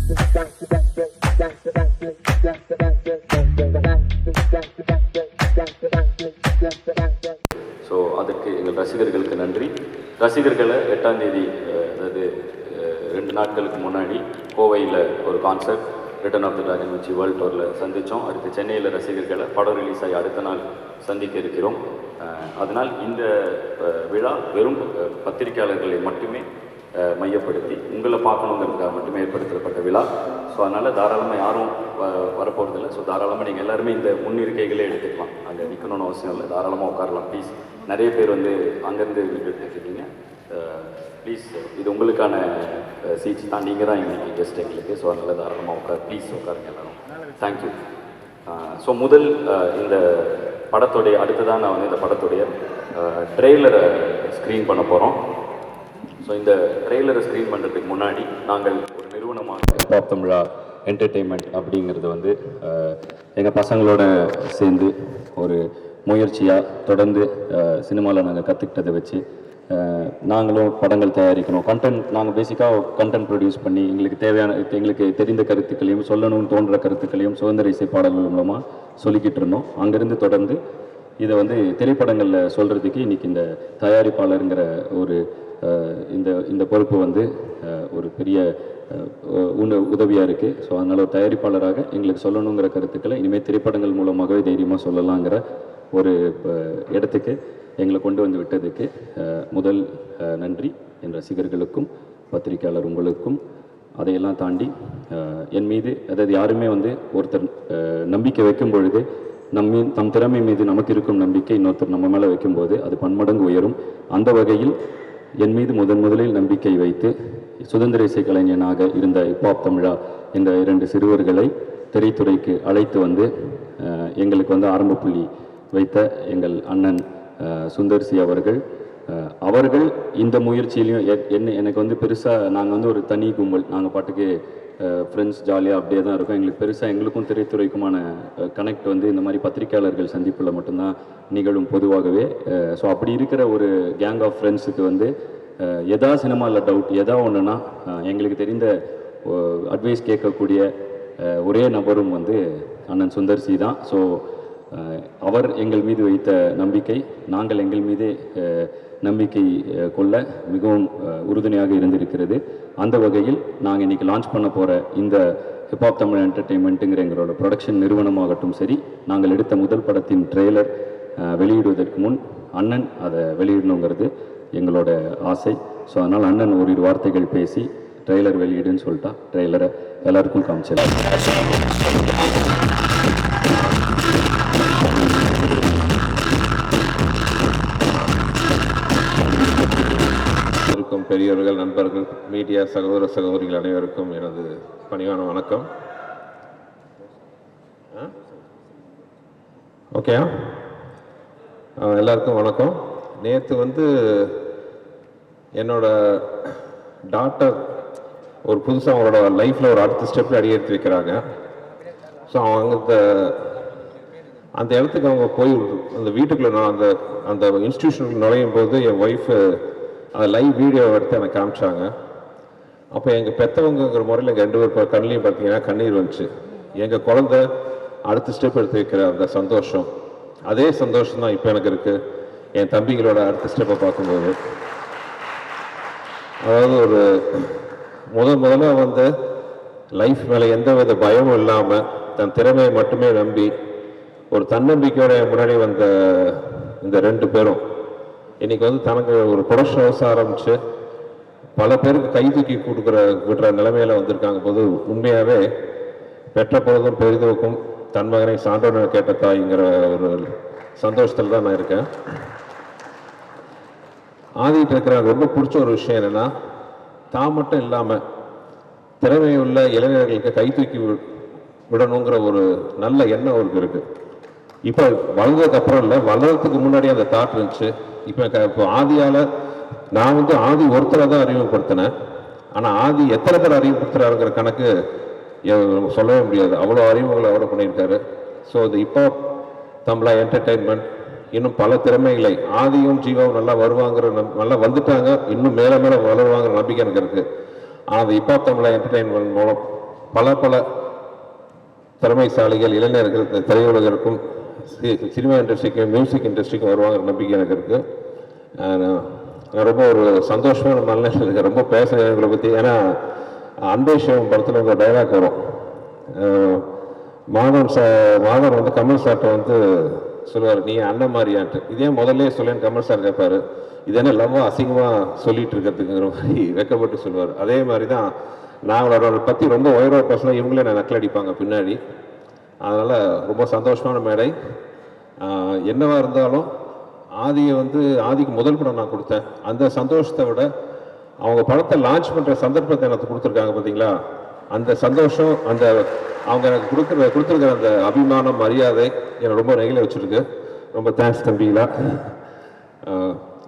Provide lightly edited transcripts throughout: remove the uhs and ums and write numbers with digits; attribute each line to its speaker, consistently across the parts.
Speaker 1: So அதுக்கு எங்கள் ரசிகர்களுக்கு நன்றி. ரசிகர்களை 8ஆம் தேதி, அதாவது 2 நாட்களுக்கு முன்னாடி கோவையில் ஒரு concert return of the dragon வச்சு வேர்ல்ட் டூரில் சந்தித்தோம். அடுத்து சென்னையில் ரசிகர்களை படம் ரிலீஸ் ஆகி அடுத்த நாள் சந்திக்க இருக்கிறோம். அதனால் இந்த விழா வெறும் பத்திரிகையாளர்களை மட்டுமே மையப்படுத்தி உங்களை பார்க்கணுங்கிறதுக்காக மட்டுமே ஏற்படுத்தப்பட்ட விழா. ஸோ அதனால் தாராளமாக யாரும் வரப்போகிறதில்ல. ஸோ தாராளமாக நீங்கள் எல்லாருமே இந்த முன்னிருக்கைகளே எடுத்துக்கலாம். அங்கே நிற்கணும்னு அவசியம் இல்லை, தாராளமாக உட்காரலாம். ப்ளீஸ், நிறைய பேர் வந்து அங்கேருந்து வீடியோ எடுத்துக்கிட்டீங்க. ப்ளீஸ், இது உங்களுக்கான சீட்ஸ் தான், நீங்கள் தான் இன்றைக்கி கெஸ்ட் எங்களுக்கு. ஸோ அதனால் தாராளமாக ப்ளீஸ் உட்காருங்க எல்லாரும். தேங்க்யூ. ஸோ முதல் இந்த படத்துடைய அடுத்ததான் நான் வந்து இந்த படத்துடைய ட்ரெய்லரை ஸ்க்ரீன் பண்ண போகிறோம். ஸோ இந்த ட்ரெய்லரை ஸ்க்ரீன் பண்ணுறதுக்கு முன்னாடி நாங்கள் ஒரு நிறுவனமாக ஹிப்ஹாப் தமிழா என்டர்டெயின்மெண்ட் அப்படிங்கிறது வந்து எங்கள் பசங்களோட சேர்ந்து ஒரு முயற்சியாக தொடர்ந்து சினிமாவில் நாங்கள் கற்றுக்கிட்டதை வச்சு நாங்களும் படங்கள் தயாரிக்கணும். நாங்கள் பேசிக்காக கண்டென்ட் ப்ரொடியூஸ் பண்ணி எங்களுக்கு தெரிந்த கருத்துக்களையும் சொல்லணும்னு தோன்ற கருத்துக்களையும் சுதந்திர இசை பாடல்கள் மூலமாக சொல்லிக்கிட்டு இருந்தோம். அங்கேருந்து தொடர்ந்து இதை வந்து திரைப்படங்களில் சொல்கிறதுக்கு இன்றைக்கி இந்த தயாரிப்பாளருங்கிற ஒரு இந்த பொறுப்பு வந்து ஒரு பெரிய உதவியாக இருக்குது. ஸோ அதனால் ஒரு தயாரிப்பாளராக எங்களுக்கு சொல்லணுங்கிற கருத்துக்களை இனிமேல் திரைப்படங்கள் மூலமாகவே தைரியமாக சொல்லலாங்கிற ஒரு இடத்துக்கு எங்களை கொண்டு வந்து விட்டதுக்கு முதல் நன்றி என் ரசிகர்களுக்கும் பத்திரிகையாளர் உங்களுக்கும். அதையெல்லாம் தாண்டி என் மீது, அதாவது யாருமே வந்து ஒருத்தர் நம்பிக்கை வைக்கும் பொழுது தம் திறமை மீது நமக்கு இருக்கும் நம்பிக்கை இன்னொருத்தர் நம்ம மேலே வைக்கும்போது அது பன்மடங்கு உயரும். அந்த வகையில் என் மீது முதலில் நம்பிக்கை வைத்து சுதந்திர இசை கலைஞனாக இருந்த ஹிப்ஹாப் தமிழா என்ற 2 சிறுவர்களை திரைத்துறைக்கு அழைத்து வந்து எங்களுக்கு வந்து ஆரம்ப புள்ளி வைத்த எங்கள் அண்ணன் சுந்தர்சி அவர்கள் இந்த முயற்சியிலையும் எனக்கு வந்து பெருசாக நாங்கள் வந்து ஒரு தனி கும்பல், நாங்கள் பாட்டுக்கு ஃப்ரெண்ட்ஸ் ஜாலியாக அப்படியே தான் இருக்கோம். எங்களுக்கு பெருசாக எங்களுக்கும் திரைத்துறைக்குமான கனெக்ட் வந்து இந்த மாதிரி பத்திரிகையாளர்கள் சந்திப்பில் மட்டும்தான் நிகழும் பொதுவாகவே. ஸோ அப்படி இருக்கிற ஒரு கேங் ஆஃப் ஃப்ரெண்ட்ஸுக்கு வந்து எதா சினிமாவில் டவுட் எதா ஒன்றுனா எங்களுக்கு தெரிந்த அட்வைஸ் கேட்கக்கூடிய ஒரே நபரும் வந்து அண்ணன் சுந்தர்சி தான். ஸோ அவர் எங்கள் மீது வைத்த நம்பிக்கை நாங்கள் எங்கள் மீதே நம்பிக்கை கொள்ள மிகவும் உறுதுணையாக இருந்திருக்கிறது. அந்த வகையில் நாங்கள் இன்றைக்கி லான்ச் பண்ண போகிற இந்த ஹிப்ஹாப் தமிழ் என்டர்டெயின்மெண்ட்டுங்கிற எங்களோட ப்ரொடக்ஷன் நிறுவனமாகட்டும் சரி, நாங்கள் எடுத்த முதல் படத்தின் ட்ரெய்லர் வெளியிடுவதற்கு முன் அண்ணன் அதை வெளியிடணுங்கிறது எங்களோட ஆசை. ஸோ அதனால் அண்ணன் ஓரிரு வார்த்தைகள் பேசி ட்ரெய்லர் வெளியிடுன்னு சொல்லிட்டா ட்ரெய்லரை எல்லாருக்கும் காமிச்சிடலாம்.
Speaker 2: பெரியவர்கள், நண்பர்கள், மீடியா சகோதர சகோதரிகள் அனைவருக்கும் எனது பணிவான வணக்கம். ஓகே, எல்லாருக்கும் வணக்கம். நேற்று வந்து என்னோட டாக்டர் ஒரு புதுசாக அவங்களோட லைஃப்பில் ஒரு அடுத்த ஸ்டெப்பில் அடி எடுத்து வைக்கிறாங்க. ஸோ அவங்க அந்த இடத்துக்கு அவங்க போய் அந்த வீட்டுக்குள்ளே நான் அந்த இன்ஸ்டியூஷனுக்கு நுழையும் போது என் ஒய்ஃபு அந்த லைவ் வீடியோ எடுத்து எனக்கு காமிச்சாங்க. அப்போ எங்கள் பெற்றவங்கிற முறையில் எங்கள் 2 பேர் கண்ணிலையும் பார்த்தீங்கன்னா கண்ணீர் வந்துச்சு. எங்கள் குழந்தை அடுத்த ஸ்டெப் எடுத்து வைக்கிற அந்த சந்தோஷம், அதே சந்தோஷம் தான் இப்போ எனக்கு இருக்குது என் தம்பிகளோட அடுத்த ஸ்டெப்பை பார்க்கும்போது. அதாவது ஒரு முதல்ல வந்து லைஃப் மேலே எந்த வித பயமும் இல்லாமல் தன் திறமையை மட்டுமே நம்பி ஒரு தன்னம்பிக்கையோட முன்னாடி வந்த இந்த 2 பேரும் இன்றைக்கி வந்து தனக்கு ஒரு ப்ரொடக்ஷன் ஹவுஸ் ஆரம்பித்து பல பேருக்கு கை தூக்கி விடுற நிலைமையில் வந்திருக்காங்க போது உண்மையாகவே பெற்ற பொழுதும் பெரிதுக்கும் தன் மகனை சான்றோர் கேட்ட தாய்ங்கிற ஒரு சந்தோஷத்தில் தான் நான் இருக்கேன். ஆதிட்டு இருக்கிற ரொம்ப பிடிச்ச ஒரு விஷயம் என்னென்னா, தான் மட்டும் இல்லாமல் திறமையுள்ள இளைஞர்களுக்கு கை தூக்கி விடணுங்கிற ஒரு நல்ல எண்ணம் அவருக்கு இருக்குது. இப்போ வளர்ந்ததுக்கு அப்புறம் இல்லை, வளர்றதுக்கு முன்னாடி அந்த தாட் இருந்துச்சு. இப்போ ஆதியால் நான் வந்து ஆதி ஒருத்தரை தான் அறிமுகப்படுத்தினேன். ஆனால் ஆதி எத்தனை பேர் அறிமுகப்படுத்துறாருங்கிற கணக்கு சொல்லவே முடியாது. அவ்வளோ அறிமுகங்களை அவரை பண்ணியிருக்காரு. ஸோ இது இப்போ தமிழா என்டர்டெயின்மெண்ட் இன்னும் பல திறமைகளை ஆதியும் ஜீவாவும் நல்லா வந்துட்டாங்க, இன்னும் மேலே மேலே வளருவாங்கிற நம்பிக்கை எனக்கு இருக்குது. ஆனால் அந்த ஹிப்ஹாப் தமிழா என்டர்டெயின்மெண்ட் பல பல திறமைசாலிகள் இளைஞர்கள் இந்த திரையுலகிற்கும் சினிமா இண்டஸ்ட்ரிக்கும் மியூசிக் இண்டஸ்ட்ரிக்கும் வருவாங்க நம்பிக்கை எனக்கு இருக்குது. நான் ரொம்ப ஒரு சந்தோஷமான மனநிலையில் இருக்கேன். ரொம்ப பேசுகிறேன் இவங்களை பற்றி. ஏன்னா அன்பே சிவம் படத்தில் உங்கள் டைலாக் வரும். மாதவன் வந்து கமல் சார்ட்ட வந்து சொல்லுவார், நீ அண்ணன் மாதிரியான்ட்டு. இதே முதல்ல சொல்லேன்னு கமல் சார் கேட்பார், இது என்ன லவ்வா அசிங்கமாக சொல்லிட்டு இருக்கிறதுக்குங்கிற மாதிரி வெக்கப்பட்டு சொல்லுவார். அதே மாதிரி தான் நான் அவரோட பற்றி ரொம்ப உயர்வாக பேசினா இவங்களே நான் நக்கல் அடிப்பாங்க பின்னாடி. அதனால் ரொம்ப சந்தோஷமான மேடை. என்னவாக இருந்தாலும் ஆதிக்கு முதல் படம் நான் கொடுத்தேன். அந்த சந்தோஷத்தை விட அவங்க படத்தை லான்ச் பண்ணுற சந்தர்ப்பத்தை எனக்கு கொடுத்துருக்காங்க பார்த்தீங்களா, அந்த சந்தோஷம், அவங்க எனக்கு கொடுத்துருக்கிற அந்த அபிமானம், மரியாதை என்னை ரொம்ப நெகிழ வச்சுருக்கு. ரொம்ப தேங்க்ஸ் தம்பிங்களா.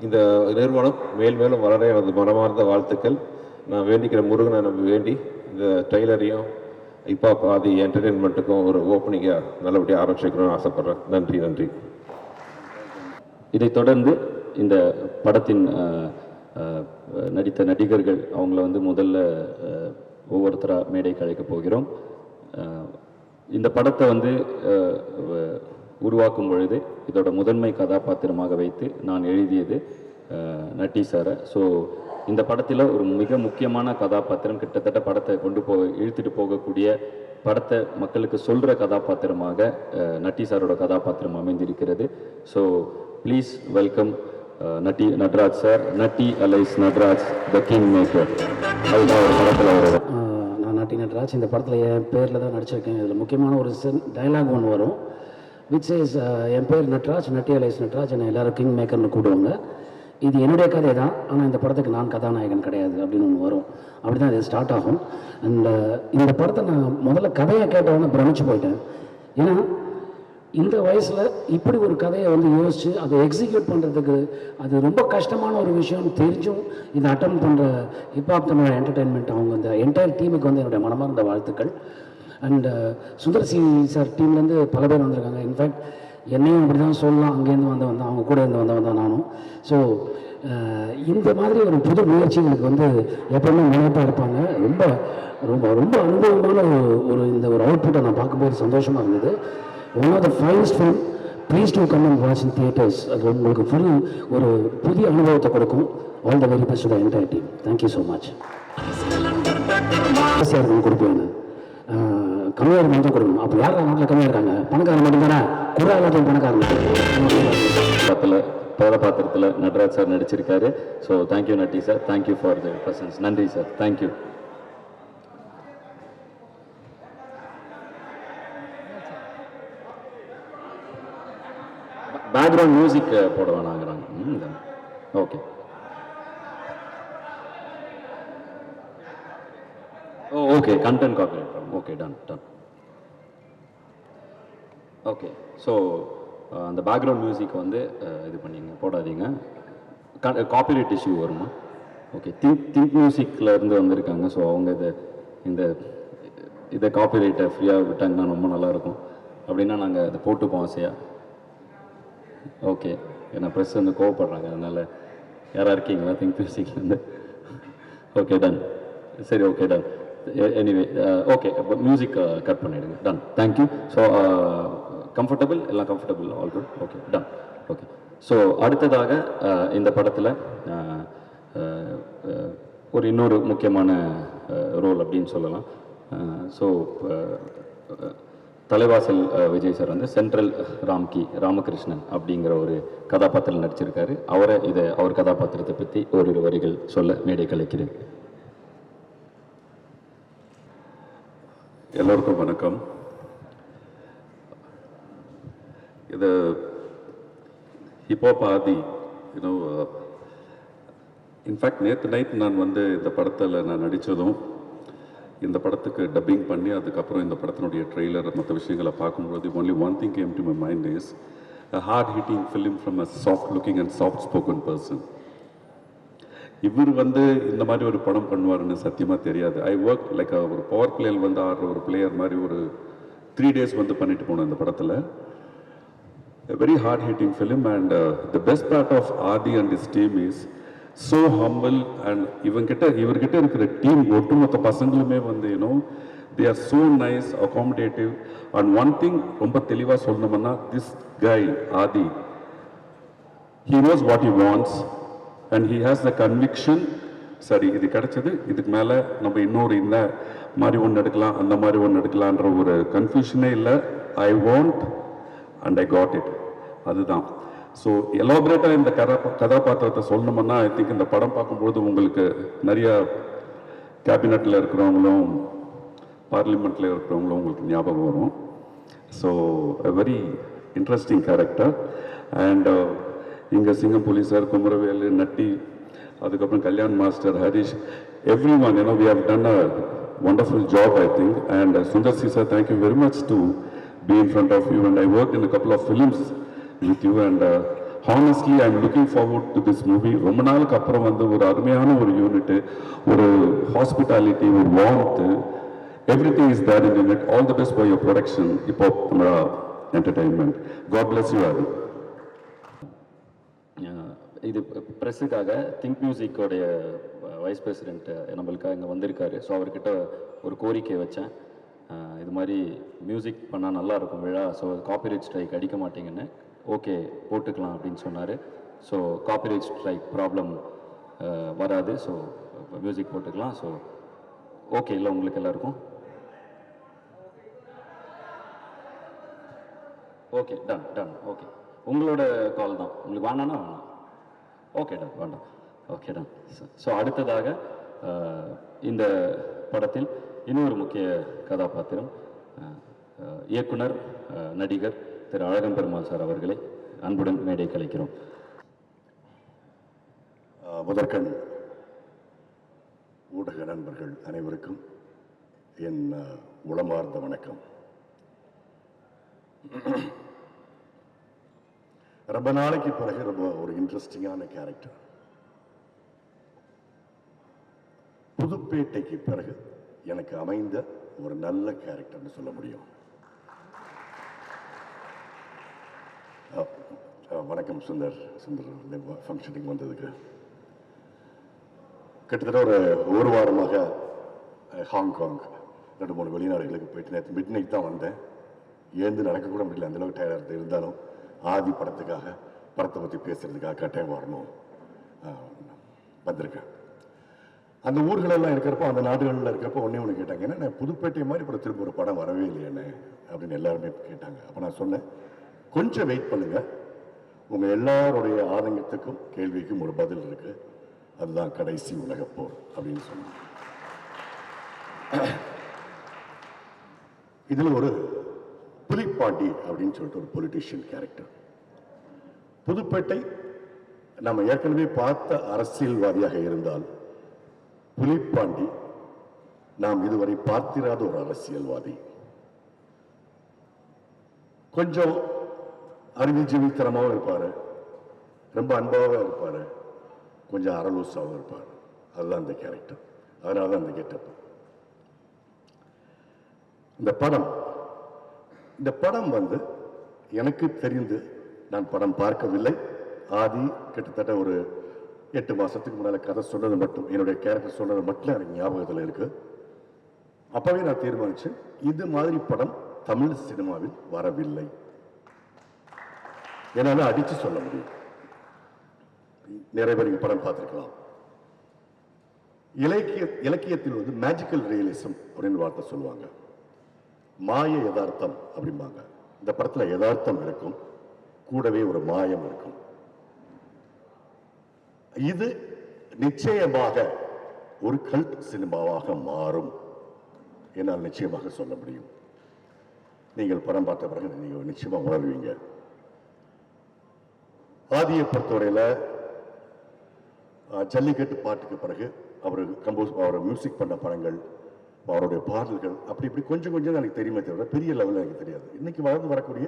Speaker 2: இந்த நிறுவனம் மேலும் வளர எனது மனமார்ந்த வாழ்த்துக்கள். நான் வேண்டிக்கிற முருகனை நம்ம வேண்டி இந்த ட்ரெய்லரையும் இப்போ ஆதி என்டர்டெயின்மெண்ட்டுக்கும் ஒரு ஓப்பனிங்காக நல்லபடியாக ஆரம்பிச்சுக்கணும்னு ஆசைப்பட்றேன். நன்றி.
Speaker 1: இதைத் தொடர்ந்து இந்த படத்தின் நடித்த நடிகர்கள் அவங்கள வந்து முதல்ல ஒவ்வொருத்தராக மேடைக்கு அழைக்கப் போகிறோம். இந்த படத்தை வந்து உருவாக்கும் பொழுது இதோட முதன்மை கதாபாத்திரமாக வைத்து நான் எழுதியது நட்டி சாரை. ஸோ இந்த படத்தில் ஒரு மிக முக்கியமான கதாபாத்திரம், கிட்டத்தட்ட படத்தை இழுத்துட்டு போகக்கூடிய, படத்தை மக்களுக்கு சொல்கிற கதாபாத்திரமாக நட்டி சாரோட கதாபாத்திரம் அமைந்திருக்கிறது. So please welcome Natraj sir. Natty alias Natraj, the king maker. அதுதான் ஒரு படத்தில் வரும்.
Speaker 3: நான் நட்டி நட்ராஜ். இந்த படத்தில் என் பேரில் தான் நடிச்சிருக்கேன். இதில் முக்கியமான ஒரு டைலாக் ஒன்று வரும், விச் இஸ் என் பேர் நட்ராஜ், நட்டி அலைஸ் நட்ராஜ், என்னை எல்லோரும் கிங் மேக்கர்னு கூடுவாங்க. இது என்னுடைய கதை தான், ஆனால் இந்த படத்துக்கு நான் கதாநாயகன் கிடையாது அப்படின்னு ஒன்று வரும். அப்படி தான் இது ஸ்டார்ட் ஆகும். அண்ட் இந்த படத்தை நான் முதல்ல கதையை கேட்டவொன்னே பிரமிச்சு போயிட்டேன். ஏன்னா இந்த வயசில் இப்படி ஒரு கதையை வந்து யோசித்து அதை எக்ஸிக்யூட் பண்ணுறதுக்கு அது ரொம்ப கஷ்டமான ஒரு விஷயம் தெரிஞ்சும் இதை அட்டன் பண்ணுற ஹிப்ஹாப் தமிழ் என்டர்டெயின்மெண்ட் அவங்க இந்த என்டையர் டீமுக்கு வந்து என்னுடைய மனமார்ந்த வாழ்த்துக்கள். அண்ட் சுந்தர் சி சார் டீம்லேருந்து பல பேர் வந்திருக்காங்க. இன்ஃபேக்ட் என்னையும் அப்படி தான் சொல்லலாம், அங்கேருந்து வந்தவன் அவங்க கூட இருந்து வந்தவன் நானும். ஸோ இந்த மாதிரி ஒரு புது முயற்சிகளுக்கு வந்து எப்பவுமே முனைப்பாக இருப்பாங்க. ரொம்ப ரொம்ப ரொம்ப அனுபவமான ஒரு இந்த ஒரு அவுட்புட்டை நான் பார்க்கும்போது சந்தோஷமாக இருந்தது. One of the finest film. Please do come and watch in theatres. அது உங்களுக்கு ஒரு புதிய அனுபவத்தை கொடுக்கும். All the very best to the entire team. Thank you so much. Sir கொடுப்பேன், கம்மியாக இருக்கும் தான் கொடுக்கணும். அப்போ யார் நாட்டில் கம்மியாக இருக்காங்க? பணக்காரன் மட்டும்தானே, குறை எல்லாத்தையும் பணக்காரன்.
Speaker 1: கதாபாத்திரத்தில் நட்ராஜ் சார் நடிச்சிருக்காரு. So thank you Natty sir, thank you for the presence. நன்றி சார், தேங்க்யூ. பேக்ரவுண்ட் மியூசிக் போட வேணாங்கிறாங்க. Okay okay, content copyright problem. Okay, done. Okay, so அந்த பேக்ரவுண்ட் மியூசிக் வந்து இது பண்ணிங்க, போடாதீங்க. காப்பிரைட் இஷ்யூ வருமா? ஓகே, திங்க் மியூசிக்கில் இருந்து வந்திருக்காங்க. ஸோ அவங்க இதை காப்பிரைட்டை ஃப்ரீயாக விட்டாங்கன்னா ரொம்ப நல்லாயிருக்கும். அப்படின்னா நாங்கள் அதை போட்டுப்போம் ஆசையாக. ஓகே, ஏன்னா ப்ரெஸ் வந்து கோவப்படுறாங்க, அதனால் யாராக இருக்கீங்களா திங்க் மியூசிக்லேருந்து? Okay, done. சரி, okay, done. Anyway okay, music cut பண்ணிவிடுங்க. Done, thank you. ஸோ கம்ஃபர்டபுள், எல்லாம் comfortable, all good. Okay, done. Okay, so அடுத்ததாக இந்த படத்தில் ஒரு இன்னொரு முக்கியமான ரோல் அப்படின்னு சொல்லலாம். ஸோ தலைவாசல் விஜய் சார் வந்து சென்ட்ரல் ராமகிருஷ்ணன் அப்படிங்கிற ஒரு கதாபாத்திரம் நடிச்சிருக்காரு. அவர் கதாபாத்திரத்தை பற்றி ஓரிரு வரிகள் சொல்ல மேடை கலைக்கிறேன்.
Speaker 4: எல்லோருக்கும் வணக்கம். இது ஹிப்ஹாப் ஆதி, இன்ஃபேக்ட் நேற்று நைட் நான் வந்து இந்த படத்தில் நான் நடித்ததும், இந்த படத்துக்கு டப்பிங் பண்ணி அதுக்கப்புறம் இந்த படத்தினுடைய ட்ரெய்லர் மற்ற விஷயங்களை பார்க்கும்போது only one thing came to my mind is a hard-hitting film from a soft-looking and soft-spoken person. இவர் வந்து இந்த மாதிரி ஒரு படம் பண்ணுவாருன்னு சத்தியமாக தெரியாது. ஐ ஒர்க் லைக் ஒரு பவர் பிளேயர் வந்து ஆடுற ஒரு பிளேயர் மாதிரி ஒரு 3 days வந்து பண்ணிட்டு போனோம் இந்த படத்தில். A very hard-hitting film, and the best part of Adi and his team is so humble and இவர்கிட்ட இருக்கிற டீம் ஒட்டுமொத்த பசங்களுமே வந்து you know they are so nice accommodative. And one thing ரொம்ப தெளிவாக சொல்லணும்னா this guy Aadhi he knows what he wants and he has the conviction. சரி இது கிடைச்சது, இதுக்கு மேலே நம்ம இன்னொரு இந்த மாதிரி ஒன்று எடுக்கலாம் அந்த மாதிரி ஒன்று எடுக்கலான்ற ஒரு கன்ஃபியூஷனே இல்லை. I want and I got it, அதுதான். ஸோ எலாபரேட்டாக இந்த கதாபாத்திரத்தை சொல்லணும்னா ஐ திங்க் இந்த படம் பார்க்கும்போது உங்களுக்கு நிறைய கேபினட்டில் இருக்கிறவங்களும் பார்லிமெண்ட்டில் இருக்கிறவங்களும் உங்களுக்கு ஞாபகம் வரும். So a very interesting character. And இங்கே சிங்கம் போலீஸார், குமரவேலு, நட்டி, அதுக்கப்புறம் Kalyan master, Harish, every one we have done a wonderful job I think. And Sundar sir, thank you very much to be in front of you, and I worked in a couple of films with you, and honestly I'm looking forward to this movie. ரொம்ப நாளுக்கு அப்புறம் வந்து ஒரு அருமையான ஒரு unit, ஒரு hospitality, ஒரு warmth, everything is there in it. All the best for your production, இப்போ நம்ம entertainment. God bless you all.
Speaker 1: இது ப்ரெஸ்ஸுக்காக திங்க் மியூசிக்கோடைய வைஸ் பிரசிடென்ட் நம்மளுக்காக இங்கே வந்திருக்காரு. ஸோ அவர்கிட்ட ஒரு கோரிக்கை வச்சேன், இது மாதிரி மியூசிக் பண்ணால் நல்லாயிருக்கும் விழா, ஸோ காப்பிரைட் ஸ்ட்ரைக் அடிக்க மாட்டீங்கன்னு. ஓகே போட்டுக்கலாம் அப்படின்னு சொன்னார். ஸோ காப்பிரைட் ஸ்ட்ரைக் ப்ராப்ளம் வராது, ஸோ மியூசிக் போட்டுக்கலாம். ஸோ ஓகே இல்லை உங்களுக்கு எல்லாருக்கும்? Okay, done done. ஓகே, உங்களோட கால் தான். உங்களுக்கு வேணான்னா வேணாம். ஓகே டன், வேண்டாம். Okay done. ஸோ அடுத்ததாக இந்த படத்தில் இன்னொரு முக்கிய கதாபாத்திரம் இயக்குனர், நடிகர் திரு அழகம்பெருமாள் சார் அவர்களை அன்புடன் மேடை கலைக்கிறோம்.
Speaker 5: முதற்கண் ஊடக நண்பர்கள் அனைவருக்கும் என் உளமார்ந்த வணக்கம். ரொம்ப நாளைக்கு பிறகு ரொம்ப ஒரு இன்ட்ரெஸ்டிங்கான கேரக்டர். புதுப்பேட்டைக்கு பிறகு எனக்கு அமைந்த ஒரு நல்ல கேரக்டர்னு சொல்ல முடியும். வணக்கம் சுந்தர் ஃபங்க்ஷனுக்கு வந்ததுக்கு. கிட்டத்தட்ட ஒரு வாரமாக ஹாங்காங் 2-3 வெளிநாடுகளுக்கு போயிட்டு நேற்று மிட் நைட் தான் வந்தேன். ஏந்து நடக்கக்கூட முடியல, அந்தளவுக்கு டயர்டாக இருந்தாலும் ஆதி படத்துக்காக, படத்தை பற்றி பேசுறதுக்காக கட்டாயம் வரணும் வந்திருக்கேன். அந்த ஊர்களெல்லாம் இருக்கிறப்போ, அந்த நாடுகளில் இருக்கிறப்போ ஒன்று கேட்டாங்க, ஏன்னா நான் புதுப்பேட்டை மாதிரி இப்போ திரும்ப ஒரு படம் வரவே இல்லையேன்னு அப்படின்னு எல்லாருமே கேட்டாங்க. அப்போ நான் சொன்னேன், கொஞ்சம் வெயிட் பண்ணுங்க, உங்கள் எல்லாருடைய ஆதங்கத்துக்கும் கேள்விக்கும் ஒரு பதில் இருக்கு, அதுதான் கடைசி உலகப்போர் அப்படின்னு சொன்னேன். இதில் ஒரு புலிப்பாண்டி அப்படின்னு சொல்லிட்டு ஒரு பொலிட்டிஷியன் கேரக்டர். புதுப்பேட்டை நம்ம ஏற்கனவே பார்த்த அரசியல்வாதியாக இருந்தால், புலிப்பாண்டி நாம் இதுவரை பார்த்திராத ஒரு அரசியல்வாதி. கொஞ்சம் அறிவுஜீவித்தனமாகவும் இருப்பாரு, ரொம்ப அன்பாகவும் இருப்பாரு, கொஞ்சம் அரலூசாகவும் இருப்பார். அதுதான் அந்த கேரக்டர், அதனால தான் அந்த கெட்டப். இந்த படம் வந்து எனக்கு தெரிந்து, நான் படம் பார்க்கவில்லை. ஆதி கிட்டத்தட்ட ஒரு 8 மாசத்துக்கு முன்னால கதை சொன்னது மட்டும், என்னுடைய கேரக்டர் சொன்னது மட்டும் எனக்கு ஞாபகத்தில் இருக்கு. அப்பவே நான் தீர்மானிச்சேன், இது மாதிரி படம் தமிழ் சினிமாவில் வரவில்லை, என்னால அடிச்சு சொல்ல முடியும். நிறைய பேர் படம் பார்த்திருக்கலாம். இலக்கியத்தில் வந்து மேஜிக்கல் ரியலிசம் அப்படின்னு வார்த்தை சொல்லுவாங்க, மாய யதார்த்தம் அப்படிம்பாங்க. இந்த படத்துல யதார்த்தம் இருக்கும், கூடவே ஒரு மாயம் இருக்கும். இது நிச்சயமாக ஒரு கல்ட் சினிமாவாக மாறும் என்னால் நிச்சயமாக சொல்ல முடியும். நீங்கள் படம் பார்த்த பிறகு நீங்கள் நிச்சயமா உணர்வீங்க. ஆதியை பொறுத்தவரையில் ஜல்லிக்கட்டு பாட்டுக்கு பிறகு அவர் மியூசிக் பண்ண படங்கள், அவருடைய பாடல்கள் அப்படி இப்படி கொஞ்சம் கொஞ்சம் எனக்கு தெரியுமே தவிர பெரிய லெவலில் எனக்கு தெரியாது. இன்னைக்கு வளர்ந்து வரக்கூடிய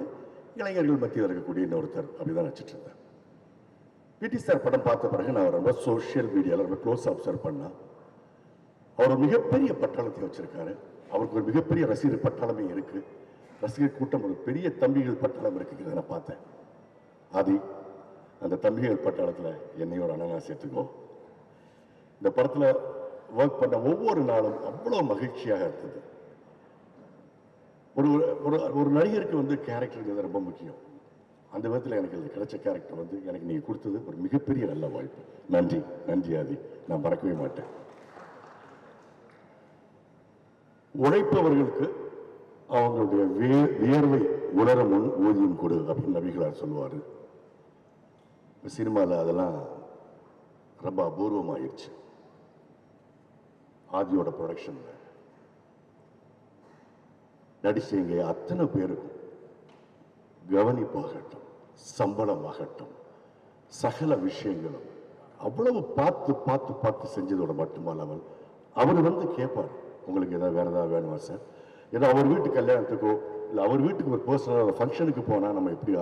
Speaker 5: இளைஞர்கள் மத்தியில் இருக்கக்கூடிய இன்னொருத்தர் அப்படிதான் நினச்சிட்டு இருந்தேன். பிடி சார் படம் பார்த்த பிறகு நான் ரொம்ப சோஷியல் மீடியாவில் ரொம்ப க்ளோஸ் அப்சர்வ் பண்ணா, அவர் ஒரு மிகப்பெரிய பட்டாளத்தை வச்சிருக்காரு. அவருக்கு ஒரு மிகப்பெரிய ரசிகர் பட்டாளமே இருக்கு, ரசிகர் கூட்டம், ஒரு பெரிய தம்பிகள் பட்டாளம் இருக்குங்கிறத நான் பார்த்தேன். ஆதி, அந்த தம்பிகள் பட்டாளத்தில் என்னையும் ஒரு அண்ணனா சேர்த்துக்கோ, இந்த படத்தில் ஒர்க் பண்ண ஒவ்வொரு நாளும் அவ்வளோ மகிழ்ச்சியாக இருந்தது. ஒரு ஒரு ஒரு நடிகருக்கு வந்து கேரக்டருங்கிறது ரொம்ப முக்கியம். அந்த விதத்தில் எனக்கு இது கிடைச்ச கேரக்டர் வந்து எனக்கு நீங்கள் கொடுத்தது ஒரு மிகப்பெரிய நல்ல வாய்ப்பு. நன்றி, நன்றி ஆதி, நான் மறக்கவே மாட்டேன். உழைப்பவர்களுக்கு அவங்களுடைய வியர்வை உணர முன் ஊதியம் கொடு அப்படின்னு நபிகளார் சொல்லுவார். சினிமாவில் அதெல்லாம் ரொம்ப அபூர்வமாயிருச்சு. ஆதியோட ப்ரொடக்ஷன்ல நடிச்சவங்க அத்தனை பேருக்கும் கவனிப்பாகட்டும், சம்பளமாகட்டும், சகல விஷயங்களும் அவ்வளவு பார்த்து பார்த்து பார்த்து செஞ்சதோட மட்டுமல்லாமல் அவர் வந்து கேட்பார், உங்களுக்கு ஏதாவது வேற ஏதாவது வேணுமா சார், ஏதோ அவர் வீட்டு கல்யாணத்துக்கோ இல்லை அவர் வீட்டுக்கு ஒரு பர்சனல் ஃபங்க்ஷனுக்கு போனால் நம்ம எப்படி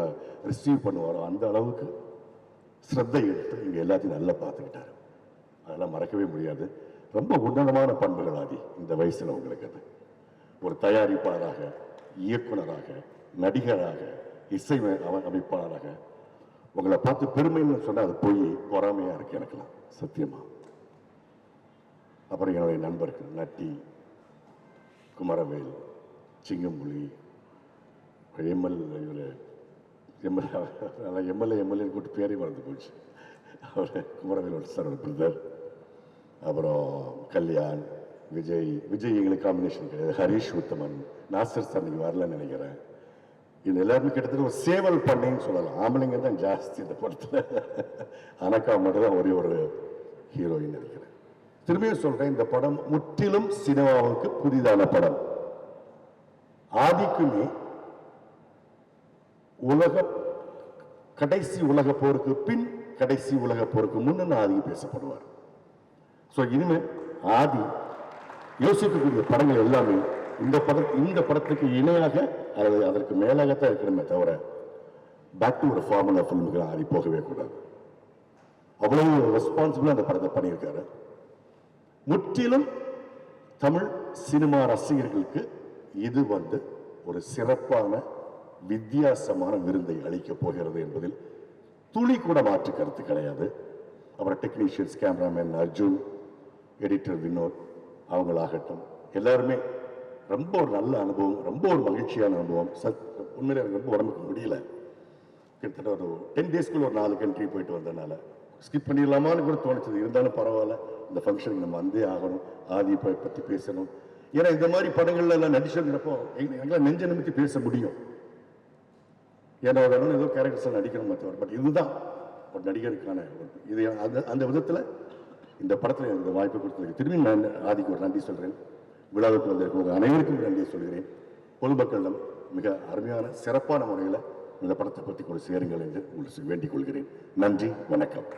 Speaker 5: ரிசீவ் பண்ணுவாரோ அந்த அளவுக்கு ஸ்ரத்தை எடுத்து இங்கே எல்லாத்தையும் நல்லா பார்த்துக்கிட்டாரு. அதெல்லாம் மறக்கவே முடியாது. ரொம்ப உன்னதமான பண்புகள் ஆதி இந்த வயசில் உங்களுக்கு. அது ஒரு தயாரிப்பாளராக, இயக்குனராக, நடிகராக, இசை அமைப்பாளராக உங்களை பார்த்து பெருமைன்னு சொன்னால் அது போய் பொறாமையாக இருக்கு எனக்குலாம் சத்தியமா. அப்புறம் என்னுடைய நண்பர்கள் நட்டி, குமரவேல், சிங்கம்புலி, எம்எல்ஏ கூட்டு பேரே மறந்து போச்சு. அவர் குமரவேலோட சார் பிரதர். அப்புறம் கல்யாண், விஜய் எங்களுக்கு காம்பினேஷன் கிடையாது. ஹரீஷ் உத்தமன், நாசர் சார் நீங்கள் வரலன்னு நினைக்கிறேன். இது எல்லாருமே கிட்டத்தட்ட ஒரு சேவல் பண்ணைன்னு சொல்லலாம். ஆம்பளைங்க தான் ஜாஸ்தி இந்த படத்தில். அனக்கா மட்டும் தான் ஒரே ஒரு ஹீரோயின் நினைக்கிறேன். திரும்பியும் சொல்றேன், இந்த படம் முற்றிலும் சினிமாவுக்கு புதிதான படம். ஆதிக்குமே கடைசி உலக போருக்கு பின், கடைசி உலக போருக்கு முன்னு ஆதி பேசப்படுவார். ஸோ இனிமேல் ஆதி யோசிக்கக்கூடிய படங்கள் எல்லாமே இந்த படத்துக்கு இணையாக அல்லது அதற்கு மேலாகத்தான் இருக்கணுமே தவிர பேக் டு ஒரு ஃபார்முலா ஃபிலிமுக்கு ஆதி போகவே கூடாது. அவ்வளவு ரெஸ்பான்சிபிளா அந்த படத்தை பண்ணியிருக்காரு. முற்றிலும் தமிழ் சினிமா ரசிகர்களுக்கு இது வந்து ஒரு சிறப்பான வித்தியாசமான விருந்தை அளிக்கப் போகிறது என்பதில் துளி கூட மாற்று கருத்து கிடையாது. அப்புறம் technicians, cameraman Arjun, editor Vinod அவங்களாகட்டும் எல்லாருமே ரொம்ப ஒரு நல்ல அனுபவம், ரொம்ப ஒரு மகிழ்ச்சியான அனுபவம். உண்மையிலே எனக்கு ரொம்ப உடம்புக்கு முடியல. கிட்டத்தட்ட ஒரு 10 டேஸ்க்குள்ள ஒரு 4 கண்ட்ரி போயிட்டு வந்ததுனால ஸ்கிப் பண்ணிடலாமான்னு கூட தோணுச்சது. இருந்தாலும் பரவாயில்ல, இந்த ஃபங்க்ஷனுக்கு நம்ம வந்தே ஆகணும், ஆதி பற்றி பேசணும். ஏன்னா இந்த மாதிரி படங்கள்ல எல்லாம் நடிச்சிருக்கிறப்போ எங்களால் நெஞ்ச நிமித்தி பேச முடியும். ஏன்னா ஏதோ கேரக்டர்ஸ் நடிக்கணும் தவிர, பட் இதுதான் ஒரு நடிகருக்கான இது. அந்த விதத்தில் இந்த படத்தில் எனக்கு வாய்ப்பு கொடுத்ததுக்கு திரும்பி நான் ஆதிக்கு ஒரு நன்றி சொல்கிறேன். விழாவுக்கு வந்திருக்க அனைவருக்கும் நன்றியை சொல்கிறேன். பொதுமக்களிடம் மிக அருமையான சிறப்பான முறையில் இந்த படத்தை பற்றி கொண்டு சேருங்கள் என்று உங்களுக்கு வேண்டிக் கொள்கிறேன். நன்றி, வணக்கம்.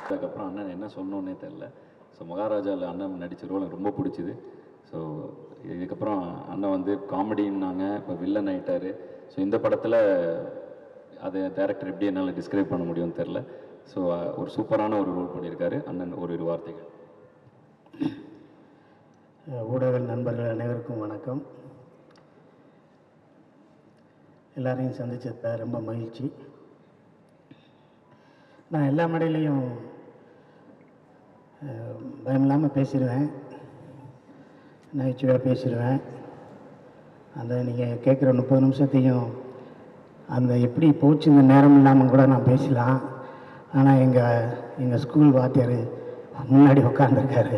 Speaker 1: அதுக்கப்புறம் அண்ணன் என்ன சொன்னோன்னே தெரில. ஸோ மகாராஜாவில் அண்ணன் நடித்த ரோல் எனக்கு ரொம்ப பிடிச்சிது. ஸோ இதுக்கப்புறம் அண்ணன் வந்து காமெடின்னாங்க, இப்போ வில்லன் ஆகிட்டார். ஸோ இந்த படத்தில் அதை டைரக்டர் எப்படி என்னால் டிஸ்கிரைப் பண்ண முடியும்னு தெரில. ஸோ ஒரு சூப்பரான ஒரு ரோல் பண்ணியிருக்காரு அண்ணன். ஒரு வார்த்தைகள்.
Speaker 6: ஊடக நண்பர்கள் அனைவருக்கும் வணக்கம். எல்லாரையும் சந்திச்சத ரொம்ப மகிழ்ச்சி. நான் எல்லா மேடையிலையும் பயம் இல்லாமல் பேசிடுவேன், நகைச்சுவையாக பேசிடுவேன். அந்த நீங்கள் கேட்குற 30 நிமிஷத்தையும் அந்த எப்படி போச்சு இந்த நேரம் இல்லாமல் கூட நான் பேசலாம். ஆனால் எங்கள் ஸ்கூல் வாத்தியார் முன்னாடி உட்காந்துருக்காரு.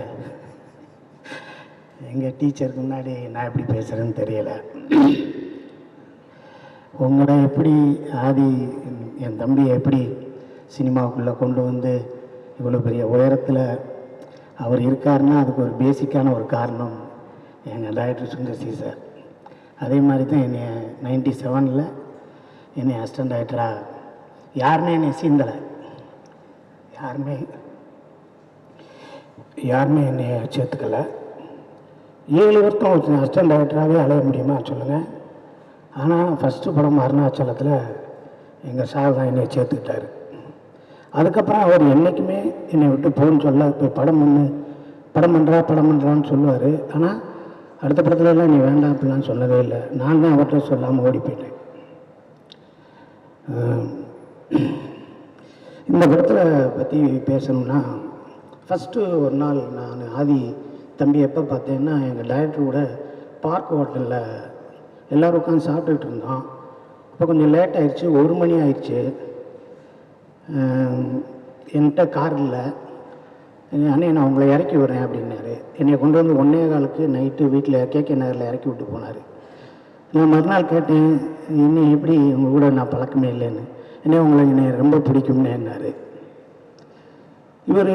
Speaker 6: எங்கள் டீச்சருக்கு முன்னாடி நான் எப்படி பேசுகிறேன்னு தெரியலை. உங்களோட எப்படி ஆதி என் தம்பியை எப்படி சினிமாவுக்குள்ளே கொண்டு வந்து இவ்வளோ பெரிய உயரத்தில் அவர் இருக்காருன்னா அதுக்கு ஒரு பேசிக்கான ஒரு காரணம் எங்கள் டைரக்டர் சுந்தர் சார். அதே மாதிரி தான் என்னை 97 என்னை அசிஸ்டன்ட் டைரக்டராக யாருமே என்னை சீந்தலை. யாருமே என்னை சேர்த்துக்கலை. 7 வருஷம் அசிஸ்டன்ட் டைரக்டராகவே அலைய முடியுமா சொல்லுங்கள். ஆனால் ஃபஸ்ட்டு படம் அருணாச்சலத்தில் எங்கள் சார் தான் என்னை சேர்த்துக்கிட்டாரு. அதுக்கப்புறம் அவர் என்றைக்குமே என்னை விட்டு போகணுன்னு சொல்ல, போய் படம் பண்ணுறான்னு சொல்லுவார். ஆனால் அடுத்த படத்துலலாம் நீ வேண்டாம் அப்படிலாம் சொல்லவே இல்லை. நான் தான் அவர்கிட்ட சொல்லாமல் ஓடி போயிட்டேன். இந்த படத்தில் பற்றி பேசணும்னா ஃபஸ்ட்டு ஒரு நாள் நான் ஆதி தம்பி எப்போ பார்த்தேன்னா எங்கள் டைரக்டர் கூட பார்க் ஹோட்டலில் எல்லோரும் உட்காந்து சாப்பிட்டுக்கிட்டு இருந்தோம். அப்போ கொஞ்சம் லேட் ஆயிடுச்சு, 1 மணி ஆயிடுச்சு. என்கிட்ட கார் இல்லை. அண்ணே நான் உங்களை இறக்கி விடுறேன் அப்படின்னாரு. என்னை கொண்டு வந்து 1:15 நைட்டு வீட்டில் கேகே நகரில் இறக்கி விட்டு போனார். நான் மறுநாள் கேட்டேன், இன்னும் எப்படி உங்கள் கூட நான் பழக்கமே இல்லைன்னு. என்ன உங்களுக்கு என்னை ரொம்ப பிடிக்கும்னேன்னாரு. இவர்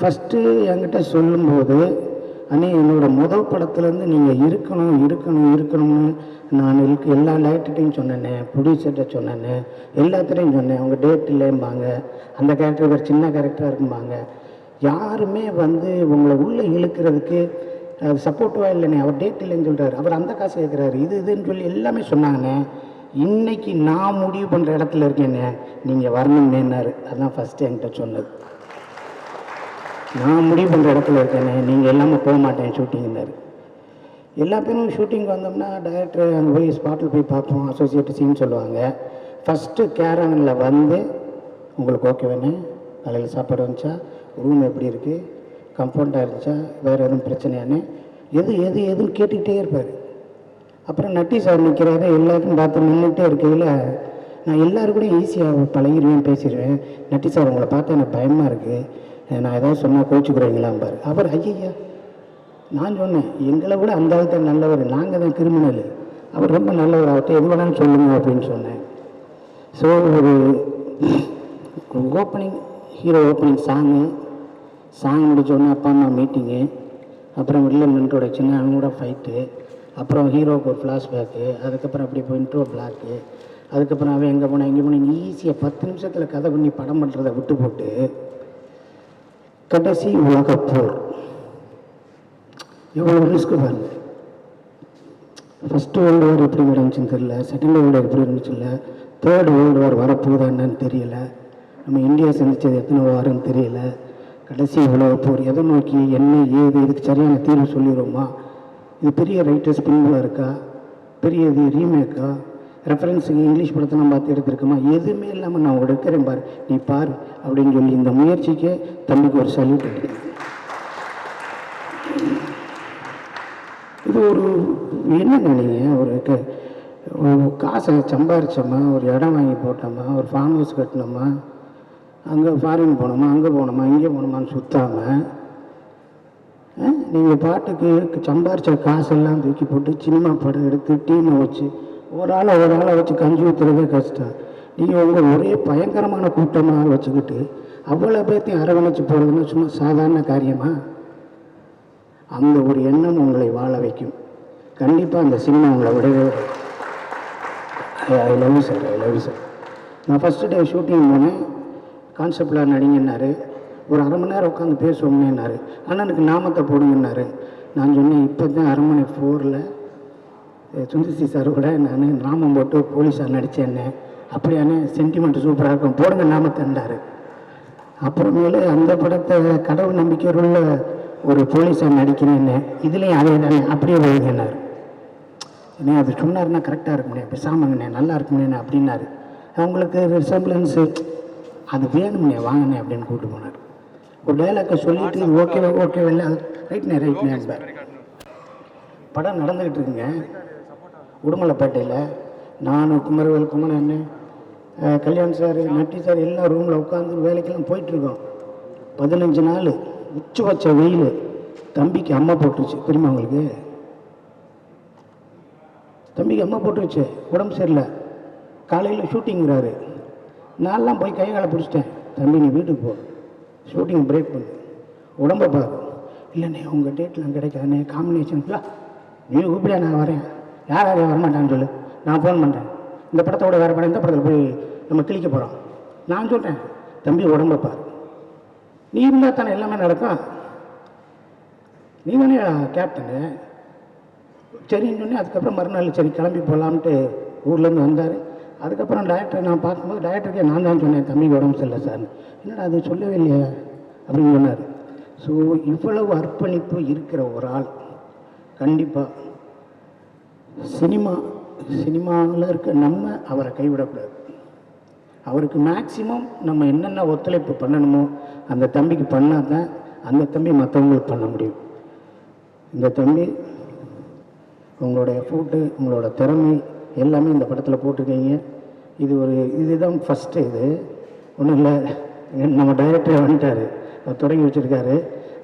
Speaker 6: ஃபஸ்ட்டு என்கிட்ட சொல்லும்போது, அண்ணே என்னோடய படத்துலேருந்து நீங்கள் இருக்கணும்னு நான் எல்லா லைட்டையும் சொன்னேன்னே, ப்ரொடியூசர்கிட்ட சொன்னேன்னு, எல்லாத்துலேயும் சொன்னேன். அவங்க டேட் இல்லைம்பாங்க, அந்த கேரக்டர் ஒரு சின்ன கேரக்டராக இருக்கும்பாங்க. யாருமே வந்து உங்களை உள்ளே இழுக்கிறதுக்கு அது சப்போர்ட்டிவாக இல்லைண்ணே. அவர் டேட் இல்லைன்னு சொல்கிறார், அவர் அந்த காசு கேட்குறாரு, இதுன்னு சொல்லி எல்லாமே சொன்னாங்கண்ணே. இன்றைக்கி நான் முடிவு பண்ணுற இடத்துல இருக்கேண்ணே, நீங்கள் வரணும்னேன்னாரு. அதுதான் ஃபஸ்ட்டு என்கிட்ட சொன்னது. நான் முடிவு பண்ணுற இடத்துல இருக்கேனே, நீங்கள் எல்லாமே போக மாட்டேன் ஷூட்டிங்னாரு. எல்லா பேரும் ஷூட்டிங் வந்தோம்னா டைரக்டர் அங்கே போய் ஸ்பாட்டில் போய் பார்ப்போம், அசோசியேட் சீன் சொல்லுவாங்க. ஃபஸ்ட்டு கேரவனில் வந்து உங்களுக்கு ஓகே வேணும், காலையில் சாப்பாடு வந்துச்சா, ரூம் எப்படி இருக்குது, கம்ஃபர்ட்டாக இருந்துச்சா, வேறு எதுவும் பிரச்சனையானு எதுன்னு கேட்டுக்கிட்டே இருப்பார். அப்புறம் நட்டி சார் நிற்கிறாரு, எல்லாருக்கும் பார்த்து நின்றுட்டே இருக்கையில் நான் எல்லோரும் கூட ஈஸியாக பழகிடுவேன், பேசிடுவேன். நட்டி சார் உங்களை பார்த்தா எனக்கு பயமாக இருக்குது, நான் ஏதாவது சொன்னால் கோச்சிக்கிறீங்களாம்பார். அவர் ஐயா, நான் சொன்னேன் எங்களை விட அந்த அளவுக்கு நல்லவர், நாங்கள் தான் கிரிமினல், அவர் ரொம்ப நல்லவர், அவர்கிட்ட எது வேணாலும் சொல்லுங்க அப்படின்னு சொன்னேன். ஸோ ஒரு ஓப்பனிங், ஹீரோ ஓப்பனிங் சாங் முடித்தோடனே அப்பா அம்மா மீட்டிங்கு, அப்புறம் வில்லன் இன்ட்ரோடக்ஷனு, அவங்க கூட ஃபைட்டு, அப்புறம் ஹீரோவுக்கு ஒரு ஃப்ளாஷ்பேக்கு, அதுக்கப்புறம் அப்படி இப்போ இன்ட்ரோ பிளாக்கு, அதுக்கப்புறம் அவன் எங்கே போனேன் இங்கே போனேன் ஈஸியாக 10 நிமிஷத்தில் கதை பண்ணி படம் பண்ணுறதை விட்டு போட்டு கடைசி உலகப்போர் எவ்வளோ ரிஸ்க் பாருங்க. ஃபஸ்ட்டு வேர்ல்டு வார் எப்படி நடந்துச்சுன்னு தெரியல, செகண்ட் வேர்ல்டு வார் எப்படி இருந்துச்சு இல்லை, தேர்ட் வேர்ல்டு வார் வரப்போகுதா என்னன்னு தெரியல, நம்ம இந்தியா சந்தித்தது எத்தனை வாரன்னு தெரியல. கடைசி உலகப்போர் எதை நோக்கி என்ன ஏது, இதுக்கு சரியான தீர்வு சொல்லிடுவோமா, இது பெரிய ரைட்டர்ஸ் பின்புல இருக்கா, பெரிய இது ரீமேக்கா, ரெஃபரன்ஸுக்கு இங்கிலீஷ் படத்தெல்லாம் பார்த்து எடுத்துருக்கோமா, எதுவுமே இல்லாமல் நான் உங்களை எடுக்கிறேன் பாரு, நீ பாரு அப்படின்னு சொல்லி இந்த முயற்சிக்கே தம்பிக்கு ஒரு சல்யூட் அடிக்கிறேன். இது ஒரு என்னங்க நீங்கள் ஒரு காசை சம்பாரிச்சோமா, ஒரு இடம் வாங்கி போட்டோமா, ஒரு ஃபார்ம் ஹவுஸ் கட்டினோமா, அங்கே ஃபாரின் போனோமா, அங்கே போனோமா, இங்கே போனோமான்னு சுற்றாமல் நீங்கள் பாட்டுக்கு சம்பாரித்த காசெல்லாம் தூக்கி போட்டு சினிமா படம் எடுத்து டீமை வச்சு ஒரு ஆளை வச்சு கஞ்சி ஊற்றுறதே கஷ்டம். நீங்கள் உங்கள் ஒரே பயங்கரமான கூட்டமாக வச்சுக்கிட்டு அவ்வளோ பேர்த்தையும் அரவணைச்சு போகிறதுன்னா சும்மா சாதாரண காரியமா? அந்த ஒரு எண்ணம் உங்களை வாழ வைக்கும். கண்டிப்பாக அந்த சினிமா உங்களை விடவே. I love you sir. நான் ஃபஸ்ட்டு டே ஷூட்டிங் போனேன், கான்செப்டில் நடிங்கன்னாரு. ஒரு 1/2 மணி நேரம் உட்காந்து பேசுவோம்னாரு. அண்ணனுக்கு நாமத்தை போடுங்கன்னாரு. நான் சொன்னேன் இப்போ தான் அரண்மனை 4ல் சுந்தர்சி சார் கூட நான் நாமம் போட்டு போலீஸாக நடித்தேன்னே. அப்படியானே சென்டிமெண்ட் சூப்பராக இருக்கும், போடுங்க நாமத்தைன்றார். அப்புறமேலு அந்த படத்தை கடவுள் நம்பிக்கையுள்ள ஒரு போலீஸாக நடிக்கிறேன்னு, இதுலேயும் அதே தானே அப்படியே வைங்கன்னார். ஏன்னா அது சொன்னார்னா கரெக்டாக இருக்குண்ணே, பேசாமங்கண்ணே நல்லா இருக்குண்ணே அப்படின்னாரு. அவங்களுக்கு ரிசம்பிளன்ஸு அது வேணும்ண்ணே வாங்கினேன் அப்படின்னு கூப்பிட்டு போனார். ஒரு டைலாக்கை சொல்லிட்டு ஓகே இல்லை அது ரைட்னே படம் நடந்துக்கிட்டு இருக்குங்க. உடுமலைப்பேட்டையில் நான் குமரவேல் குமரன் கல்யாண் சார் நட்டி சார் எல்லாம் ரூமில் உட்காந்து வேலைக்கெல்லாம் போயிட்டுருக்கோம். 15 நாள் உச்சி வச்ச வெயில். தம்பிக்கு அம்மா போட்டுருச்சு தெரியுமா உங்களுக்கு? தம்பிக்கு அம்மா போட்டுருச்சு, உடம்பு சரியில்லை. காலையில் ஷூட்டிங்கிறாரு. நான்லாம் போய் கை காலை பிடிச்சிட்டேன். தம்பி நீ வீட்டுக்கு போ, ஷூட்டிங் பிரேக் பண்ணு, உடம்பை பாரு. இல்லைண்ணே உங்கள் டேட்லாம் கிடைக்காதுண்ணே, காம்பினேஷன்லாம் நீ கூப்பிடியா, நான் வரேன். யாரும் வரமாட்டான்னு சொல்லு, நான் ஃபோன் பண்ணுறேன். இந்த படத்தோட வேறு படம், இந்த படத்தில் போய் நம்ம கிளிக்க போகிறோம். நான் சொல்கிறேன் தம்பி உடம்பை பாரு, நீ இருந்தால் தானே எல்லாமே நடக்கும். நீ தானே கேப்டனு. சரின்னு சொன்னேன். அதுக்கப்புறம் மறுநாள் சரி கிளம்பி போகலான்ட்டு ஊர்லேருந்து வந்தார். அதுக்கப்புறம் டைரக்டர் நான் பார்க்கும்போது டைரக்டருக்கே நான் தான் சொன்னேன் தம்பிக்கு உடம்பு சரியில்லை சார். என்னடா அது சொல்லவே இல்லையா அப்படின்னு சொன்னார். ஸோ இவ்வளவு அர்ப்பணிப்பு இருக்கிற ஒரு ஆள் கண்டிப்பாக சினிமாவில் இருக்க நம்ம அவரை கைவிடக்கூடாது. அவருக்கு மேக்சிமம் நம்ம என்னென்ன ஒத்துழைப்பு பண்ணணுமோ அந்த தம்பிக்கு பண்ணால் தான் அந்த தம்பி மற்றவங்களுக்கு பண்ண முடியும். இந்த தம்பி உங்களோட எஃபோர்ட்டு, உங்களோட திறமை எல்லாமே இந்த படத்தில் போட்டிருக்கீங்க. இதுதான் ஃபஸ்ட்டு. இது ஒன்றும் இல்லை, நம்ம டைரக்டர் வந்துட்டார், அவர் தொடங்கி வச்சுருக்காரு.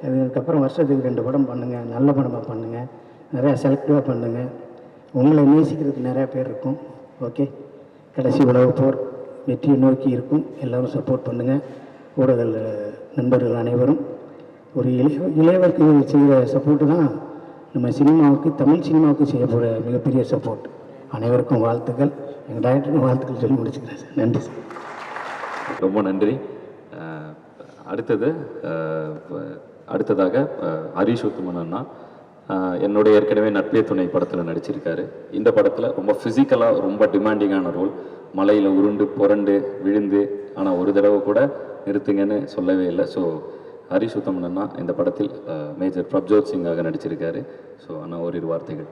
Speaker 6: அதுக்கப்புறம் வருஷத்துக்கு 2 படம் பண்ணுங்கள், நல்ல படமாக பண்ணுங்கள், நிறையா செலக்டிவாக பண்ணுங்கள். உங்களை நேசிக்கிறதுக்கு நிறையா பேர் இருக்கும். ஓகே, கடைசி உலகப் போர் வெற்றியை நோக்கி இருக்கும். எல்லோரும் சப்போர்ட் பண்ணுங்கள். ஊடக நண்பர்கள் அனைவரும் ஒரு இளையவருக்கு செய்கிற சப்போர்ட்டு தான் நம்ம சினிமாவுக்கு, தமிழ் சினிமாவுக்கு செய்ய போகிற மிகப்பெரிய சப்போர்ட். அனைவருக்கும் வாழ்த்துக்கள். எங்கள் டைரக்டருக்கும் வாழ்த்துக்கள் சொல்லி முடிச்சுக்கிறேன் சார். நன்றி சார்.
Speaker 1: ரொம்ப நன்றி. அடுத்ததாக ஹரிஷ் உத்தமன் அண்ணா என்னுடைய ஏற்கனவே நட்பே துணை படத்தில் நடிச்சிருக்காரு. இந்த படத்தில் ரொம்ப ஃபிசிக்கலாக ரொம்ப டிமாண்டிங்கான ரோல். மலையில் உருண்டு புரண்டு விழுந்து, ஆனால் ஒரு தடவை கூட நிறுத்துங்கன்னு சொல்லவே இல்லை. ஸோ ஹரிஷ் உத்தமன் அண்ணா இந்த படத்தில் மேஜர் பிரப்ஜோத் சிங்காக நடிச்சிருக்காரு. ஸோ அண்ணா ஓரிரு வார்த்தைகள்.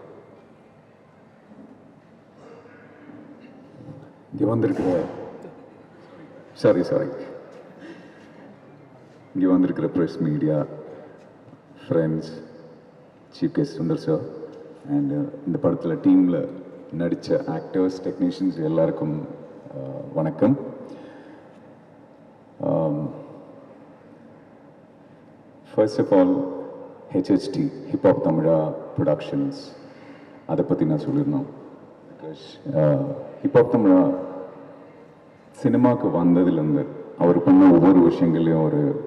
Speaker 7: இங்கே வந்திருக்கிற இங்கே வந்திருக்கிற press, media, friends, chief guest Sundar sir and இந்த படத்தில் டீமில் நடித்த ஆக்டர்ஸ், டெக்னீஷியன்ஸ் எல்லாருக்கும் வணக்கம். First of all HHT hip hop Tamizha productions, அதை பற்றி நான் சொல்லியிருந்தோம். பிகாஸ் ஹிப்ஹாப் தமிழா சினிமாவுக்கு வந்ததுலேருந்து அவர் பண்ண ஒவ்வொரு விஷயங்களையும்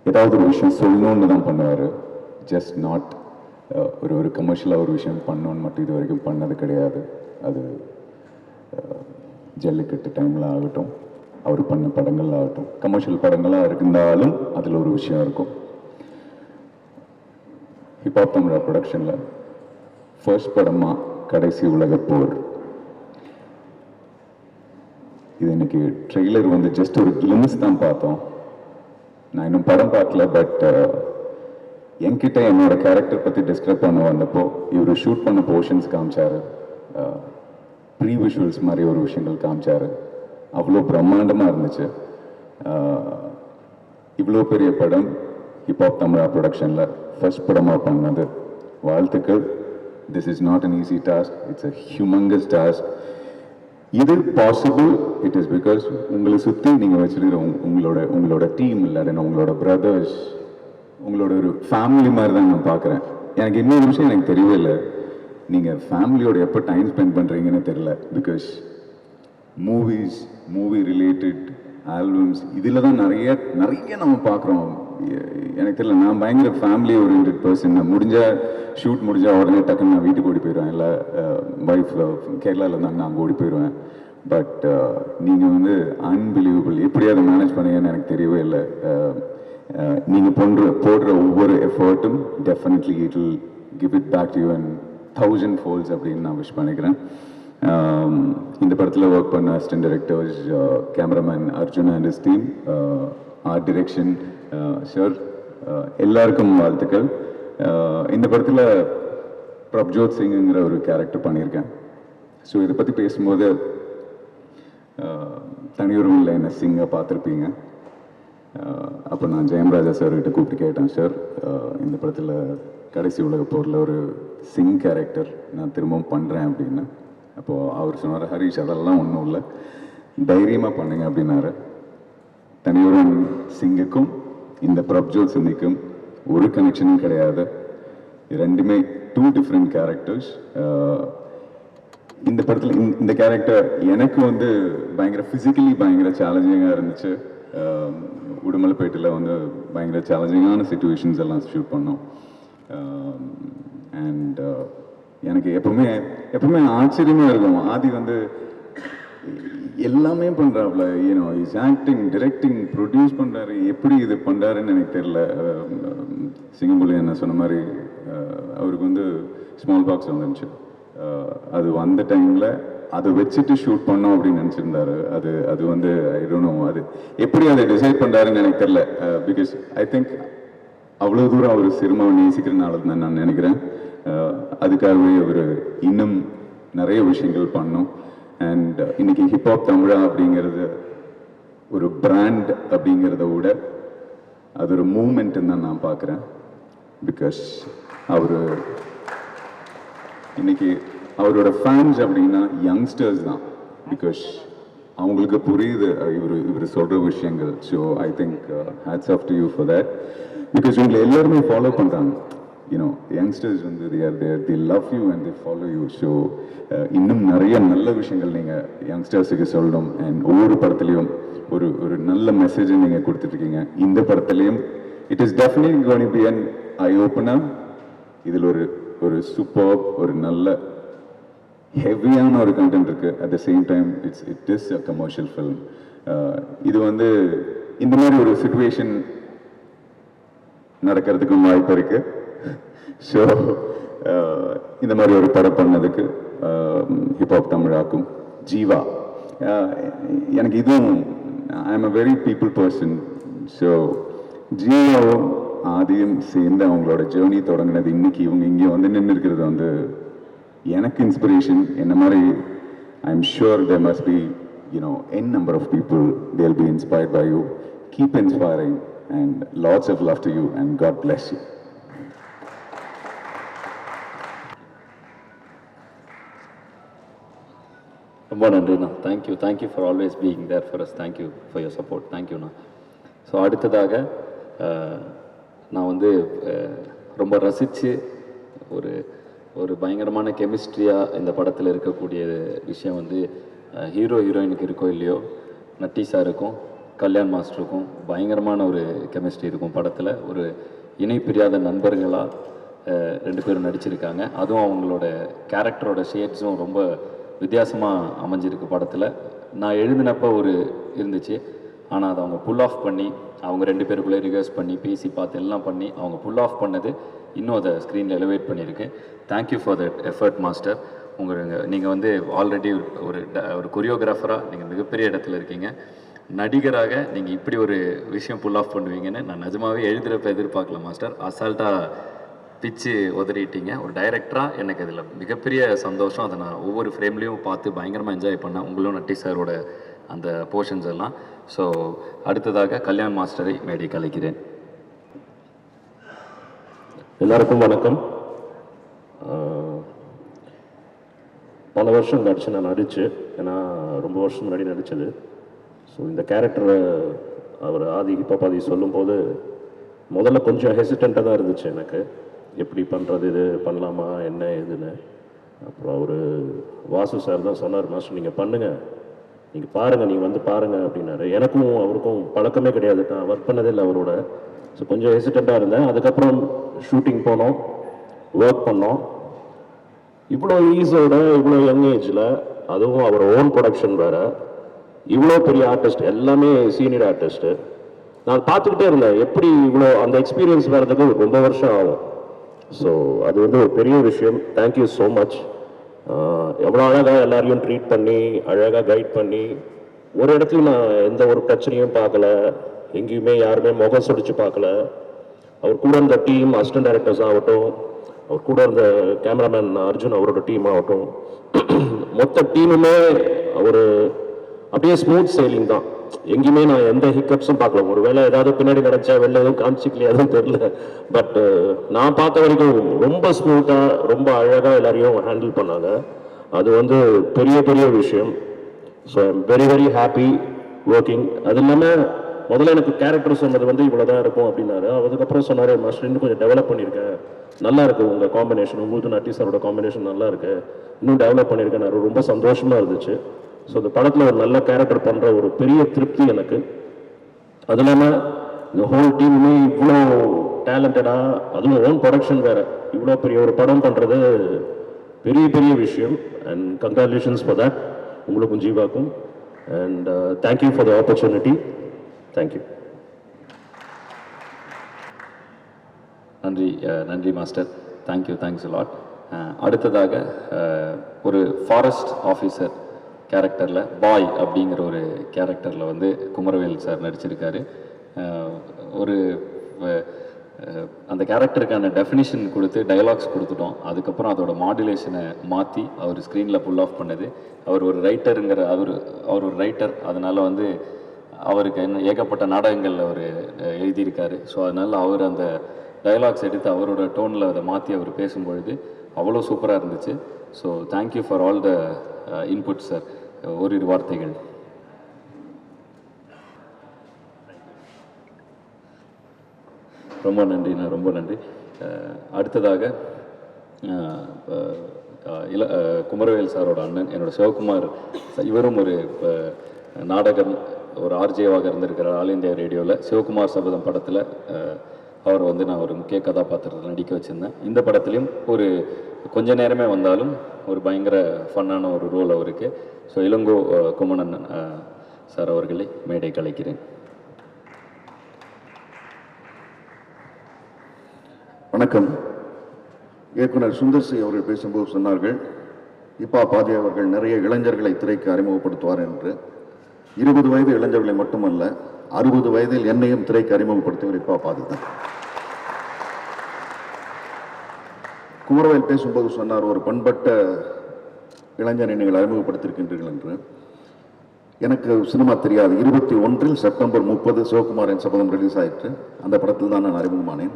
Speaker 7: ஏதாவது ஒரு விஷயம் சொல்லணுன்னு தான் பண்ணுவார். ஜஸ்ட் நாட் ஒரு கமர்ஷியலாக ஒரு விஷயம் பண்ணணுன்னு மட்டும் இது வரைக்கும் பண்ணது கிடையாது. அது ஜல்லிக்கட்டு டைமில் ஆகட்டும், அவர் பண்ண படங்கள் ஆகட்டும், கமர்ஷியல் படங்களாக இருந்தாலும் அதில் ஒரு விஷயம் இருக்கும். ஹிப்ஹாப் தமிழா ப்ரொடக்ஷனில் ஃபர்ஸ்ட் படமாக கடைசி உலகப் போர். இது இன்னைக்கு ட்ரெய்லர் வந்து ஜஸ்ட் ஒரு கிளிம்ஸ் தான் பார்த்தோம். நான் இன்னும் படம் பார்க்கல. பட் என்கிட்ட என்னோட கேரக்டர் பற்றி டிஸ்கிரைப் பண்ண வந்தப்போ இவர் ஷூட் பண்ண போர்ஷன்ஸ் காமிச்சார், ப்ரீ விஷுவல்ஸ் மாதிரி ஒரு விஷயங்கள் காமிச்சார். அவ்வளோ பிரம்மாண்டமாக இருந்துச்சு. இவ்வளோ பெரிய படம் ஹிப்ஹாப் தமிழா ப்ரொடக்ஷனில் ஃபர்ஸ்ட் படமாக பண்ணது. வாழ்த்துக்கள். This is not an easy task, it's a humongous task. இது பாசிபிள், இட் இஸ் பிகாஸ் உங்களை சுற்றி நீங்கள் வச்சுருக்கிற உங்களோட டீம், இல்லாட்டினா உங்களோட பிரதர்ஸ், உங்களோட ஒரு ஃபேமிலி மாதிரி தான் நான் பார்க்குறேன். எனக்கு இன்னொரு விஷயம் எனக்கு தெரியவே இல்லை, நீங்கள் ஃபேமிலியோட எப்போ டைம் ஸ்பெண்ட் பண்ணுறீங்கன்னு தெரியல. பிகாஸ் மூவி ரிலேட்டட் ஆல்பம்ஸ் இதில் தான் நிறைய நம்ம பார்க்குறோம். எனக்கு தெரியல, நான் பயங்கர ஃபேமிலி ஓரியன்ட் பர்சன். நான் ஷூட் முடிஞ்சால் உடனே டக்குன்னு நான் வீட்டுக்கு ஓடி போயிடுவேன். இல்லை ஒய்ஃப் கேரளாவில் இருந்தாங்க, நான் அங்கே ஓடி போயிடுவேன். பட் நீங்கள் வந்து அன்பிலீவபிள். எப்படி அதை மேனேஜ் பண்ணீங்கன்னு எனக்கு தெரியவே இல்லை. நீங்கள் போடுற ஒவ்வொரு எஃபர்ட்டும் definitely it will give it back to you and 1000 folds அப்படின்னு நான் விஷ் பண்ணிக்கிறேன். இந்த படத்தில் ஒர்க் பண்ண assistant directors, cameraman Arjun and his team, art direction sir, எல்லாருக்கும் வாழ்த்துக்கள். இந்த படத்தில் பிரப்ஜோத் சிங்குங்கிற ஒரு கேரக்டர் பண்ணியிருக்கேன். ஸோ இதை பற்றி பேசும்போது தனியொரும் இல்லை என்ன சிங்கை பார்த்துருப்பீங்க. அப்போ நான் ஜெயம்ராஜா சார்கிட்ட கூப்பிட்டு கேட்டேன், சார் இந்த படத்தில் கடைசி உலகப் போரில் ஒரு சிங் கேரக்டர் நான் திரும்பவும் பண்ணுறேன் அப்படின்னு. அப்போது அவர் சொன்னார், ஹரிஷ் அதெல்லாம் ஒன்றும் இல்லை, தைரியமாக பண்ணுங்க அப்படின்னாரு. தனியொரும் சிங்குக்கும் இந்த பிரப்ஜோத் சிங்குக்கும் ஒரு கனெக்ஷனும் கிடையாது. ரெண்டுமே 2 different கேரக்டர்ஸ். இந்த படத்தில் இந்த கேரக்டர் எனக்கு வந்து பயங்கர ஃபிசிக்கலி பயங்கர சேலஞ்சிங்காக இருந்துச்சு. உடுமலைப்பேட்டில் வந்து பயங்கர சேலஞ்சிங்கான சிச்சுவேஷன்ஸ் எல்லாம் ஷூட் பண்ணோம். அண்ட் எனக்கு எப்பவுமே ஆச்சரியமாக இருக்கும், ஆதி வந்து எல்லாமே பண்ணுறாப்புல, ஏன்னோ இஸ் ஆக்டிங், டிரெக்டிங், ப்ரொடியூஸ் பண்ணுறாரு, எப்படி இது பண்ணுறாருன்னு எனக்கு தெரியல. சிங்கம்புலி என்ன சொன்ன மாதிரி அவருக்கு வந்து ஸ்மால் பாக்ஸ் வந்துருந்துச்சு. அது வந்த டைமில் அதை வச்சுட்டு ஷூட் பண்ணோம் அப்படின்னு நினச்சிருந்தாரு. அது வந்து ஐ டோன்ட் நோ, அது எப்படி அதை டிசைட் பண்ணுறாருன்னு எனக்கு தெரியல. பிகாஸ் ஐ திங்க் அவ்வளோ தூரம் அவர் சினிமாவை நேசிக்கிறனால தான் நான் நினைக்கிறேன். அதுக்காகவே அவர் இன்னும் நிறைய விஷயங்கள் பண்ணோம். அண்ட் இன்னைக்கு ஹிப்ஹாப் தமிழா அப்படிங்கிறது ஒரு பிராண்ட் அப்படிங்கிறத விட அது ஒரு மூமெண்ட்டுன்னு தான் நான் பார்க்குறேன். பிகாஸ் அவர் இன்னைக்கு அவரோட ஃபேன்ஸ் அப்படின்னா யங்ஸ்டர்ஸ் தான். பிகாஸ் அவங்களுக்கு புரியுது இவர் சொல்கிற விஷயங்கள். So I think hats off to you for that. Because உங்களை எல்லாருமே ஃபாலோ பண்ணுறாங்க. யூனோ யங்ஸ்டர்ஸ் வந்து they love you and they follow you. So இன்னும் நிறைய நல்ல விஷயங்கள் நீங்கள் யங்ஸ்டர்ஸுக்கு சொல்லணும். அண்ட் ஒவ்வொரு படத்துலையும் ஒரு நல்ல மெசேஜை நீங்கள் கொடுத்துட்ருக்கீங்க. இந்த படத்துலையும் it is definitely going to be an eye opener. இதில் ஒரு சூப்பர் ஒரு நல்ல ஹெவியான ஒரு கண்டென்ட் இருக்குது. At the same time it is a commercial film. இது வந்து இந்த மாதிரி ஒரு சிச்சுவேஷன் நடக்கிறதுக்கும் வாய்ப்பு இருக்குது. ஸோ இந்த மாதிரி ஒரு படம் பண்ணதுக்கு ஹிப்ஹாப் தமிழாக்கும் ஜீவா, எனக்கு இதுவும் I am a very people person. So ஜீவாவும் ஆதியும் சேர்ந்து அவங்களோட ஜேர்னி தொடங்கினது இன்னைக்கு இவங்க இங்கே வந்து நின்று இருக்கிறது வந்து எனக்கு இன்ஸ்பிரேஷன். என்ன மாதிரி I am sure there must be n number of people they'll be inspired by you. Keep inspiring and lots of love to you and God bless you.
Speaker 1: ரொம்ப நன்றிண்ணா. Thank you for always being there for us. Thank you for your support. தேங்க்யூண்ணா. So அடுத்ததாக நான் வந்து ரொம்ப ரசித்து ஒரு பயங்கரமான கெமிஸ்ட்ரியாக இந்த படத்தில் இருக்கக்கூடிய விஷயம் வந்து ஹீரோ ஹீரோயினுக்கு இருக்கோ இல்லையோ, நட்டி சாருக்கும் கல்யாண் மாஸ்டருக்கும் பயங்கரமான ஒரு கெமிஸ்ட்ரி இருக்கும் படத்தில். ஒரு இணை பிரியாத நண்பர்களாக 2 பேரும் நடிச்சிருக்காங்க. அதுவும் அவங்களோட கேரக்டரோட ஷேட்ஸும் ரொம்ப வித்தியாசமாக அமைஞ்சிருக்கு படத்தில். நான் எழுதினப்போ இருந்துச்சு, ஆனால் அதை அவங்க புல் ஆஃப் பண்ணி அவங்க 2 பேருக்குள்ளே ரிகர்ஸ் பண்ணி பேசி பார்த்து எல்லாம் பண்ணி அவங்க புல் ஆஃப் பண்ணது இன்னும் அதை ஸ்க்ரீனில் எலிவேட் பண்ணியிருக்கேன். Thank you for that effort master. நீங்கள் வந்து ஆல்ரெடி ஒரு கொரியோகிராஃபராக நீங்கள் மிகப்பெரிய இடத்துல இருக்கீங்க. நடிகராக நீங்கள் இப்படி ஒரு விஷயம் புல் ஆஃப் பண்ணுவீங்கன்னு நான் நிஜமாகவே எழுதுகிறப்ப எதிர்பார்க்கல மாஸ்டர். அசால்ட்டாக பிச்சு உதறிட்டீங்க. ஒரு டைரக்டராக எனக்கு இதில் மிகப்பெரிய சந்தோஷம். அதை நான் ஒவ்வொரு ஃப்ரேம்லேயும் பார்த்து பயங்கரமாக என்ஜாய் பண்ணேன், உங்களும் நட்டி சாரோட அந்த போர்ஷன்ஸ் எல்லாம். ஸோ அடுத்ததாக கல்யாண் மாஸ்டரை மேடை கலைக்கிறேன்.
Speaker 8: எல்லாருக்கும் வணக்கம். பல வருஷம் கழிச்சு நான் நடிச்சு, ஏன்னா ரொம்ப வருஷம் முன்னாடி நடித்தது. ஸோ இந்த கேரக்டரை அவர் ஹிப்ஹாப் ஆதி சொல்லும்போது முதல்ல கொஞ்சம் ஹெசிடெண்ட்டாக தான் இருந்துச்சு எனக்கு, எப்படி பண்ணுறது, இது பண்ணலாமா என்ன ஏதுன்னு. அப்புறம் அவர் வாசு சார் தான் சொன்னார், மாஸ்டர் நீங்கள் பண்ணுங்கள், நீங்கள் பாருங்கள், நீங்கள் வந்து பாருங்கள் அப்படின்னாரு. எனக்கும் அவருக்கும் பழக்கமே கிடையாது, நான் ஒர்க் பண்ணதே இல்லை அவரோட. ஸோ கொஞ்சம் ஹெசிடெண்ட்டாக இருந்தேன். அதுக்கப்புறம் ஷூட்டிங் போனோம், ஒர்க் பண்ணோம். இவ்வளோ ஈஸோட இவ்வளோ யங் ஏஜில், அதுவும் அவர் ஓன் ப்ரொடக்ஷன் வேறு, இவ்வளோ பெரிய ஆர்டிஸ்ட், எல்லாமே சீனியர் ஆர்டிஸ்ட்டு. நான் பார்த்துக்கிட்டே இருந்தேன் எப்படி இவ்வளோ அந்த எக்ஸ்பீரியன்ஸ் வர்றதுக்கு ரொம்ப வருஷம் ஆகும். ஸோ அது வந்து ஒரு பெரிய விஷயம். Thank you so much. எவ்வளோ அழகாக எல்லாரையும் ட்ரீட் பண்ணி, அழகாக கைட் பண்ணி, ஒரு இடத்துலையும் நான் எந்த ஒரு பிரச்சனையும் பார்க்கல, எங்கேயுமே யாருமே முகம் சுடிச்சு பார்க்கல. அவர் கூட இருந்த டீம், அசிஸ்டன்ட் டைரக்டர்ஸ் ஆகட்டும், அவர் கூட இருந்த கேமராமேன் அர்ஜுன் அவரோட டீம் ஆகட்டும், மொத்த டீமுமே அவர் அப்படியே ஸ்மூத் சேலிங் தான். எங்கேயுமே நான் எந்த ஹிக்கப்ஸும் பார்க்கல. ஒரு வேளை ஏதாவது பின்னாடி நினச்சா வெளில எதுவும் காமிச்சிக்கலையா எதுவும் தெரியல. பட் நான் பார்த்த வரைக்கும் ரொம்ப ஸ்மூத்தாக, ரொம்ப அழகாக எல்லாரையும் ஹேண்டில் பண்ணாங்க. அது வந்து பெரிய பெரிய விஷயம். So I'm very very happy working. அது இல்லாமல் முதல்ல எனக்கு கேரக்டர் சொன்னது வந்து இவ்வளோ தான் இருக்கும் அப்படின்னாரு. அதுக்கப்புறம் சொன்னார், மாஸ்டர் இன்னும் கொஞ்சம் டெவலப் பண்ணியிருக்கேன், நல்லா இருக்குது உங்கள் காம்பினேஷன், உங்களுக்கு நட்டி சாரோட காம்பினேஷன் நல்லா இருக்குது, இன்னும் டெவலப் பண்ணியிருக்கேன். நான் ரொம்ப சந்தோஷமாக இருந்துச்சு. ஸோ இந்த படத்தில் ஒரு நல்ல கேரக்டர் பண்ணுற ஒரு பெரிய திருப்தி எனக்கு. அது இல்லாமல் இந்த ஹோல் டீமுமே இவ்வளோ டேலண்டடாக, அதுவும் ஓன் ப்ரொடக்ஷன் வேறு, இவ்வளோ பெரிய ஒரு படம் பண்ணுறது பெரிய பெரிய விஷயம். அண்ட் கங்க்ராச்சுலேஷன்ஸ் ஃபார் தட் உங்களுக்கும் ஜீவாக்கும். And thank you for the opportunity. Thank you.
Speaker 1: நன்றி மாஸ்டர். Thanks lot. அடுத்ததாக ஒரு ஃபாரஸ்ட் ஆஃபீஸர் கேரக்டரில், பாய் அப்படிங்கிற ஒரு கேரக்டரில் வந்து குமரவேல் சார் நடிச்சிருக்காரு. அந்த கேரக்டருக்கான டெஃபினிஷன் கொடுத்து டயலாக்ஸ் கொடுத்துட்டோம். அதுக்கப்புறம் அதோட மாடுலேஷனை மாற்றி அவர் ஸ்க்ரீனில் புல் ஆஃப் பண்ணது. அவர் ஒரு ரைட்டருங்கிற அவர் ஒரு ரைட்டர், அதனால் வந்து அவருக்கு என்ன ஏகப்பட்ட நாடகங்கள் அவர் எழுதியிருக்காரு. ஸோ அதனால் அவர் அந்த டயலாக்ஸ் எடுத்து அவரோட டோனில் அதை மாற்றி அவர் பேசும்பொழுது அவ்வளோ சூப்பராக இருந்துச்சு. So thank you for all the input sir. ஓரிரு வார்த்தைகள். ரொம்ப நன்றிண்ணா, ரொம்ப நன்றி. அடுத்ததாக குமரவேல் சாரோட அண்ணன் என்னோட சிவகுமார், இவரும் ஒரு நாடகம் ஒரு ஆர்ஜேவாக இருந்திருக்கிறார் ஆல் இந்தியா ரேடியோவில். சிவகுமார் சபதம் படத்தில் அவர் வந்து நான் ஒரு முக்கிய கதாபாத்திரத்தில் நடிக்க வச்சுருந்தேன். இந்த படத்துலையும் ஒரு கொஞ்ச நேரமே வந்தாலும் ஒரு பயங்கர ஃபன்னான ஒரு ரோல் அவருக்கு. ஸோ இளங்கோ குமணன் சார் அவர்களை மேடை கலைக்கிறேன்.
Speaker 5: வணக்கம். இயக்குனர் சுந்தர் சி அவர்கள் பேசும்போது சொன்னார்கள், இப்பா பாதி அவர்கள் நிறைய இளைஞர்களை திரைக்கு அறிமுகப்படுத்துவார் என்று. 20 வயது இளைஞர்களை மட்டுமல்ல, 60 வயதில் என்னையும் திரைக்கு அறிமுகப்படுத்தியவர் இப்பா பாதி தான். குமரவேல் பேசும்போது சொன்னார், ஒரு பண்பட்ட இளைஞரை நீங்கள் அறிமுகப்படுத்தியிருக்கின்றீர்கள் என்று. எனக்கு சினிமா தெரியாது. 21 செப்டம்பர் 30 சிவகுமாரின் சபதம் ரிலீஸ் ஆயிற்று. அந்த படத்தில் தான் நான் அறிமுகமானேன்.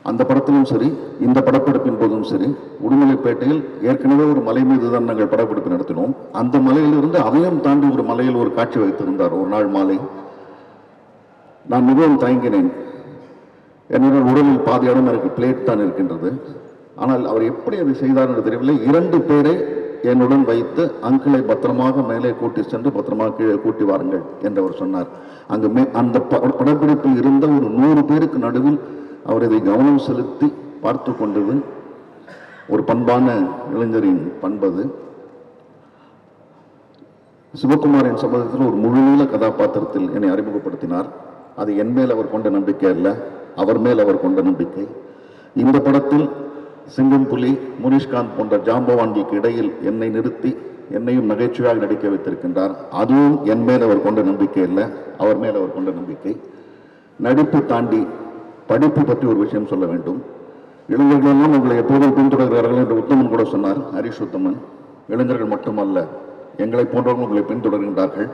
Speaker 5: அந்த படத்திலும் சரி, இந்த படப்பிடிப்பின் போதும் சரி, உடுமலைப்பேட்டையில் ஏற்கனவே ஒரு மலை மீது தான் நாங்கள் படப்பிடிப்பு நடத்தினோம். அந்த மலையிலிருந்து அதையும் தாண்டி ஒரு மலையில் ஒரு காட்சி வைத்திருந்தார் ஒரு நாள் மாலை. நான் மிகவும் தயங்கினேன். என்னுடன் உடலில் பாதி இடம் எனக்கு பிளேட் தான் இருக்கின்றது. ஆனால் அவர் எப்படி அதை செய்தார் என்று தெரியவில்லை. 2 பேரை என்னுடன் வைத்து அங்கிளை பத்திரமாக மேலே கூட்டி சென்று பத்திரமாக கீழே கூட்டி வாருங்கள் என்று அவர் சொன்னார். அங்கு அந்த படப்பிடிப்பில் இருந்த ஒரு 100 பேருக்கு நடுவில் அவர் இதை கவனம் செலுத்தி பார்த்து கொண்டது ஒரு பண்பான இளைஞரின் பண்பது. சிவகுமாரின் சபதத்தில் ஒரு முழுநீள கதாபாத்திரத்தில் என்னை அறிமுகப்படுத்தினார். அது என் மேல் அவர் கொண்ட நம்பிக்கை அல்ல, அவர் மேல் அவர் கொண்ட நம்பிக்கை. இந்த படத்தில் சிங்கம் புலி, முனிஷ்காந்த் போன்ற ஜாம்பவான்களுக்கு இடையில் என்னை நிறுத்தி என்னையும் நகைச்சுவையாக நடிக்க வைத்திருக்கின்றார். அதுவும் என் மேல் அவர் கொண்ட நம்பிக்கை அல்ல, அவர் மேல் அவர் கொண்ட நம்பிக்கை. நடிப்பு தாண்டி படிப்பு பற்றி ஒரு விஷயம் சொல்ல வேண்டும். இளைஞர்கள் எல்லாம் உங்களை எப்போதும் பின்தொடர்கிறார்கள் என்று உத்தமன் கூட சொன்னார், ஹரிஷ் உத்தமன். இளைஞர்கள் மட்டுமல்ல, எங்களை போன்றவர்கள் உங்களை பின்தொடர்கின்றார்கள்.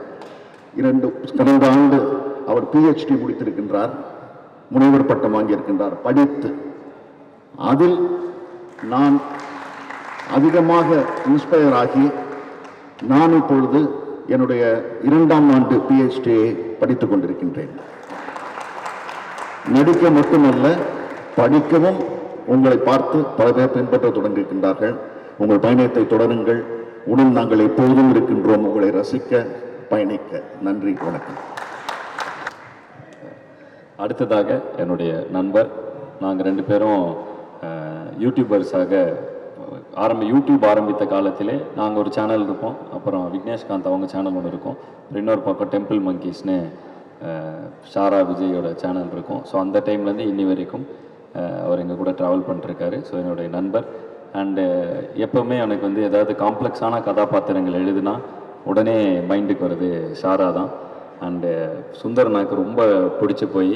Speaker 5: கடந்த ஆண்டு அவர் PhD முடித்திருக்கின்றார், முனைவர் பட்டம் வாங்கியிருக்கின்றார் படித்து. அதில் நான் அதிகமாக இன்ஸ்பயர் ஆகி நான் இப்பொழுது என்னுடைய 2ஆம் ஆண்டு PhD-யை படித்துக் கொண்டிருக்கின்றேன். நடிக்க மட்டுமல்ல, படிக்கவும் உங்களை பார்த்து பல பேர் பின்பற்ற தொடங்கியிருக்கின்றார்கள். உங்கள் பயணத்தை தொடருங்கள். உடன் நாங்கள் எப்போதும் இருக்கின்றோம், உங்களை ரசிக்க, பயணிக்க. நன்றி, வணக்கம்.
Speaker 1: அடுத்ததாக என்னுடைய நண்பர், நாங்கள் 2 பேரும் யூடியூபர்ஸாக யூடியூப் ஆரம்பித்த காலத்திலே நாங்கள் ஒரு சேனல் இருப்போம். அப்புறம் விக்னேஷ்காந்த் அவங்க சேனல் ஒன்று இருக்கும். இன்னொரு பக்கம் டெம்பிள் மங்கீஸ்னு ஷாரா விஜயோட சேனல் இருக்கும். ஸோ அந்த டைம்லேருந்து இன்னி வரைக்கும் அவர் எங்கள் கூட ட்ராவல் பண்ணிருக்காரு. ஸோ என்னுடைய நண்பர். அண்டு எப்போவுமே எனக்கு வந்து ஏதாவது காம்ப்ளெக்ஸான கதாபாத்திரங்கள் எழுதுனா உடனே மைண்டுக்கு வருது ஷாரா தான். அண்டு சுந்தரனாக்கு ரொம்ப பிடிச்சி போய்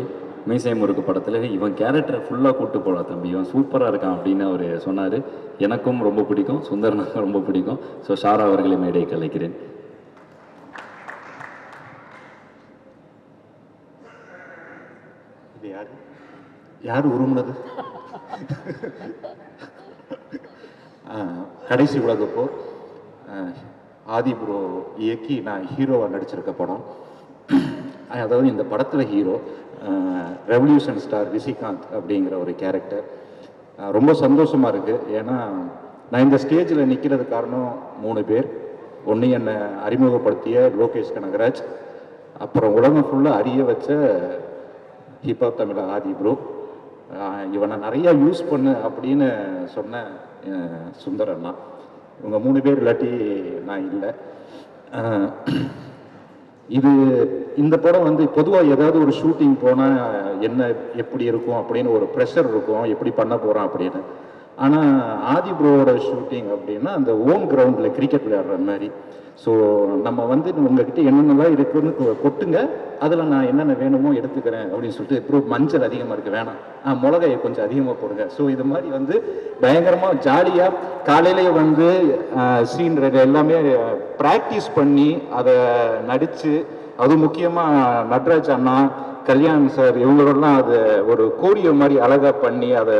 Speaker 1: மீசை முறுக்கு படத்தில் இவன் கேரக்டரை ஃபுல்லாக கூப்பிட்டு போடா தம்பி, இவன் சூப்பராக இருக்கான் அப்படின்னு அவர் சொன்னார். எனக்கும் ரொம்ப பிடிக்கும், சுந்தரனாக்கு ரொம்ப பிடிக்கும். ஸோ ஷாரா அவர்களை மேடை கலைக்கிறேன்.
Speaker 9: யார் உருமுனது? கடைசி உலகப்போர் ஆதி ப்ரோ இயக்கி நான் ஹீரோவாக நடிச்சிருக்க படம். அதாவது இந்த படத்தில் ஹீரோ ரெவல்யூஷன் ஸ்டார் ரிஷிகாந்த் அப்படிங்கிற ஒரு கேரக்டர். ரொம்ப சந்தோஷமாக இருக்குது. ஏன்னா நான் இந்த ஸ்டேஜில் நிற்கிறது காரணம் 3 பேர். ஒன்று என்னை அறிமுகப்படுத்திய லோகேஷ் கனகராஜ், அப்புறம் உலகம் ஃபுல்லாக அறிய வச்ச ஹிப்ஹாப் தமிழ் ஆதி ப்ரோ, இவனை நிறையா யூஸ் பண்ணு அப்படின்னு சொன்ன சுந்தர் அண்ணா. இவங்க 3 பேர் இல்லாட்டி நான் இல்லை. இந்த படம் வந்து பொதுவாக ஏதாவது ஒரு ஷூட்டிங் போனால் என்ன எப்படி இருக்கும் அப்படின்னு ஒரு ப்ரெஷர் இருக்கும், எப்படி பண்ண போகிறோம் அப்படின்னு. ஆனால் ஆதி ப்ரோவோட ஷூட்டிங் அப்படின்னா அந்த ஓன் கிரவுண்டில் கிரிக்கெட் விளையாடுற மாதிரி. ஸோ நம்ம வந்து உங்ககிட்ட என்னென்னலாம் இருக்குன்னு கொட்டுங்க, அதில் நான் என்னென்ன வேணுமோ எடுத்துக்கிறேன் அப்படின்னு சொல்லிட்டு, ப்ரோ மஞ்சள் அதிகமாக இருக்குது வேணாம், மிளகாயை கொஞ்சம் அதிகமாக போடுங்க. ஸோ இது மாதிரி வந்து பயங்கரமாக ஜாலியாக காலையிலேயே வந்து சீன் எல்லாமே ப்ராக்டிஸ் பண்ணி அதை நடித்து அதுவும் முக்கியமாக நட்ராஜ் அண்ணா, கல்யாண் சார் இவங்களோடலாம் அதை ஒரு கோரியோ மாதிரி அழகாக பண்ணி அதை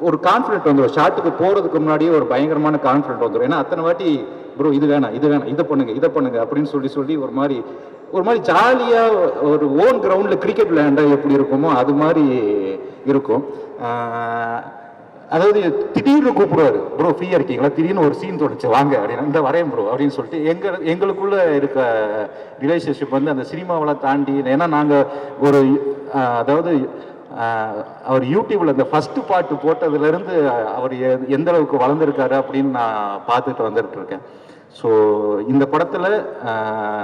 Speaker 9: ஒரு கான்ஃபிடென்ட் வந்துடும். ஷாட்டுக்கு போகிறதுக்கு முன்னாடியே ஒரு பயங்கரமான கான்ஃபிடென்ட் வந்துடும். ஏன்னா அத்தனை வாட்டி ப்ரோ இது வேணாம் இதை பண்ணுங்க அப்படின்னு சொல்லி ஒரு மாதிரி ஜாலியாக ஒரு ஓன் கிரவுண்டில் கிரிக்கெட் விளையாண்டா எப்படி இருக்குமோ அது மாதிரி இருக்கும். அதாவது திடீர்னு கூப்பிடுவாரு, ப்ரோ ஃப்ரீயாக இருக்கீங்களா, திடீர்னு ஒரு சீன் தோணுச்சு வாங்க அப்படின்னு, இந்த வரேன் ப்ரோ அப்படின்னு சொல்லிட்டு எங்களுக்குள்ள இருக்க ரிலேஷன்ஷிப் வந்து அந்த சினிமாவெல்லாம் தாண்டி, ஏன்னா நாங்கள் ஒரு அதாவது அவர் யூடியூப்ல இந்த ஃபர்ஸ்ட் பாட்டு போட்டதுலேருந்து அவர் எந்த அளவுக்கு வளர்ந்துருக்காரு அப்படின்னு நான் பார்த்துட்டு வந்துட்டு இருக்கேன். ஸோ இந்த படத்தில்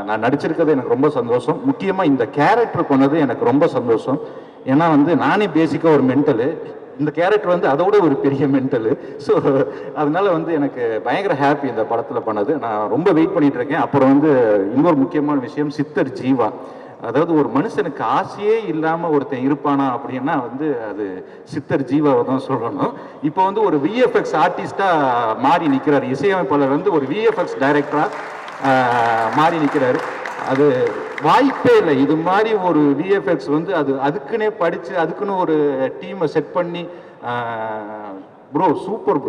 Speaker 9: நான் நடிச்சிருக்கிறது எனக்கு ரொம்ப சந்தோஷம். முக்கியமாக இந்த கேரக்டர் பண்ணது எனக்கு ரொம்ப சந்தோஷம். ஏன்னா வந்து நானே பேசிக்காக ஒரு மென்டலு, இந்த கேரக்டர் வந்து அதோட ஒரு பெரிய மென்டலு. ஸோ அதனால வந்து எனக்கு பயங்கர ஹாப்பி இந்த படத்தில் பண்ணது. நான் ரொம்ப வெயிட் பண்ணிட்டு இருக்கேன். அப்புறம் வந்து இன்னொரு முக்கியமான விஷயம், சித்தர் ஜீவா. அதாவது ஒரு மனுஷனுக்கு ஆசையே இல்லாமல் ஒருத்தன் இருப்பானா அப்படின்னா வந்து அது சித்தர் ஜீவாவை தான் சொல்லணும். இப்போ வந்து ஒரு விஎஃப்எக்ஸ் ஆர்டிஸ்டாக மாறி நிற்கிறார், இசையமைப்பாளர் வந்து ஒரு விஎஃப்எக்ஸ் டைரக்டராக மாறி நிற்கிறாரு. அது வாய்ப்பே இல்லை. இது மாதிரி ஒரு விஎஃப்எக்ஸ் வந்து அதுக்குன்னே படித்து அதுக்குன்னு ஒரு டீமை செட் பண்ணி ப்ரோ சூப்பர்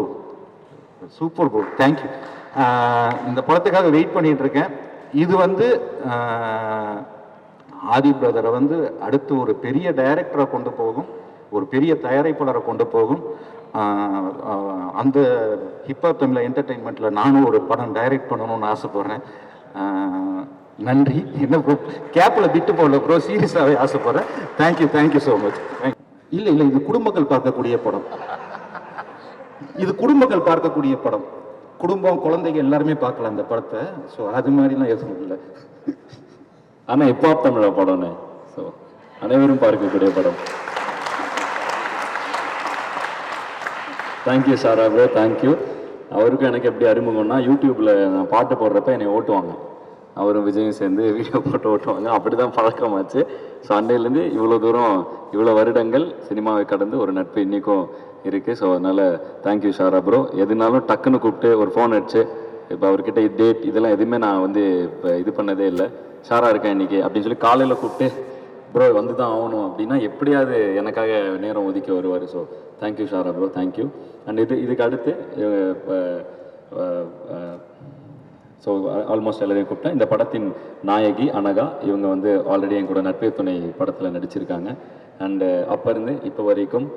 Speaker 9: ப்ரோ தேங்க்யூ. இந்த படத்துக்காக வெயிட் பண்ணிட்டு இருக்கேன். இது வந்து ஆதி பிரதரை வந்து அடுத்து ஒரு பெரிய டைரக்டரை கொண்டு போகும், ஒரு பெரிய தயாரிப்பாளரை கொண்டு போகும். அந்த ஹிப்ஹாப் தமிழ் என்டர்டெயின்மெண்ட்டில் நானும் ஒரு படம் டைரக்ட் பண்ணணும்னு ஆசைப்படுறேன். நன்றி. என்ன ப்ரோ கேப்பில் விட்டு போகல ப்ரோ, சீரியஸாகவே ஆசைப்படுறேன். Thank you so much. இல்லை இது குடும்பங்கள் பார்க்கக்கூடிய படம். குடும்பம் குழந்தைங்க எல்லாருமே பார்க்கலாம் இந்த படத்தை. ஸோ அது மாதிரிலாம் எதுவும் இல்லை.
Speaker 1: ஆனால் ஹிப்ஹாப் தமிழ படம்னு, ஸோ அனைவரும் பார்க்கக்கூடிய படம். தேங்க்யூ சாரா ப்ரோ, தேங்க்யூ. அவருக்கும் எனக்கு எப்படி அறிமுகம்னா, யூடியூப்பில் நான் பாட்டு போடுறப்ப என்னை ஓட்டுவாங்க, அவரும் விஜயும் சேர்ந்து வீடியோ போட்டு ஓட்டுவாங்க. அப்படி தான் பழக்கமாச்சு. ஸோ அன்றையிலேருந்து இவ்வளோ தூரம், இவ்வளோ வருடங்கள் சினிமாவை கடந்து ஒரு நட்பு இன்றைக்கும் இருக்குது. ஸோ அதனால் தேங்க்யூ ஷாரா ப்ரோ. எதுனாலும் டக்குன்னு கூப்பிட்டு ஒரு ஃபோன் அடிச்சு, இப்போ அவர்கிட்ட டேட் இதெல்லாம் எதுவுமே நான் வந்து இப்போ இது பண்ணதே இல்லை. ஷாரா இருக்கேன் இன்றைக்கி அப்படின்னு சொல்லி காலையில் கூப்பிட்டு ப்ரோ வந்து தான் ஆகணும் அப்படின்னா எப்படியாவது எனக்காக நேரம் ஒதுக்கி வருவார். So thank you Shara bro, thank you. And இதுக்கு அடுத்து ஸோ ஆல்மோஸ்ட் எல்லாரையும் கூப்பிட்டேன். இந்த படத்தின் நாயகி அனகா, இவங்க வந்து ஆல்ரெடி என் கூட நட்பே துணை படத்தில் நடிச்சிருக்காங்க. அண்டு அப்போ இருந்து இப்போ வரைக்கும்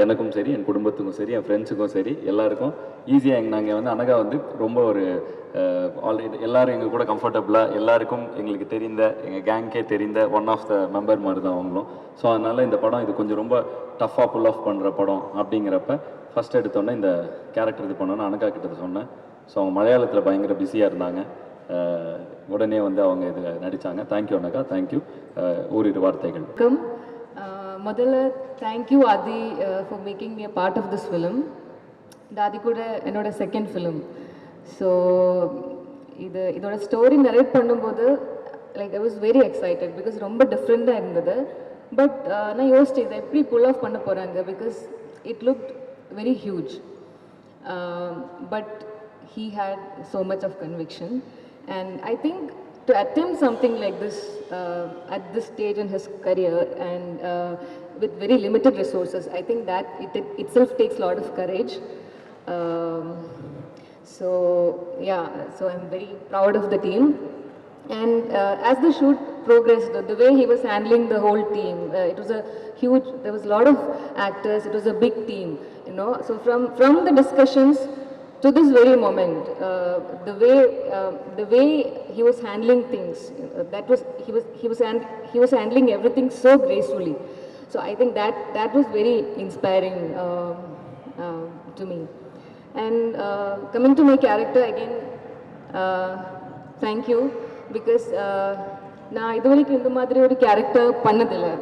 Speaker 1: எனக்கும் சரி, என் குடும்பத்துக்கும் சரி, என் ஃப்ரெண்ட்ஸுக்கும் சரி, எல்லாருக்கும் ஈஸியாக நாங்கள் வந்து அனகா வந்து ரொம்ப ஒரு ஆல்ரெடி எல்லோரும் எங்கள் கூட கம்ஃபர்டபுளாக, எல்லாருக்கும் எங்களுக்கு தெரிந்த, எங்கள் கேங்கே தெரிந்த ஒன் ஆஃப் த மெம்பர் மாதிரி தான் அவங்களும். ஸோ அதனால் இந்த படம் இது கொஞ்சம் ரொம்ப டஃப்பாக புல் ஆஃப் பண்ணுற படம் அப்படிங்கிறப்ப ஃபஸ்ட் எடுத்தோன்னே இந்த கேரக்டர் இது பண்ணோன்னு அனகா கிட்ட சொன்னேன். ஸோ அவங்க மலையாளத்தில் பயங்கர பிஸியாக இருந்தாங்க. உடனே வந்து அவங்க இதில் நடித்தாங்க. Thank you Anagha, thank you. ஓரிரு வார்த்தைகள்.
Speaker 10: முதல்ல thank you Aadhi for making me a part of this film. இந்த ஆதி கூட என்னோட செகண்ட் ஃபிலிம். ஸோ இதோட ஸ்டோரி நரேட் பண்ணும்போது like I was very excited because ரொம்ப டிஃப்ரெண்ட்டாக இருந்தது. பட் நான் யோசிச்சேன் இதை எப்படி புல் ஆஃப் பண்ண போகிறாங்க, because it look very huge. But he had so much of conviction, and I think to attempt something like this at this stage in his career and with very limited resources, I think that it itself takes a lot of courage. So I'm very proud of the team. And as the shoot progressed, the way he was handling the whole team, it was a huge, there was a lot of actors, it was a big team, you know. So from the discussions to this very moment, the way he was handling things, that was he was handling everything so gracefully. So I think that was very inspiring to me. And coming to my character again, thank you, because நான் இது வரைக்கும் இந்த மாதிரி ஒரு character பண்ணதில்லை.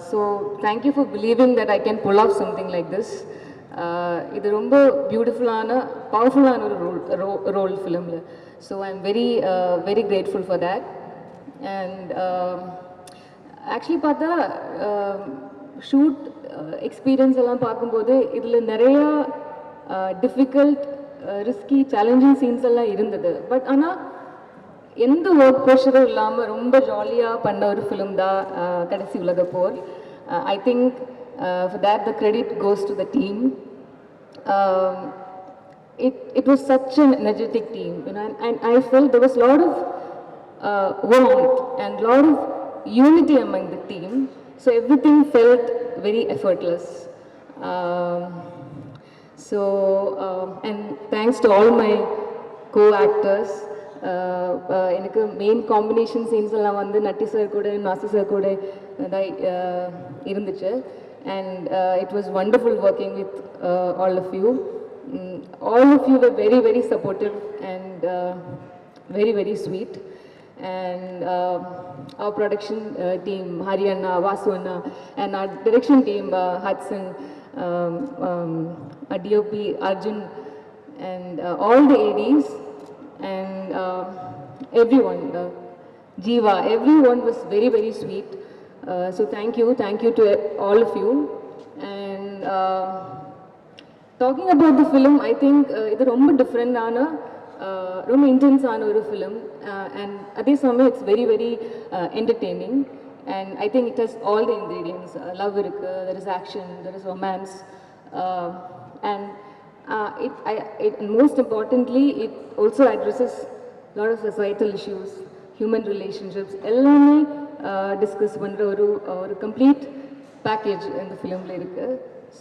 Speaker 10: So thank you for believing that I can pull off something like this. இது ரொம்ப பியூட்டிஃபுல்லான பவர்ஃபுல்லான ஒரு ரோல் ஃபிலிமில். So I am very grateful for that. And actually பார்த்தா ஷூட் எக்ஸ்பீரியன்ஸ் எல்லாம் பார்க்கும்போது இதில் நிறையா டிஃபிகல்ட் ரிஸ்கி சேலஞ்சிங் சீன்ஸ் எல்லாம் இருந்தது. பட் ஆனால் எந்த ஒர்க் ப்ரெஷரும் இல்லாமல் ரொம்ப ஜாலியாக பண்ண ஒரு ஃபிலிம் தான் கடைசி உலக போர். I think for that the credit goes to the team. It was such an energetic team, you know, and I felt there was a lot of warmth and a lot of unity among the team, so everything felt very effortless. And thanks to all my co-actors. எனக்கு main combination scenes எல்லாம் வந்து நட்டி sir கூட நாசி sir கூட தான் இருந்துச்சு. And it was wonderful working with all of you. All of you were very, very supportive and very, very sweet. And our production team, Hari Anna, Vasu Anna, and our direction team, Hudson, our DOP, Arjun, and all the ADs, and everyone, Jeeva, everyone was very, very sweet. So thank you to all of you. And talking about the film, I think இது ரொம்ப டிஃப்ரெண்டான ரொம்ப இன்டென்ஸான ஒரு film. And அதே சமயம் it's very very entertaining. And I think it has all the ingredients. Love இருக்கு, there is action, there is romance, and most importantly it also addresses a lot of societal issues, human relationships, எல்லாமே discuss பண்ணுற ஒரு complete package இந்த ஃபிலிமில் இருக்கு.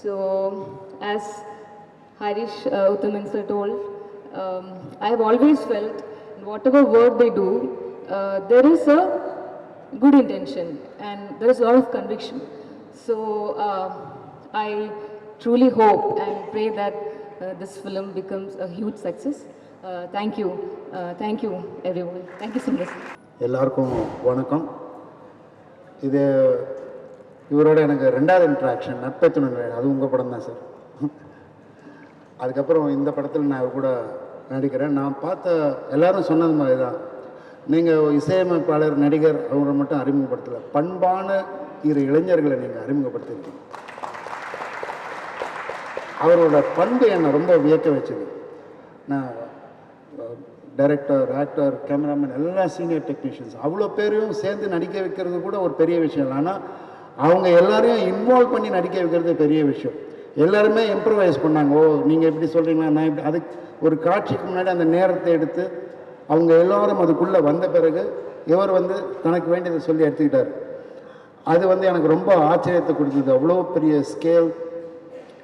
Speaker 10: So as Harish Uttaman sir told, I have always felt whatever work they do, there is a good intention and there is a lot of conviction. So I truly hope and pray that this film becomes a huge success. Thank you everyone. Thank you so much.
Speaker 6: எல்லாருக்கும் வணக்கம். இது இவரோட எனக்கு ரெண்டாவது interaction, நட்பை துணை. அது உங்கள் படம் தான் சார். அதுக்கப்புறம் இந்த படத்தில் நான் கூட நடிக்கிறேன். நான் பார்த்த எல்லாரும் சொன்னது மாதிரி தான், நீங்கள் இசையமைப்பாளர், நடிகர் அவரை மட்டும் அறிமுகப்படுத்தலை, பண்பான இரு இளைஞர்களை நீங்கள் அறிமுகப்படுத்திருக்கீங்க. அவரோட பண்பு என்னை ரொம்ப வியக்க வச்சது. நான் டைரக்டர், ஆக்டர், கேமராமேன், எல்லா சீனியர் டெக்னீஷியன்ஸ் அவ்வளோ பேரையும் சேர்ந்து நடிக்க வைக்கிறது கூட ஒரு பெரிய விஷயம் இல்லை. ஆனால் அவங்க எல்லாரையும் இன்வால்வ் பண்ணி நடிக்க வைக்கிறது பெரிய விஷயம். எல்லாருமே இம்ப்ரவைஸ் பண்ணாங்க. ஓ, நீங்கள் எப்படி சொல்கிறீங்களா, நான் இப்படி. அதுக்கு ஒரு காட்சிக்கு முன்னாடி அந்த நேரத்தை எடுத்து அவங்க எல்லோரும் அதுக்குள்ளே வந்த பிறகு இவர் வந்து தனக்கு வேண்டியதை சொல்லி எடுத்துக்கிட்டார். அது வந்து எனக்கு ரொம்ப ஆச்சரியத்தை கொடுத்தது. அவ்வளோ பெரிய ஸ்கேல்.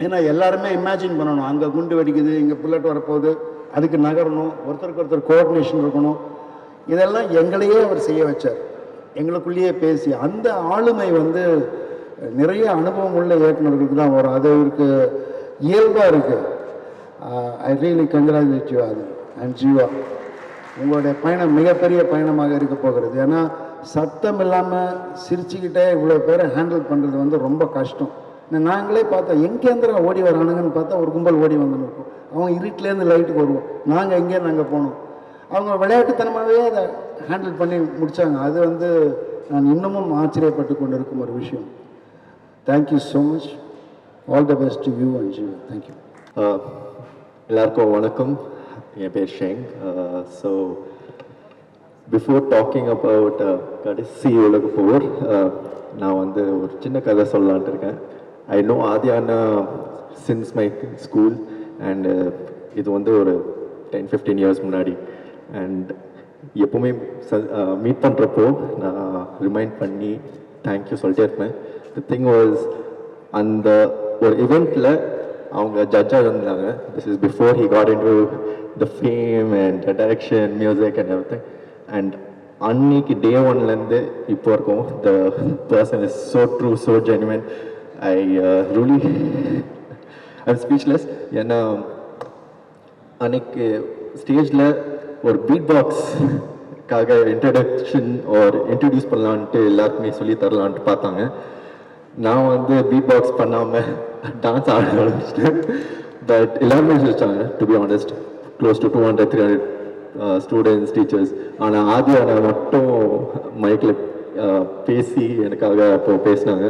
Speaker 6: ஏன்னா எல்லாருமே இமேஜின் பண்ணணும், அங்கே குண்டு வெடிக்குது, இங்கே புல்லட் வரப்போகுது, அதுக்கு நகரணும், ஒருத்தருக்கு ஒருத்தர் கோஆர்டினேஷன் இருக்கணும். இதெல்லாம் எங்களையே அவர் செய்ய வச்சார், எங்களுக்குள்ளேயே பேசி. அந்த ஆளுமை வந்து நிறைய அனுபவம் உள்ள இயக்குநர்களுக்கு தான் வரும். அது அவருக்கு இயல்பாக இருக்குது. ஐ ரியலி கங்க்ராச்சுலேட் யூ அது அண்ட் ஜீவா. உங்களுடைய பயணம் மிகப்பெரிய பயணமாக இருக்க போகிறது. ஏன்னா சத்தம் இல்லாமல் சிரிச்சுக்கிட்டே இவ்வளோ பேரை ஹேண்டில் பண்ணுறது வந்து ரொம்ப கஷ்டம். நாங்களே பார்த்தா எங்கேந்திர ஓடி வரானுங்கன்னு பார்த்தா ஒரு கும்பல் ஓடி வந்துன்னு இருக்கும். அவங்க இருட்டிலேருந்து லைட்டுக்கு வருவோம், நாங்கள் எங்கேயே நாங்கள் போனோம். அவங்க விளையாட்டுத்தனமாகவே அதை ஹேண்டில் பண்ணி முடித்தாங்க. அது வந்து நான் இன்னமும் ஆச்சரியப்பட்டு கொண்டு இருக்கும் ஒரு விஷயம். Thank you so much. All the best to you and Jeeva. Thank you.
Speaker 11: எல்லாருக்கும் வணக்கம். என் பேர் Sheng. So before talking about கடைசி உலக போர், நான் வந்து ஒரு சின்ன கதை சொல்லலான்ட்டு இருக்கேன். ஐ நோ ஆதியானா சின்ஸ் மை ஸ்கூல் அண்ட் இது வந்து ஒரு 10-15 இயர்ஸ் முன்னாடி. அண்ட் எப்போவுமே மீட் பண்ணுறப்போ நான் ரிமைண்ட் பண்ணி தேங்க்யூ சொல்லிட்டே இருப்பேன். தி திங் வாஸ், அந்த ஒரு இவெண்ட்டில் அவங்க ஜட்ஜாக இருந்தாங்க. This is before he got into the fame and direction, music and everything. And அன்னைக்கு டே ஒன்லேருந்து இப்போ இருக்கும், the person is so true, so genuine. I really I'm speechless. ஏன்னா அன்னைக்கு ஸ்டேஜில் ஒரு பீட் பாக்ஸ்க்காக இன்ட்ரடக்ஷன் ஒரு இன்ட்ரடியூஸ் பண்ணலான்ட்டு எல்லாருக்குமே சொல்லி தரலான்ட்டு பார்த்தாங்க. நான் வந்து பீட் பாக்ஸ் பண்ணாமல் டான்ஸ் ஆட ஆரம்பிச்சிட்டேன். பட் எல்லாருமே வச்சாங்க, to be honest, close to 200-300 students, teachers. ஆனால் ஆதியானா மட்டும் மைக்கில் பேசி எனக்காக அப்போ பேசினாங்க.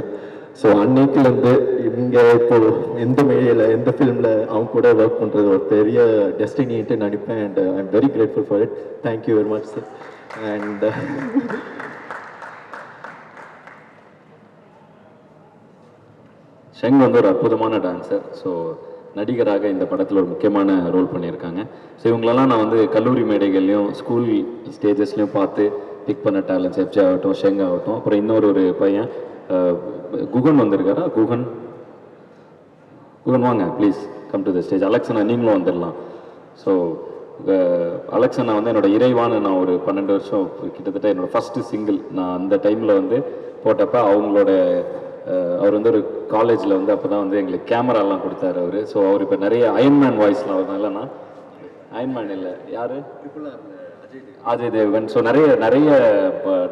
Speaker 11: ஸோ அன்னைக்குலேருந்து இங்கே இப்போ எந்த மேடையில் எந்த ஃபிலிமில் அவங்க கூட ஒர்க் பண்ணுறது ஒரு பெரிய டெஸ்டினின்ட்டு நினைப்பேன். And I am very grateful for it. Thank you very much sir. And
Speaker 1: Sheng வந்து ஒரு அற்புதமான டான்ஸர். ஸோ நடிகராக இந்த படத்தில் ஒரு முக்கியமான ரோல் பண்ணியிருக்காங்க. ஸோ இவங்களெல்லாம் நான் வந்து கல்லூரி மேடைகள்லையும் ஸ்கூல் ஸ்டேஜஸ்லையும் பார்த்து பிக் பண்ண டேலண்ட்ஸ் எஃப்ஜே ஆகட்டும், ஷெங் ஆகட்டும். அப்புறம் இன்னொரு பையன் குகன் வந்திருக்காரா? குகன் வாங்க please come to the stage. அலெக்சனா நீங்களும் வந்துடலாம். ஸோ அலெக்சனா வந்து என்னோட இறைவான நான் ஒரு 12 வருஷம் கிட்டத்தட்ட என்னோடய ஃபஸ்ட்டு சிங்கிள் நான் அந்த டைமில் வந்து போட்டப்போ அவங்களோட அவர் வந்து ஒரு காலேஜில் வந்து அப்போ தான் வந்து எங்களுக்கு கேமராலாம் கொடுத்தாரு அவர். ஸோ அவர் இப்போ நிறைய அயன்மேன் வாய்ஸ்லாம் அவர் இல்லைன்னா அயன்மேன் இல்லை யார் அஜய் தேவன். ஸோ நிறைய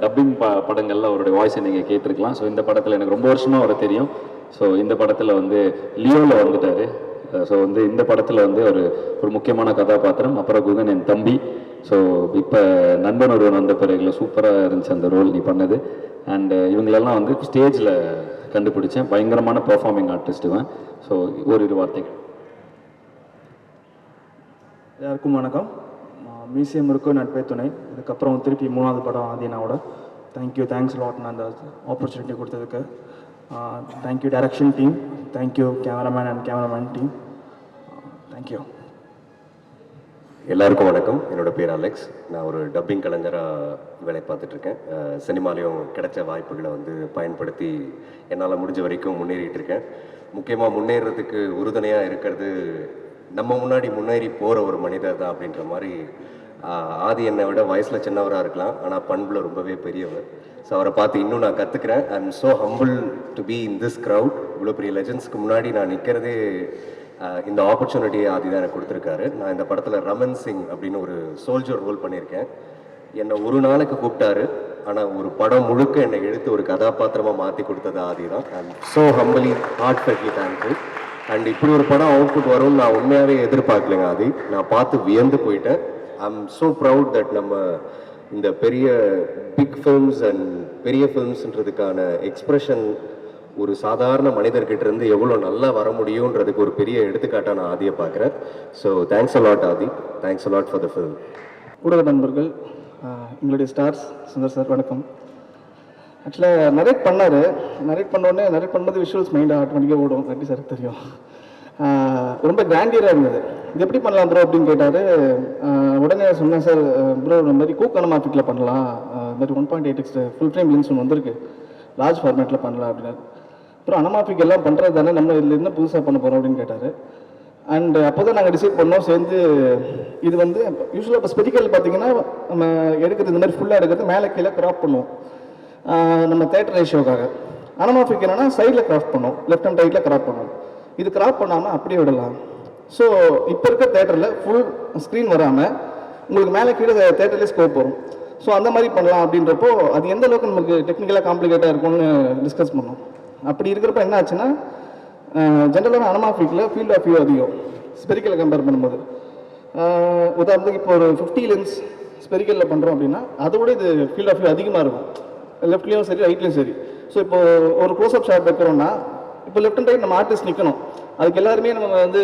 Speaker 1: டப்பிங் படங்கள்ல அவருடைய வாய்ஸை நீங்கள் கேட்டிருக்கலாம். ஸோ இந்த படத்தில் எனக்கு ரொம்ப வருஷமாக அவரை தெரியும். ஸோ இந்த படத்தில் வந்து லியோவில் வந்துட்டார். ஸோ வந்து இந்த படத்தில் வந்து ஒரு முக்கியமான கதாபாத்திரம். அப்புறம் குகன் என் தம்பி. ஸோ இப்போ நண்பன் ஒருவன் வந்த பிறகுல சூப்பராக இருந்துச்சு அந்த ரோல் நீ பண்ணது. அண்டு இவங்களெல்லாம் வந்து ஸ்டேஜில் கண்டுபிடிச்சேன். பயங்கரமான பெர்ஃபார்மிங் ஆர்டிஸ்ட்டுவேன். ஸோ ஒரு வார்த்தைகள்.
Speaker 12: எல்லாருக்கும் வணக்கம். மியூசியம் இருக்கும் நட்பே துணை. இதுக்கப்புறம் திருப்பி 3வது படம் ஆதினாவோட. தேங்க்ஸ் லாட் நான் அந்த ஆப்பர்ச்சுனிட்டி கொடுத்ததுக்கு. Thank you direction team, thank you cameraman and cameraman team, thank you.
Speaker 13: எல்லாருக்கும் வணக்கம். என்னோட பேர் அலெக்ஸ். நான் ஒரு டப்பிங் கலைஞராக வேலை பார்த்துட்ருக்கேன். சினிமாலேயும் கிடைச்ச வாய்ப்புகளை வந்து பயன்படுத்தி என்னால் முடிஞ்ச வரைக்கும் முன்னேறிட்டு இருக்கேன். முக்கியமாக முன்னேறதுக்கு உறுதுணையாக இருக்கிறது நம்ம முன்னாடி முன்னேறி போகிற ஒரு மனிதர் தான் அப்படின்ற மாதிரி. ஆதி என்னை விட வயசில் சின்னவராக இருக்கலாம், ஆனால் பண்பில் ரொம்பவே பெரியவர். ஸோ அவரை பார்த்து இன்னும் நான் கற்றுக்கிறேன். I am so humble to be in this crowd. இவ்வளோ பெரிய லெஜண்ட்ஸ்க்கு முன்னாடி நான் நிற்கிறதே இந்த ஆப்பர்ச்சுனிட்டியை ஆதி தான் எனக்கு கொடுத்துருக்காரு. நான் இந்த படத்தில் ரமன் சிங் அப்படின்னு ஒரு சோல்ஜர் ரோல் பண்ணியிருக்கேன். என்னை ஒரு நாளைக்கு கூப்பிட்டாரு, ஆனால் ஒரு படம் முழுக்க என்னை எடுத்து ஒரு கதாபாத்திரமாக மாற்றி கொடுத்தது ஆதி தான். I am so humbly heartfeltly thankful. And இப்படி ஒரு படம் அவுட்புட் வரும்னு நான் உண்மையாகவே எதிர்பார்க்கலைங்க ஆதி. நான் பார்த்து வியந்து போயிட்டேன். ஐ எம் ஸோ ப்ரவுட் தட் நம்ம இந்த பெரிய பிக் ஃபில்ம்ஸ் அண்ட் பெரிய ஃபில்ம்ஸ்ன்றதுக்கான எக்ஸ்ப்ரெஷன் ஒரு சாதாரண மனிதர்கிட்ட இருந்து எவ்வளோ நல்லா வர முடியுன்றதுக்கு ஒரு பெரிய எடுத்துக்காட்டாக நான் ஆதியை பார்க்குறேன். So thanks a lot Aadhi. Thanks a lot for the film.
Speaker 12: ஊடக நண்பர்கள், எங்களுடைய ஸ்டார்ஸ் சுந்தர் சார் வணக்கம். ஆக்சுவலாக நரேட் பண்ணார். நரேட் பண்ணோடனே நரேட் பண்ணும்போது விஷுவல்ஸ் மைண்டாக ஆட்டோமேட்டிக்காக ஓடும். நன்றி சார் தெரியும். ரொம்ப கிராண்டியராக இருந்தது. இது எப்படி பண்ணலாம் ப்ரோ அப்படின்னு கேட்டார். உடனே சொன்னேன் சார், ப்ரோ இந்த மாதிரி கூக் அனமாஃபிக்கில் பண்ணலாம், இந்த மாதிரி 1.8x ஃபுல் ஃப்ரேம் லென்ஸ் ஒன்று வந்திருக்கு, லார்ஜ் ஃபார்மேட்டில் பண்ணலாம் அப்படின்னாரு. அப்புறம் அனமாஃபிக் எல்லாம் பண்ணுறது தானே, நம்ம இதில் என்ன புதுசாக பண்ண போகிறோம் அப்படின்னு கேட்டார். அண்ட் அப்போ தான் நாங்கள் டிசைட் பண்ணோம் சேர்ந்து. இது வந்து யூஸ்வலாக இப்போ ஸ்பெடிக்கல் பார்த்தீங்கன்னா நம்ம எடுக்கிறது இந்த மாதிரி ஃபுல்லாக எடுக்கிறது மேலே கீழே கிராப் பண்ணுவோம் நம்ம தேட்டர் ரேஷியோக்காக. அனமாஃபிக் என்னன்னா சைடில் கிராப் பண்ணுவோம், லெஃப்ட் அண்ட் ரைட்டில் கிராப் பண்ணுவோம். இது கிராப் பண்ணாமல் அப்படியே விடலாம். ஸோ இப்போ இருக்க தேட்டரில் ஃபுல் ஸ்க்ரீன் வராமல் உங்களுக்கு மேலே கீழே தேட்டர்லேயே ஸ்கோப் வரும். ஸோ அந்த மாதிரி பண்ணலாம் அப்படின்றப்போ அது எந்த அளவுக்கு நமக்கு டெக்னிக்கலாக காம்ப்ளிகேட்டாக இருக்கும்னு டிஸ்கஸ் பண்ணோம். அப்படி இருக்கிறப்ப என்ன ஆச்சுன்னா, ஜென்ரலான அனமாஃபிக்கில் ஃபீல்ட் ஆஃப் வியூ அதிகம் ஸ்பெரிக்கலை கம்பேர் பண்ணும்போது. உதாரணத்துக்கு இப்போ ஒரு 50 லென்ஸ் ஸ்பெரிக்கலில் பண்ணுறோம் அப்படின்னா அதோட இது ஃபீல்ட் ஆஃப் வியூ அதிகமாக இருக்கும், லெஃப்ட்லேயும் சரி ரைட்லேயும் சரி. ஸோ இப்போ ஒரு க்ளோஸ்அப் ஷாட் வைக்கிறோம்னா இப்போ லெஃப்ட் அண்ட் ரைட் நம்ம ஆர்டிஸ்ட் நிற்கணும். அதுக்கு எல்லாருமே நம்ம வந்து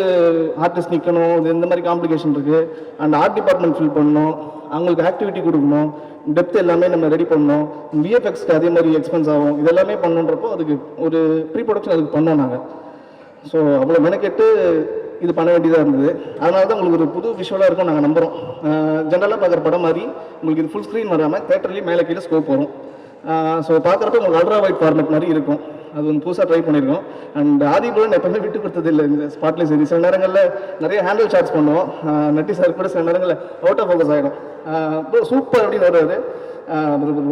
Speaker 12: ஆர்டிஸ்ட் நிற்கணும், இது இந்த மாதிரி காம்ப்ளிகேஷன் இருக்குது. அண்ட் ஆர்ட் டிபார்ட்மெண்ட் ஃபில் பண்ணணும், அவங்களுக்கு ஆக்டிவிட்டி கொடுக்கணும், டெப்த் எல்லாமே நம்ம ரெடி பண்ணணும், விஎஃப்எக்ஸ்க்கு அதே மாதிரி எக்ஸ்பென்ஸ் ஆகும். இதெல்லாமே பண்ணுன்றப்போ அதுக்கு ஒரு ப்ரீ ப்ரொடக்ஷன் அதுக்கு பண்ணோம் நாங்கள். ஸோ அவ்வளோ மெனக்கெட்டு இது பண்ண வேண்டியதாக இருந்தது. அதனால தான் உங்களுக்கு ஒரு புது விஷுவலாக இருக்கும் நாங்கள் நம்புகிறோம். ஜென்ரலாக பார்க்குற படம் மாதிரி உங்களுக்கு இது ஃபுல் ஸ்க்ரீன் வராமல் தேட்டர்லேயும் மேலே கீழே ஸ்கோப் வரும். ஸோ பார்க்குறப்ப உங்களுக்கு அல்ட்ரா வைட் ஃபார்மேட் மாதிரி இருக்கும். அது வந்து புதுசாக ட்ரை பண்ணியிருக்கோம். அண்ட் ஆதிபுரன் எப்பவுமே விட்டு கொடுத்தது இல்லை இந்த ஸ்பாட்லேயும் சரி. சில நேரங்களில் நிறைய ஹேண்டில் ஷாட்ஸ் பண்ணுவோம். நட்டி சார் கூட சில நேரங்களில் அவுட் ஆஃப் ஃபோக்கஸ் ஆகிடும். சூப்பர் அப்படின்னு வருவார்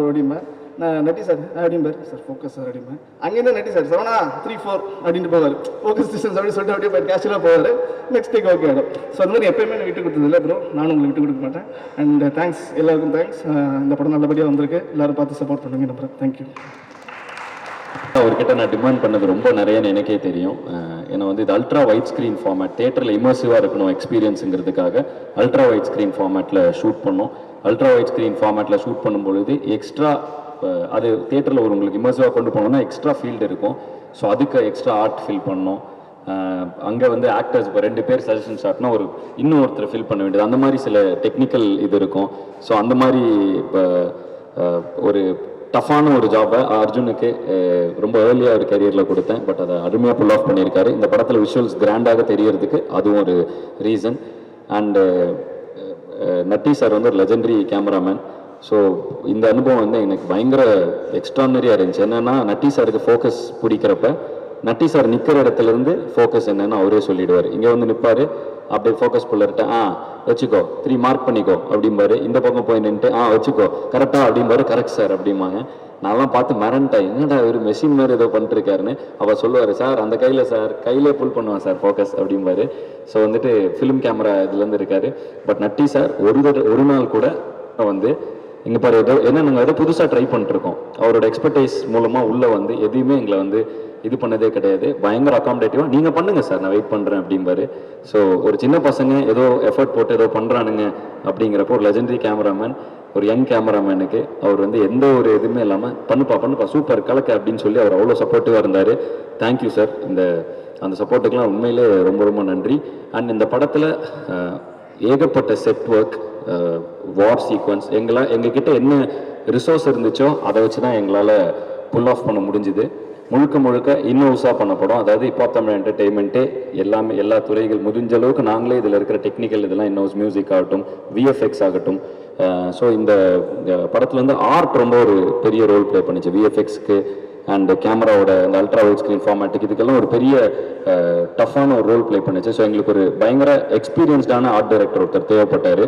Speaker 12: அப்படிமா. நான் நட்டி சார் அப்படிம்பார், சார் ஃபோக்கஸ் சார் அப்படிம்பேன். அங்கேருந்து நட்டி சார் 7 3 4 அப்படின்ட்டு போவார். ஃபோக்கஸ் டிஸ்டன்ஸ் அப்படின்னு சொல்லிட்டு அப்படியே போய் கேஷுவலாக போவார். நெக்ஸ்ட் டேக் ஓகே ஆகிடும். ஸோ அந்த மாதிரி எப்பயுமே நான் விட்டு கொடுத்ததில்லை ப்ரோ, நானும் உங்களுக்கு விட்டு கொடுக்க மாட்டேன். அண்ட் தேங்க்ஸ், எல்லாருக்கும் தேங்க்ஸ். இந்த படம் நல்லபடியாக வந்திருக்கு, எல்லோரும் பார்த்து சப்போர்ட் பண்ணுங்க நம்புறேன். தேங்க்யூ.
Speaker 1: அவர்கிட்ட நான் டிமாண்ட் பண்ணது ரொம்ப நிறையன்னு எனக்கே தெரியும். ஏன்னா வந்து இது அல்ட்ரா வைட் ஸ்க்ரீன் ஃபார்மேட், தேட்டரில் இமர்சிவாக இருக்கணும் எக்ஸ்பீரியன்ஸுங்கிறதுக்காக அல்ட்ரா வைட் ஸ்க்ரீன் ஃபார்மேட்டில் ஷூட் பண்ணோம். அல்ட்ரா வைட் ஸ்க்ரீன் ஃபார்மேட்டில் ஷூட் பண்ணும்பொழுது எக்ஸ்ட்ரா அது தேட்டரில் ஒரு உங்களுக்கு இமர்சிவாக கொண்டு போனோம்னா எக்ஸ்ட்ரா ஃபீல்டு இருக்கும். ஸோ அதுக்கு எக்ஸ்ட்ரா ஆர்ட் ஃபில் பண்ணோம். அங்கே வந்து ஆக்டர்ஸ் இப்போ 2 பேர் சஜஷன் ஸ்டார்ட்னா இன்னும் ஒருத்தர் ஃபில் பண்ண வேண்டியது, அந்த மாதிரி சில டெக்னிக்கல் இது இருக்கும். ஸோ அந்த மாதிரி இப்போ ஒரு டஃப்பான ஒரு ஜாபை அர்ஜுனுக்கு ரொம்ப ஏர்லியாக ஒரு கரியரில் கொடுத்தேன். பட் அதை அருமையாக புல் ஆஃப் பண்ணியிருக்காரு. இந்த படத்தில் விஷுவல்ஸ் கிராண்டாக தெரியறதுக்கு அதுவும் ஒரு ரீசன். அண்டு நட்டி சார் வந்து ஒரு லெஜெண்டரி கேமராமேன். ஸோ இந்த அனுபவம் வந்து எனக்கு பயங்கர எக்ஸ்ட்ரானரியாக இருந்துச்சு. என்னென்னா நட்டி சாருக்கு ஃபோக்கஸ் பிடிக்கிறப்ப நட்டி சார் நிற்கிற இடத்துலேருந்து ஃபோக்கஸ் என்னன்னு அவரே சொல்லிடுவார். இங்கே வந்து நிற்பார், அப்படியே ஃபோக்கஸ் புள்ளர்கிட்ட வச்சுக்கோ 3 மார்க் பண்ணிக்கோ அப்படிம்பாரு. இந்த பக்கம் போய் நின்றுட்டு வச்சுக்கோ கரெக்டாக அப்படிம்பாரு. கரெக்ட் சார் அப்படிம்பாங்க. நான்லாம் பார்த்து மிரண்டேன், என்னடா ஒரு மெஷின் மாதிரி ஏதோ பண்ணிருக்காருன்னு. அவர் சொல்லுவார், சார் அந்த கையில் சார் கையிலே புல் பண்ணுவான் சார் ஃபோக்கஸ் அப்படிம்பாரு. ஸோ வந்துட்டு ஃபிலிம் கேமரா இதுலேருந்து இருக்காரு. பட் நட்டி சார் ஒரு நாள் கூட வந்து இங்கே பாரு ஏதோ என்ன நாங்கள் ஏதோ புதுசாக ட்ரை பண்ணிட்டுருக்கோம். அவரோட எக்ஸ்பர்டைஸ் மூலமாக உள்ளே வந்து எதையுமே எங்களை வந்து இது பண்ணதே கிடையாது. பயங்கர அகாமடேட்டிவாக நீங்கள் பண்ணுங்கள் சார் நான் வெயிட் பண்ணுறேன் அப்படிம்பாரு. ஸோ ஒரு சின்ன பசங்க ஏதோ எஃபர்ட் போட்டு ஏதோ பண்ணுறானுங்க அப்படிங்கிறப்போ ஒரு லெஜெண்டரி கேமராமேன், ஒரு யங் கேமராமேனுக்கு அவர் வந்து எந்த ஒரு இதுவுமே இல்லாமல் பண்ணுப்பா சூப்பர் கலக்க அப்படின்னு சொல்லி அவர் அவ்வளோ சப்போர்ட்டிவாக இருந்தார். Thank you sir. அந்த சப்போர்ட்டுக்கெலாம் உண்மையிலே ரொம்ப ரொம்ப நன்றி. அண்ட் இந்த படத்தில் ஏகப்பட்ட செட் ஒர்க், வார் சீக்வன்ஸ், எங்ககிட்ட என்ன ரிசோர்ஸ் இருந்துச்சோ அதை வச்சு தான் எங்களால் புல் ஆஃப் பண்ண முடிஞ்சுது. முழுக்க இன்னோவ்ஸாக பண்ண படம். அதாவது இப்போ தமிழ் என்டர்டெயின்மெண்ட்டே எல்லாமே எல்லா துறைகள் முடிஞ்ச அளவுக்கு நாங்களே இதில் இருக்கிற டெக்னிக்கல் இதெல்லாம் இன்னோஸ் மியூசிக் ஆகட்டும், விஎஃப்எக்ஸ் ஆகட்டும். ஸோ இந்த படத்தில் வந்து ஆர்ட் ரொம்ப ஒரு பெரிய ரோல் ப்ளே பண்ணிச்சு. விஎஃப்எக்ஸ்க்கு அண்ட் கேமராவோட அந்த அல்ட்ரா வைட் ஸ்க்ரீன் ஃபார்மேட்டுக்கு இதுக்கெல்லாம் ஒரு பெரிய டஃப்பான ஒரு ரோல் ப்ளே பண்ணிச்சு. ஸோ எங்களுக்கு ஒரு பயங்கர எக்ஸ்பீரியன்ஸ்டான ஆர்ட் டைரக்டர் ஒருத்தர் தேவைப்பட்டார்.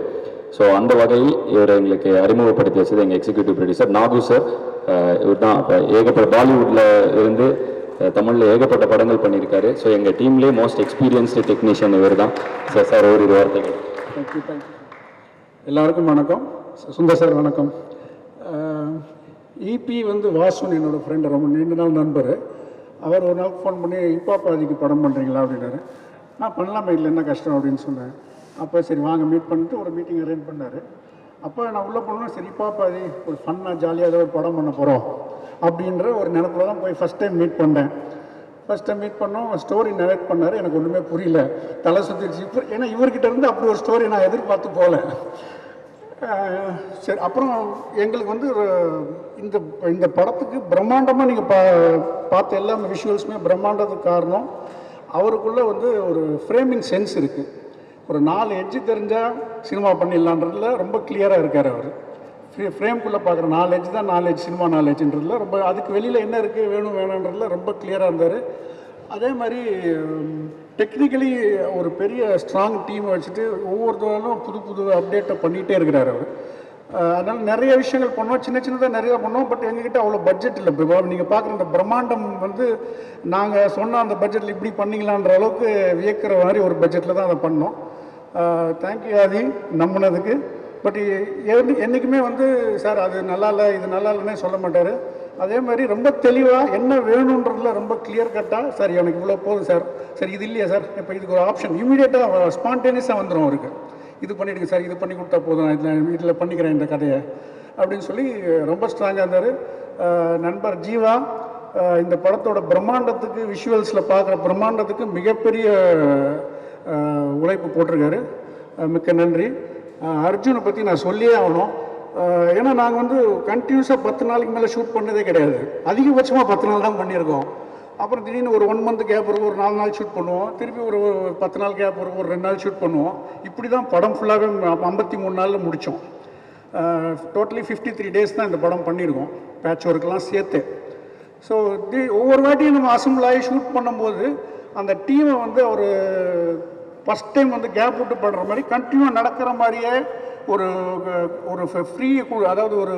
Speaker 1: ஸோ அந்த வகையில் இவர் எங்களுக்கு அறிமுகப்படுத்தி வச்சது எங்கள் எக்ஸிக்யூட்டிவ் ப்ரொடியூசர் நாகு சார். இவர் தான் ஏகப்பட்ட பாலிவுட்டில் இருந்து தமிழில் ஏகப்பட்ட படங்கள் பண்ணியிருக்காரு. ஸோ எங்கள் டீம்லேயே மோஸ்ட் எக்ஸ்பீரியன்ஸ்டு டெக்னீஷியன் இவர் தான். சார் ஓரிரு வார்த்தைகள்.
Speaker 14: தேங்க்யூ. எல்லாருக்கும் வணக்கம். சுந்தர் சார் வணக்கம். இபி வந்து வாசுன் என்னோடய ஃப்ரெண்டு, ரொம்ப நீண்ட நாள் நண்பர். அவர் ஒரு நாள் ஃபோன் பண்ணி இப்பாப்பாதிக்கு படம் பண்ணுறீங்களா அப்படின்னாரு. பண்ணலாமே, இல்லை என்ன கஷ்டம் அப்படின்னு சொன்னேன். அப்போ சரி வாங்க மீட் பண்ணிட்டு ஒரு மீட்டிங் அரேஞ்ச் பண்ணார். அப்போ நான் உள்ளே போனோம், சரி இப்பாப்பாதி ஒரு ஃபன்னாக ஜாலியாக ஏதோ ஒரு படம் பண்ண போகிறோம் அப்படின்ற ஒரு நினைப்பில் தான் போய் ஃபஸ்ட் டைம் மீட் பண்ணேன். ஃபஸ்ட் டைம் மீட் பண்ணோம், ஸ்டோரி நரேட் பண்ணார். எனக்கு ஒன்றுமே புரியல, தலை சுற்றிடுச்சு. ஏன்னா இவர்கிட்ட இருந்து அப்படி ஒரு ஸ்டோரி நான் எதிர்பார்த்து போகல. சரி, அப்புறம் எங்களுக்கு வந்து இந்த படத்துக்கு பிரம்மாண்டமாக நீங்கள் பார்த்த எல்லா விஷுவல்ஸுமே பிரம்மாண்டத்துக்கு காரணம் அவருக்குள்ளே வந்து ஒரு ஃப்ரேமிங் சென்ஸ் இருக்குது. ஒரு 4 எட்ஜு தெரிஞ்சால் சினிமா பண்ணிடலான்றதுல ரொம்ப கிளியராக இருக்கார் அவர். ஃப்ரேம்குள்ளே பார்க்குற 4 எட்ஜ் தான் 4 எட்ஜ் சினிமா 4 எட்ஜுன்றதுல ரொம்ப, அதுக்கு வெளியில் என்ன இருக்குது வேணுன்றதுல ரொம்ப கிளியராக இருந்தார். அதே மாதிரி டெக்னிக்கலி ஒரு பெரிய ஸ்ட்ராங் டீமை வச்சுட்டு ஒவ்வொருத்தரும் புது அப்டேட்டை பண்ணிகிட்டே இருக்கிறார் அவர். அதனால் நிறைய விஷயங்கள் பண்ணோம், சின்னதாக நிறையா பண்ணோம். பட் எங்ககிட்ட அவ்வளோ பட்ஜெட் இல்லை. இப்போ நீங்கள் பார்க்குற இந்த பிரம்மாண்டம் வந்து நாங்கள் சொன்ன அந்த பட்ஜெட்டில் இப்படி பண்ணிக்கலான்ற அளவுக்கு வியக்கிற மாதிரி ஒரு பட்ஜெட்டில் தான் அதை பண்ணோம். Thank you Aadhi நம்பினதுக்கு. பட் என்றைக்குமே வந்து சார் அது நல்லா இல்லை இது நல்லா இல்லைன்னே சொல்ல மாட்டார். அதே மாதிரி ரொம்ப தெளிவாக என்ன வேணுன்றதுல ரொம்ப கிளியர் கட்டாக, சார் எனக்கு இவ்வளோ போதும் சார், சரி இது இல்லையா சார், இப்போ இதுக்கு ஒரு ஆப்ஷன் இமீடியட்டாக ஸ்பான்டேனியஸாக வந்துடும் அவருக்கு. இது பண்ணிவிடுங்க சார், இது பண்ணி கொடுத்தா போதும், நான் இதில் பண்ணிக்கிறேன் இந்த கதையை அப்படின்னு சொல்லி ரொம்ப ஸ்ட்ராங்காக இருந்தார். நண்பர் ஜீவா இந்த படத்தோட பிரம்மாண்டத்துக்கு, விஷுவல்ஸில் பார்க்குற பிரம்மாண்டத்துக்கு மிகப்பெரிய உழைப்பு போட்டிருக்காரு. மிக்க நன்றி. அர்ஜுனை பற்றி நான் சொல்லியே ஆகணும். ஏன்னா நாங்கள் வந்து கண்டினியூஸாக 10 நாளைக்கு மேலே ஷூட் பண்ணதே கிடையாது. அதிகபட்சமாக 10 நாள் தான் பண்ணியிருக்கோம். அப்புறம் திடீர்னு ஒரு 1 மந்த் கேப் இருக்கும், ஒரு 4 நாள் ஷூட் பண்ணுவோம், திருப்பி ஒரு 10 நாள் கேப் இருக்கும், ஒரு 2 நாள் ஷூட் பண்ணுவோம். இப்படி தான் படம் ஃபுல்லாகவே 53 நாளில் முடித்தோம். டோட்டலி 53 டேஸ் தான் இந்த படம் பண்ணியிருக்கோம், பேட்ச் ஒர்க்கெலாம் சேர்த்து. ஸோ ஒவ்வொரு வாட்டியும் நம்ம அசம்பிள் ஆகி ஷூட் பண்ணும்போது அந்த டீமை வந்து ஒரு ஃபஸ்ட் டைம் வந்து கேப் விட்டு பண்ணுற மாதிரி கண்டினியூவாக நடக்கிற மாதிரியே ஒரு ஒரு ஃப்ரீ, அதாவது ஒரு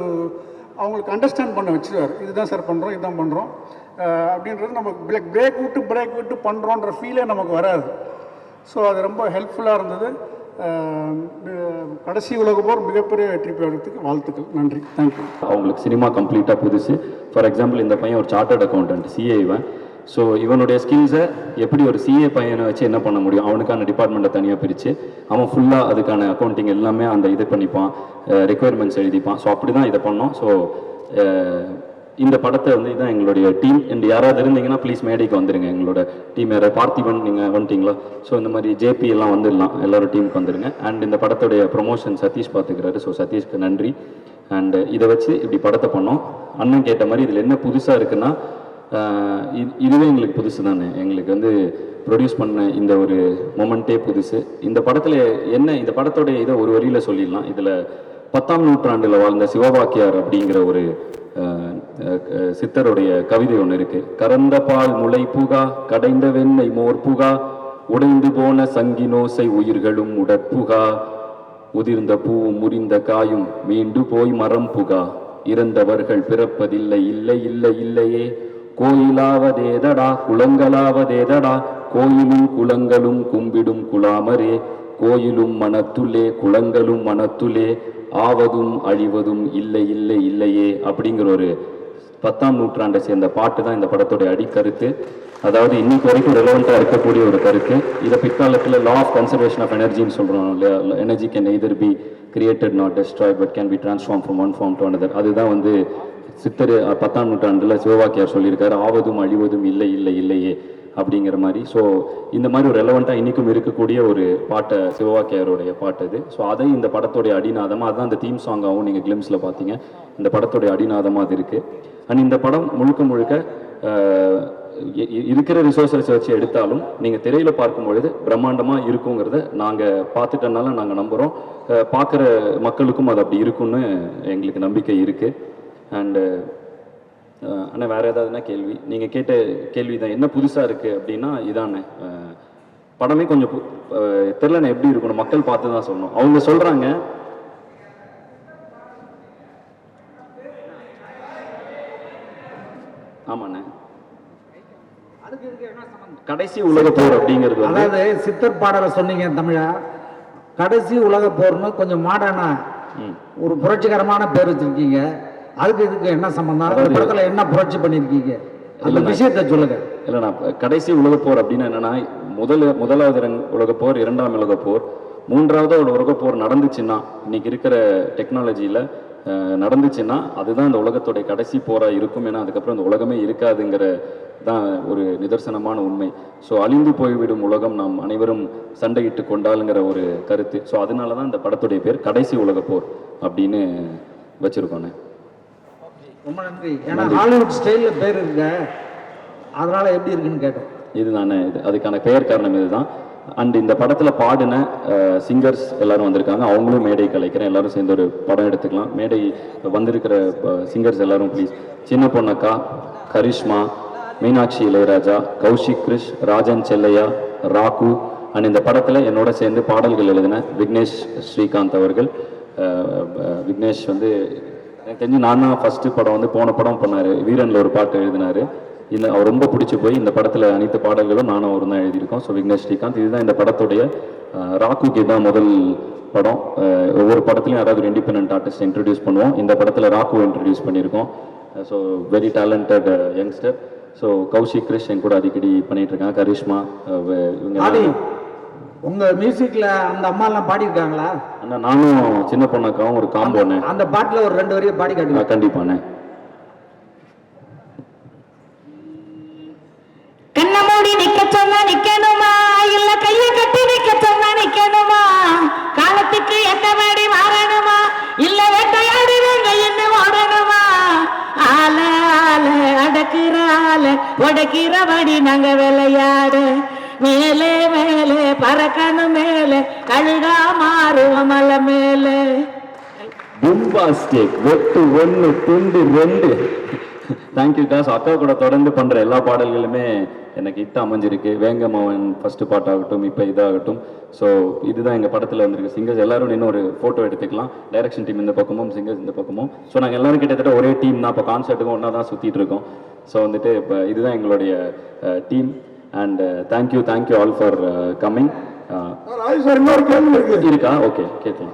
Speaker 14: அவங்களுக்கு அண்டர்ஸ்டாண்ட் பண்ண வச்சுருவார். இதுதான் சார் பண்ணுறோம், இதுதான் பண்ணுறோம் அப்படின்றது நமக்கு பிரேக் விட்டு பண்ணுறோன்ற ஃபீலே நமக்கு வராது. ஸோ அது ரொம்ப ஹெல்ப்ஃபுல்லாக இருந்தது. கடைசி உலக போர் மிகப்பெரிய வெற்றி பெறதுக்கு வாழ்த்துக்கள். நன்றி. தேங்க்யூ.
Speaker 1: அவங்களுக்கு சினிமா கம்ப்ளீட்டாக புதுசு. ஃபார் எக்ஸாம்பிள் இந்த பையன் ஒரு சார்ட்டர்ட் அக்கௌண்டன்ட், சிஏ இவன். ஸோ இவனுடைய ஸ்கில்ஸை எப்படி ஒரு சிஏ பையனை வச்சு என்ன பண்ண முடியும், அவனுக்கான டிபார்ட்மெண்ட்டை தனியாக பிரித்து அவன் ஃபுல்லாக அதுக்கான அக்கௌண்டிங் எல்லாமே அந்த இது பண்ணிப்பான், ரெக்குயர்மெண்ட்ஸ் எழுதிப்பான். ஸோ அப்படி தான் இதை பண்ணோம். ஸோ இந்த படத்தை வந்து இதுதான் எங்களுடைய டீம். அண்ட் யாராவது இருந்தீங்கன்னா ப்ளீஸ் மேடைக்கு வந்துடுங்க. எங்களோட டீம் யாராவது பார்த்திபன் நீங்கள் வந்துட்டீங்களா? ஸோ இந்த மாதிரி ஜேபி எல்லாம் வந்துடலாம், எல்லோரும் டீமுக்கு வந்துடுங்க. அண்ட் இந்த படத்துடைய ப்ரொமோஷன் சதீஷ் பார்த்துக்கிறாரு. ஸோ சதீஷ்க்கு நன்றி. அண்டு இதை வச்சு இப்படி படத்தை பண்ணோம். அண்ணன் கேட்ட மாதிரி இதில் என்ன புதுசாக இருக்குன்னா, இதுவே எங்களுக்கு புதுசு தானே. எங்களுக்கு வந்து ப்ரொடியூஸ் பண்ண இந்த ஒரு மொமெண்ட்டே புதுசு. இந்த படத்தில் என்ன, இந்த படத்தோடைய இதை ஒரு வரியில் சொல்லிடலாம். இதில் 10ஆம் நூற்றாண்டில் வாழ்ந்த சிவவாக்கியார் அப்படிங்கிற ஒரு சித்தருடைய கவிதை ஒன்று இருக்கு. கறந்த பால் முளை புகா, கடைந்த வெண்ணெய் மோர் புகா, உடைந்து போன சங்கினோசை உயிர்களும் உடற்புகா, உதிர்ந்த பூவும் முறிந்த காயும் மீண்டு போய் மரம் புகா, இறந்தவர்கள் பிறப்பதில்லை இல்லை இல்லை இல்லையே, கோயிலாவதேதடா குளங்களாவதேதடா, கோயிலும் குளங்களும் கும்பிடும் குலாமரே, கோயிலும் மனத்துலே குளங்களும் மனத்துலே, ஆவதும் அழிவதும் இல்லை இல்லை இல்லையே அப்படிங்கிற ஒரு 10ஆம் நூற்றாண்டை சேர்ந்த பாட்டு தான் இந்த படத்துடைய அடிக்கருத்து. அதாவது இன்னைக்கு வரைக்கும் ரெலவெண்ட்டாக இருக்கக்கூடிய ஒரு கருத்து. இதை பிற்காலத்தில் லா ஆஃப் கன்சர்வேஷன் ஆஃப் எனர்ஜின்னு சொல்கிறோம் இல்லையா. Energy can either be created not destroy but can be transform from one form to another. அதுதான் வந்து சித்தர் 10ஆம் நூற்றாண்டில் சிவவாக்கியார் சொல்லியிருக்காரு, ஆவதும் அழிவதும் இல்லை இல்லை இல்லையே அப்படிங்கிற மாதிரி. ஸோ இந்த மாதிரி ஒரு ரெலவெண்ட்டாக இன்றைக்கும் இருக்கக்கூடிய ஒரு பாட்டை, சிவவாக்கியாருடைய பாட்டு இது. ஸோ அதை இந்த படத்தோடைய அடிநாதமாக, அதுதான் அந்த தீம் சாங்காகவும் நீங்கள் கிளிம்ஸில் பார்த்தீங்க, இந்த படத்தோடைய அடிநாதமாக அது இருக்குது. அண்ட் இந்த படம் முழுக்க முழுக்க இருக்கிற ரிசோர்ஸஸ் வச்சு எடுத்தாலும் நீங்கள் திரையில் பார்க்கும் பொழுது பிரம்மாண்டமாக இருக்குங்கிறத நாங்கள் பார்த்துட்டனால நாங்கள் நம்புகிறோம். பார்க்குற மக்களுக்கும் அது அப்படி இருக்குன்னு எங்களுக்கு நம்பிக்கை இருக்குது. அண்டு ஆனால் வேறு ஏதாவதுனா கேள்வி, நீங்கள் கேட்ட கேள்வி தான் என்ன புதுசாக இருக்குது அப்படின்னா இதானே. படமே கொஞ்சம் தெரிலண்ணே எப்படி இருக்கணும், மக்கள் பார்த்து தான் சொல்லணும். அவங்க சொல்கிறாங்க, ஆமாண்ணே கடைசி உலக போர் அப்படிங்கிறது
Speaker 15: அதாவது சித்தர் பாடலை சொன்னீங்க தமிழா, கடைசி உலக போர்னு கொஞ்சம் மாடர்னா ஒரு புரட்சிகரமான பேர் வச்சிருக்கீங்க. அதுக்கு இதுக்கு என்ன சம்பந்தம்? படத்துல என்ன புரட்சி பண்ணிருக்கீங்க அந்த விஷயத்தை சொல்லுங்க.
Speaker 1: இல்லைண்ணா, கடைசி உலக போர் அப்படின்னா என்னன்னா, முதலாவது உலக போர், 2ஆம் உலக போர், 3வது ஒரு உலக போர் நடந்துச்சுன்னா, இன்னைக்கு இருக்கிற டெக்னாலஜியில் நடந்துச்சுன்னா அதுதான் இந்த உலகத்துடைய கடைசி போராக இருக்கும். ஏன்னா அதுக்கப்புறம் இந்த உலகமே இருக்காதுங்கிற தான் ஒரு நிதர்சனமான உண்மை. ஸோ அழிந்து போய்விடும் உலகம் நாம் அனைவரும் சண்டையிட்டு கொண்டாலுங்கிற ஒரு கருத்து. ஸோ அதனால தான் இந்த படத்துடைய பேர் கடைசி உலக போர் அப்படின்னு வச்சிருக்கோண்ணே.
Speaker 15: ரொம்ப நன்றி. ஏன்னா ஹாலிவுட் ஸ்டைலில் பேர் இருக்கு, அதனால எப்படி இருக்குன்னு கேட்டோம்.
Speaker 1: இதுதானே இது, அதுக்கான பெயர் காரணம் இதுதான். அண்ட் இந்த படத்தில் பாடின சிங்கர்ஸ் எல்லாரும் வந்திருக்காங்க, அவங்களும் மேடை கலைக்கிறேன், எல்லாரும் சேர்ந்து ஒரு படம் எடுத்துக்கலாம். மேடை வந்திருக்கிற சிங்கர்ஸ் எல்லாரும் ப்ளீஸ். சின்ன பொண்ணக்கா, கரிஷ்மா, மீனாட்சி இளையராஜா, கௌஷிக் கிருஷ், ராஜன் செல்லையா, ராகு. அண்ட் இந்த படத்தில் என்னோட சேர்ந்து பாடல்கள் எழுதின விக்னேஷ் ஸ்ரீகாந்த் அவர்கள். விக்னேஷ் வந்து எனக்கு தெரிஞ்சு நான் தான் ஃபஸ்ட்டு படம் வந்து போன படம் பண்ணார், வீரனில் ஒரு பாட்டு எழுதினார். இல்லை அவர் ரொம்ப பிடிச்சி போய் இந்த படத்தில் அனைத்து பாடல்களும் நானும் அவரும் தான் எழுதியிருக்கோம். ஸோ விக்னேஷ் ஸ்ரீகாந்த் இதுதான் இந்த படத்துடைய ராக்குக்கு தான் முதல் படம். ஒவ்வொரு படத்துலையும் யாராவது ஒரு இண்டிபெண்டன்ட் ஆர்டிஸ்ட் இன்ட்ரடியூஸ் பண்ணுவோம். இந்த படத்தில் ராக்கு இன்ட்ரடியூஸ் பண்ணியிருக்கோம். So very talented youngster. So Kaushik Krish என் கூட அடிக்கடி பண்ணிட்டு இருக்காங்க, கரிஷ்மா, இவங்க.
Speaker 15: உங்க மியூசிக்ல அந்த அம்மா எல்லாம் பாடி இருக்காங்களா?
Speaker 1: அண்ணா நானும் சின்ன பொண்ணாக்காவும் ஒரு காம்போண்ணே.
Speaker 15: அந்த பாட்டுல ஒரு 2 வரியை பாடி காட்டுங்க.
Speaker 1: கண்டிப்பாண்ணே.
Speaker 16: கண்ண மூடி நிக்க சொன்னா நிக்கணுமா, இல்ல கைய கட்டி நிக்க சொன்னா நிக்கணுமா, காலத்துக்கு எத்தபடி மாறணுமா, இல்ல வேட்டையாடி வேங்க இன்னும் ஓடணுமா, ஆல ஆல அடக்குற ஆல உடைக்கிறபடி நாங்க விளையாடு, மேலே மேலே பறக்கணும் மேலே கழுகா மாறுவோம் மலை மேலே.
Speaker 1: பூம்பாஸ்டிக் வெட்டு 1 துண்டு 2. Thank you guys. அக்கா கூட தொடர்ந்து பண்ணுற எல்லா பாடல்களுமே எனக்கு ஹிட் அமைஞ்சிருக்கு. வேங்கம்மாவன் ஃபஸ்ட்டு பாட்டாகட்டும், இப்போ இதாகட்டும். ஸோ இதுதான் எங்கள் படத்தில் வந்திருக்கு. சிங்கர்ஸ் எல்லாரும் இன்னும் ஒரு ஃபோட்டோ எடுத்துக்கலாம். டைரக்ஷன் டீம் இந்த பக்கமும், சிங்கர்ஸ் இந்த பக்கமும். ஸோ நாங்கள் எல்லாரும் கிட்டத்தட்ட ஒரே டீம் தான். இப்போ கான்சர்ட்டுக்கும் ஒன்றா தான் சுற்றிட்டு இருக்கோம். ஸோ வந்துட்டு இப்போ இதுதான் எங்களுடைய team. And thank you all for coming. இருக்கா? ஓகே, கேட்கலாம்,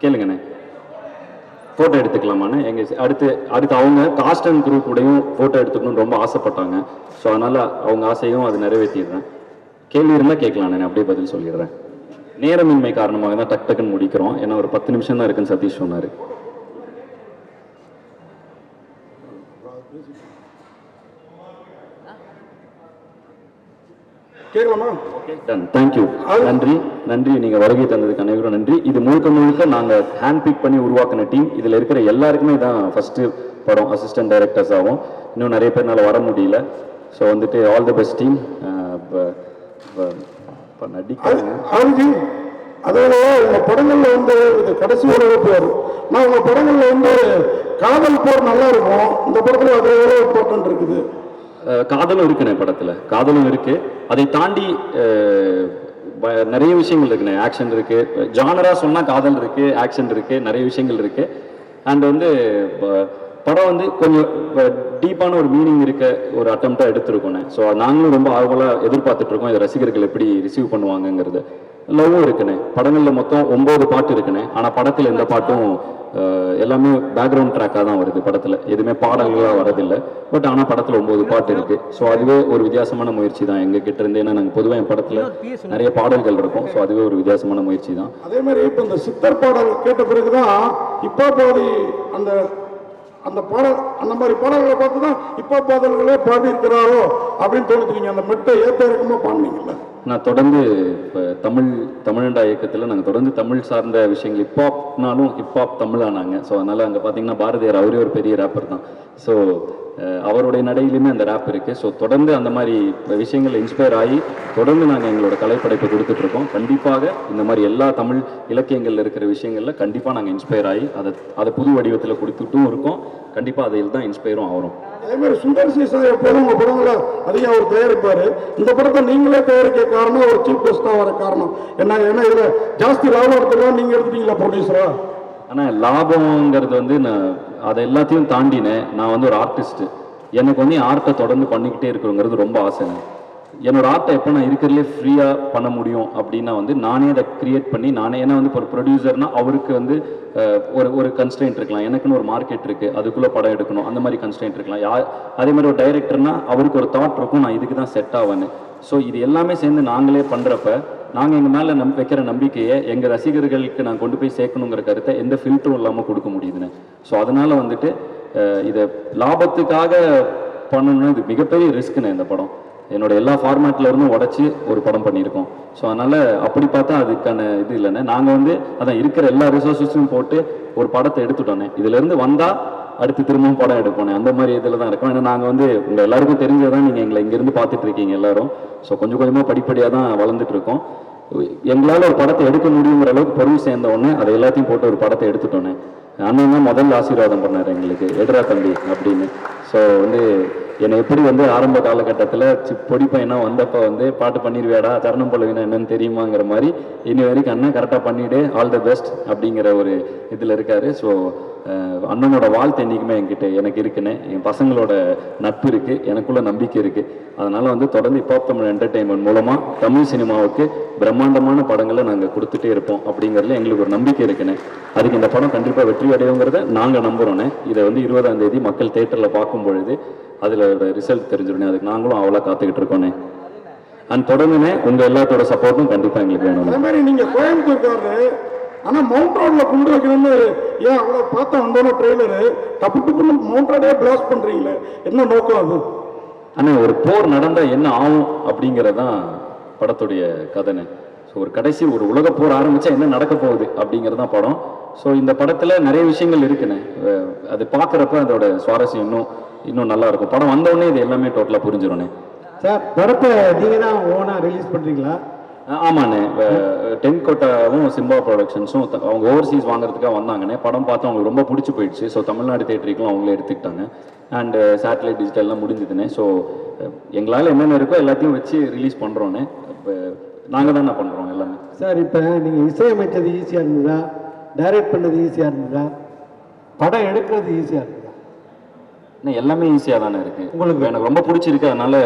Speaker 1: கேளுங்கண்ணே. ஃபோட்டோ எடுத்துக்கலாமாண்ணே? எங்கள் அடுத்து அவங்க காஸ்ட் அண்ட் குரூப் கூடயும் ஃபோட்டோ எடுத்துக்கணும்னு ரொம்ப ஆசைப்பட்டாங்க. ஸோ அதனால் அவங்க ஆசையும் அது நிறைவேற்றிடுறேன். கேள்வி இருந்தால் கேட்கலாண்ணே, அப்படியே பதில் சொல்லிடுறேன். நேரமின்மை காரணமாக தான் டக்குன்னு முடிக்கிறோம். ஏன்னா ஒரு 10 நிமிஷம் தான் இருக்குன்னு சதீஷ் சொன்னார்.
Speaker 14: கேட்கலாமா?
Speaker 1: Done, thank you. நன்றி நன்றி, நீங்கள் வருகை தந்ததுக்கு அனைவரும் நன்றி. இது முழுக்க முழுக்க நாங்கள் ஹேண்ட் பிக் பண்ணி உருவாக்கின டீம். இதில் இருக்கிற எல்லாருக்குமே தான் ஃபஸ்ட்டு படம் அசிஸ்டன்ட் டைரக்டர்ஸ் ஆகும். இன்னும் நிறைய பேர்னால வர முடியல. ஸோ வந்துட்டு ஆல் தி பெஸ்ட் டீம்.
Speaker 14: அருஜி, அதோட உங்கள் படங்களில் வந்து இது கடைசி உலக போர், நான் உங்கள் படங்களில் வந்து காதல் போர் நல்லா இருக்கும், இந்த படத்தில் அது எவ்வளோ இம்பார்ட்டன்ட் இருக்குது?
Speaker 1: காதலும் இருக்குண்ணே, படத்தில் காதலும் இருக்கு. அதை தாண்டி நிறைய விஷயங்கள் இருக்குண்ணே. ஆக்ஷன் இருக்கு, ஜானரா சொன்னா காதல் இருக்கு, ஆக்ஷன் இருக்கு, நிறைய விஷயங்கள் இருக்கு. அண்ட் வந்து படம் வந்து கொஞ்சம் டீப்பான ஒரு மீனிங் இருக்க ஒரு அட்டம்ப்டாக எடுத்திருக்கோண்ணே. ஸோ நாங்களும் ரொம்ப ஆர்வலாக எதிர்பார்த்துட்டு இருக்கோம் இதை ரசிகர்கள் எப்படி ரிசீவ் பண்ணுவாங்கங்கிறது. லவ்வும் இருக்குண்ணே. படங்களில் மொத்தம் 9 பாட்டு இருக்குண்ணே. ஆனால் படத்தில் எந்த பாட்டும் எல்லாமே பேக்ரவுண்ட் ட்ராக்காக தான் வருது. படத்தில் எதுவுமே பாடல்களாக வரதில்லை. பட் ஆனால் படத்தில் 9 பாட்டு இருக்குது. ஸோ அதுவே ஒரு வித்தியாசமான முயற்சி தான் எங்கள் கிட்ட இருந்து. ஏன்னா நாங்கள் பொதுவாக என் படத்தில் நிறைய பாடல்கள் இருக்கும். ஸோ அதுவே ஒரு வித்தியாசமான முயற்சி தான்.
Speaker 14: அதே மாதிரி இப்போ இந்த சித்தர் பாடல் கேட்ட பிறகு தான் இப்போ பாதி அந்த அந்த பாடல், அந்த மாதிரி பாடல்களை பார்த்து தான் இப்போ பாடல்களே பாடி இருக்கிறாரோ அப்படின்னு தோணுதுங்க. அந்த மெட்டை ஏற்ற இறக்கமாக பாடினீங்கல்ல.
Speaker 1: நான் தொடர்ந்து இப்போ தமிழண்டா இயக்கத்தில் நாங்கள் தொடர்ந்து தமிழ் சார்ந்த விஷயங்கள், ஹிப்ஹாப்னாலும் ஹிப்ஹாப் தமிழானாங்க. ஸோ அதனால் அங்கே பார்த்தீங்கன்னா பாரதியார் அவரே ஒரு பெரிய ரேப்பர் தான். ஸோ அவருடைய நடையிலுமே அந்த ரேப் இருக்குது. ஸோ தொடர்ந்து அந்த மாதிரி விஷயங்கள் இன்ஸ்பயர் ஆகி தொடர்ந்து நாங்கள் எங்களோட கலைப்படைப்பை கொடுத்துட்ருக்கோம். கண்டிப்பாக இந்த மாதிரி எல்லா தமிழ் இலக்கியங்களில் இருக்கிற விஷயங்களில் கண்டிப்பாக நாங்கள் இன்ஸ்பயர் ஆகி அதை புது வடிவத்தில் கொடுத்துட்டும் இருக்கோம். கண்டிப்பாக அதில் தான் இன்ஸ்பயரும் ஆகிறோம்.
Speaker 14: அதே மாதிரி சுந்தர் சி சார் எப்போதும் உங்கள் படங்களை அதிகம் அவர் தயாரிப்பார். இந்த படத்தை நீங்களே தயாரிக்க காரணம் ஒரு சீஃப் கெஸ்ட்டாக வர காரணம் என்ன? ஏன்னா இதில் ஜாஸ்தி லாபம் எடுத்துக்கலாம், நீங்கள் எடுத்துட்டீங்களா ப்ரொடியூசரா?
Speaker 1: ஆனால் லாபங்கிறது வந்து நான் அதை எல்லாத்தையும் தாண்டினேன். நான் வந்து ஒரு ஆர்டிஸ்ட்டு. எனக்கு வந்து ஆர்ட்டை தொடர்ந்து பண்ணிக்கிட்டே இருக்கிறோங்கிறது ரொம்ப ஆசைங்க. என்னோட ஆர்ட்டை எப்போ நான் இருக்கிறதுலே ஃப்ரீயாக பண்ண முடியும் அப்படின்னா வந்து நானே அதை கிரியேட் பண்ணி நானே. ஏன்னா வந்து இப்போ ஒரு ப்ரொடியூசர்னால் அவருக்கு வந்து ஒரு கன்ஸ்ட்ரெயின்ட் இருக்கலாம், எனக்குன்னு ஒரு மார்க்கெட் இருக்குது, அதுக்குள்ளே படம் எடுக்கணும், அந்த மாதிரி கன்ஸ்ட்ரெயின்ட் இருக்கலாம். அதே மாதிரி ஒரு டைரக்டர்னா அவருக்கு ஒரு தாட் இருக்கும், நான் இதுக்கு தான் செட் ஆவேன்னு. ஸோ இது எல்லாமே சேர்ந்து நாங்களே பண்ணுறப்ப நாங்கள் எங்கள் மேலே வைக்கிற நம்பிக்கையை எங்கள் ரசிகர்களுக்கு நான் கொண்டு போய் சேர்க்கணுங்கிற கருத்தை எந்த ஃபில்டரும் இல்லாமல் கொடுக்க முடியுதுன்னு. ஸோ அதனால் வந்துட்டு இதை லாபத்துக்காக பண்ணணும்னா இது மிகப்பெரிய ரிஸ்க்குண்ணே. இந்த படம் என்னோட எல்லா ஃபார்மேட்டில் இருந்தும் உடச்சி ஒரு படம் பண்ணியிருக்கோம். ஸோ அதனால் அப்படி பார்த்தா அதுக்கான இது இல்லைண்ணே. நாங்கள் வந்து அதான் இருக்கிற எல்லா ரிசோர்ஸஸும் போட்டு ஒரு படத்தை எடுத்துட்டோன்னே. இதுலேருந்து வந்தால் அடுத்து திரும்பவும் படம் எடுப்போனே, அந்த மாதிரி இதில் தான் இருக்கும். ஏன்னா நாங்கள் வந்து உங்கள் எல்லாருக்கும் தெரிஞ்சதான் நீங்கள் எங்களை இங்கேருந்து பார்த்துட்டு இருக்கீங்க எல்லாரும். ஸோ கொஞ்சம் கொஞ்சமாக படிப்படியாக தான் வளர்ந்துட்டு இருக்கோம். எங்களால் ஒரு படத்தை எடுக்க முடியுங்கிற அளவுக்கு பொருள் சேர்ந்த உடனே அதை எல்லாத்தையும் போட்டு ஒரு படத்தை எடுத்துட்டோன்னே. அண்ணன் தான் முதல்ல ஆசீர்வாதம் பண்ணார் எங்களுக்கு, எடுறா தம்பி அப்படின்னு. ஸோ வந்து என்னை எப்படி வந்து ஆரம்ப காலகட்டத்தில் பொடி பையனாக வந்தப்போ வந்து பாட்டு பண்ணிடுவேடா, சரணம் பல்லவினா என்னன்னு தெரியுமாங்கிற மாதிரி இனி வரைக்கும் அண்ணன் கரெக்டாக பண்ணிவிடு, ஆல் த பெஸ்ட் அப்படிங்கிற ஒரு இதில் இருக்கார். ஸோ அண்ணனோட வாழ்த்து என்றைக்குமே எனக்கு இருக்குன்னு, என் பசங்களோட நட்பு இருக்குது, எனக்குள்ள நம்பிக்கை இருக்குது. அதனால் வந்து தொடர்ந்து ஹிப்ஹாப் தமிழ் என்டர்டெயின்மெண்ட் மூலமாக தமிழ் சினிமாவுக்கு பிரம்மாண்டமான படங்களை நாங்கள் கொடுத்துட்டே இருப்போம் அப்படிங்கிறதுல எங்களுக்கு ஒரு நம்பிக்கை இருக்குன்னு. அதுக்கு இந்த படம் கண்டிப்பாக வெற்றி அடையுங்கிறத நாங்கள் நம்புகிறோன்னே. இதை வந்து 20ஆம் தேதி மக்கள் தேட்டரில் பார்க்கும் பொழுது அதில் ரிசல்ட் தெரிஞ்சிடணும். அதுக்கு நாங்களும் அவ்வளோ காத்துக்கிட்டு இருக்கோண்ணே. அண்ட் தொடர்ந்துனே உங்கள் எல்லாத்தோட சப்போர்ட்டும் கண்டிப்பாக எங்களுக்கு வேணும்.
Speaker 14: அதே மாதிரி நீங்கள் கோயம்புத்தூர்காரரு, ஆனால் மவுண்ட் ரோடில் கொண்டு வைக்கணும்னு ஏன் அவ்வளோ பார்த்தா வந்தோன்னா ட்ரெய்லரு டப்பு டப்புன்னு மவுண்ட் ரோடே பிளாஸ்ட் பண்ணுறீங்களே, என்ன நோக்கம் அது?
Speaker 1: ஆனால் ஒரு போர் நடந்தால் என்ன ஆகும் அப்படிங்கிறதான் படத்துடைய கதைன்னு. ஸோ ஒரு கடைசி ஒரு உலக போர் ஆரம்பித்தா என்ன நடக்க போகுது அப்படிங்கிறது தான் படம். ஸோ இந்த படத்தில் நிறைய விஷயங்கள் இருக்குண்ணே. அது பார்க்குறப்ப அதோட சுவாரஸ்யம் இன்னும் நல்லா இருக்கும். படம் வந்தோடனே இது எல்லாமே டோட்டலாக புரிஞ்சிடும்ண்ணே.
Speaker 15: சார் படத்தை நீங்கள் தான் ஓனாக ரிலீஸ் பண்ணுறீங்களா?
Speaker 1: ஆமாண்ணே. டென்கோட்டாவும் சிம்பா ப்ரொடக்ஷன்ஸும் அவங்க ஓவர்சீஸ் வாங்குறதுக்காக வந்தாங்கண்ணே. படம் பார்த்து அவங்களுக்கு ரொம்ப பிடிச்சி போயிடுச்சு. ஸோ தமிழ்நாடு தேட்டருக்குலாம் அவங்களே எடுத்துக்கிட்டாங்க. அண்டு சேட்டலைட் டிஜிட்டல்லாம் முடிஞ்சுதுண்ணே. ஸோ எங்களால் என்னென்ன இருக்கோ எல்லாத்தையும் வச்சு ரிலீஸ் பண்ணுறோன்னே. இப்போ நாங்கள் தானே பண்ணுறோம் எல்லாமே.
Speaker 15: சார் இப்போ நீங்கள் இசையமைச்சது ஈஸியாக இருந்ததா, டைரக்ட் பண்ணது ஈஸியாக இருந்ததா, படம் எடுக்கிறது ஈஸியாக இருந்ததா?
Speaker 1: எல்லாமே ஈஸியாக தானே இருக்குது. உங்களுக்கு எனக்கு ரொம்ப பிடிச்சிருக்கு. அதனால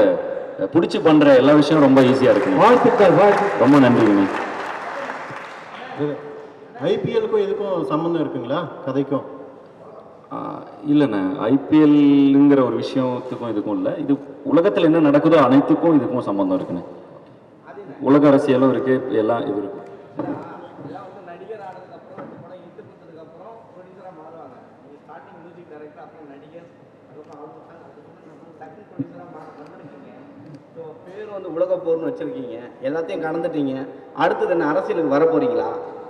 Speaker 1: பிடிச்சி பண்ணுற எல்லா விஷயம் ரொம்ப ஈஸியாக இருக்குங்க.
Speaker 15: வாழ்த்துக்கள்.
Speaker 1: ரொம்ப நன்றிங்க.
Speaker 11: ஐபிஎலுக்கும் இதுக்கும் சம்மந்தம் இருக்குங்களா கதைக்கும்?
Speaker 1: இல்லைண்ணே, ஐபிஎல்ங்கிற ஒரு விஷயத்துக்கும் இதுக்கும் இல்லை. இது உலகத்தில் என்ன நடக்குதோ அனைத்துக்கும் இதுக்கும் சம்மந்தம் இருக்குண்ணே. உலக அரசியலும் இருக்குது, எல்லாம் இது இருக்குது.
Speaker 11: பேர் வந்து
Speaker 17: உலக போர்னு வச்சுருக்கீங்க, எல்லாத்தையும் கடந்துட்டீங்க, அடுத்தது என்ன அரசியலுக்கு வர போகிறீங்களா?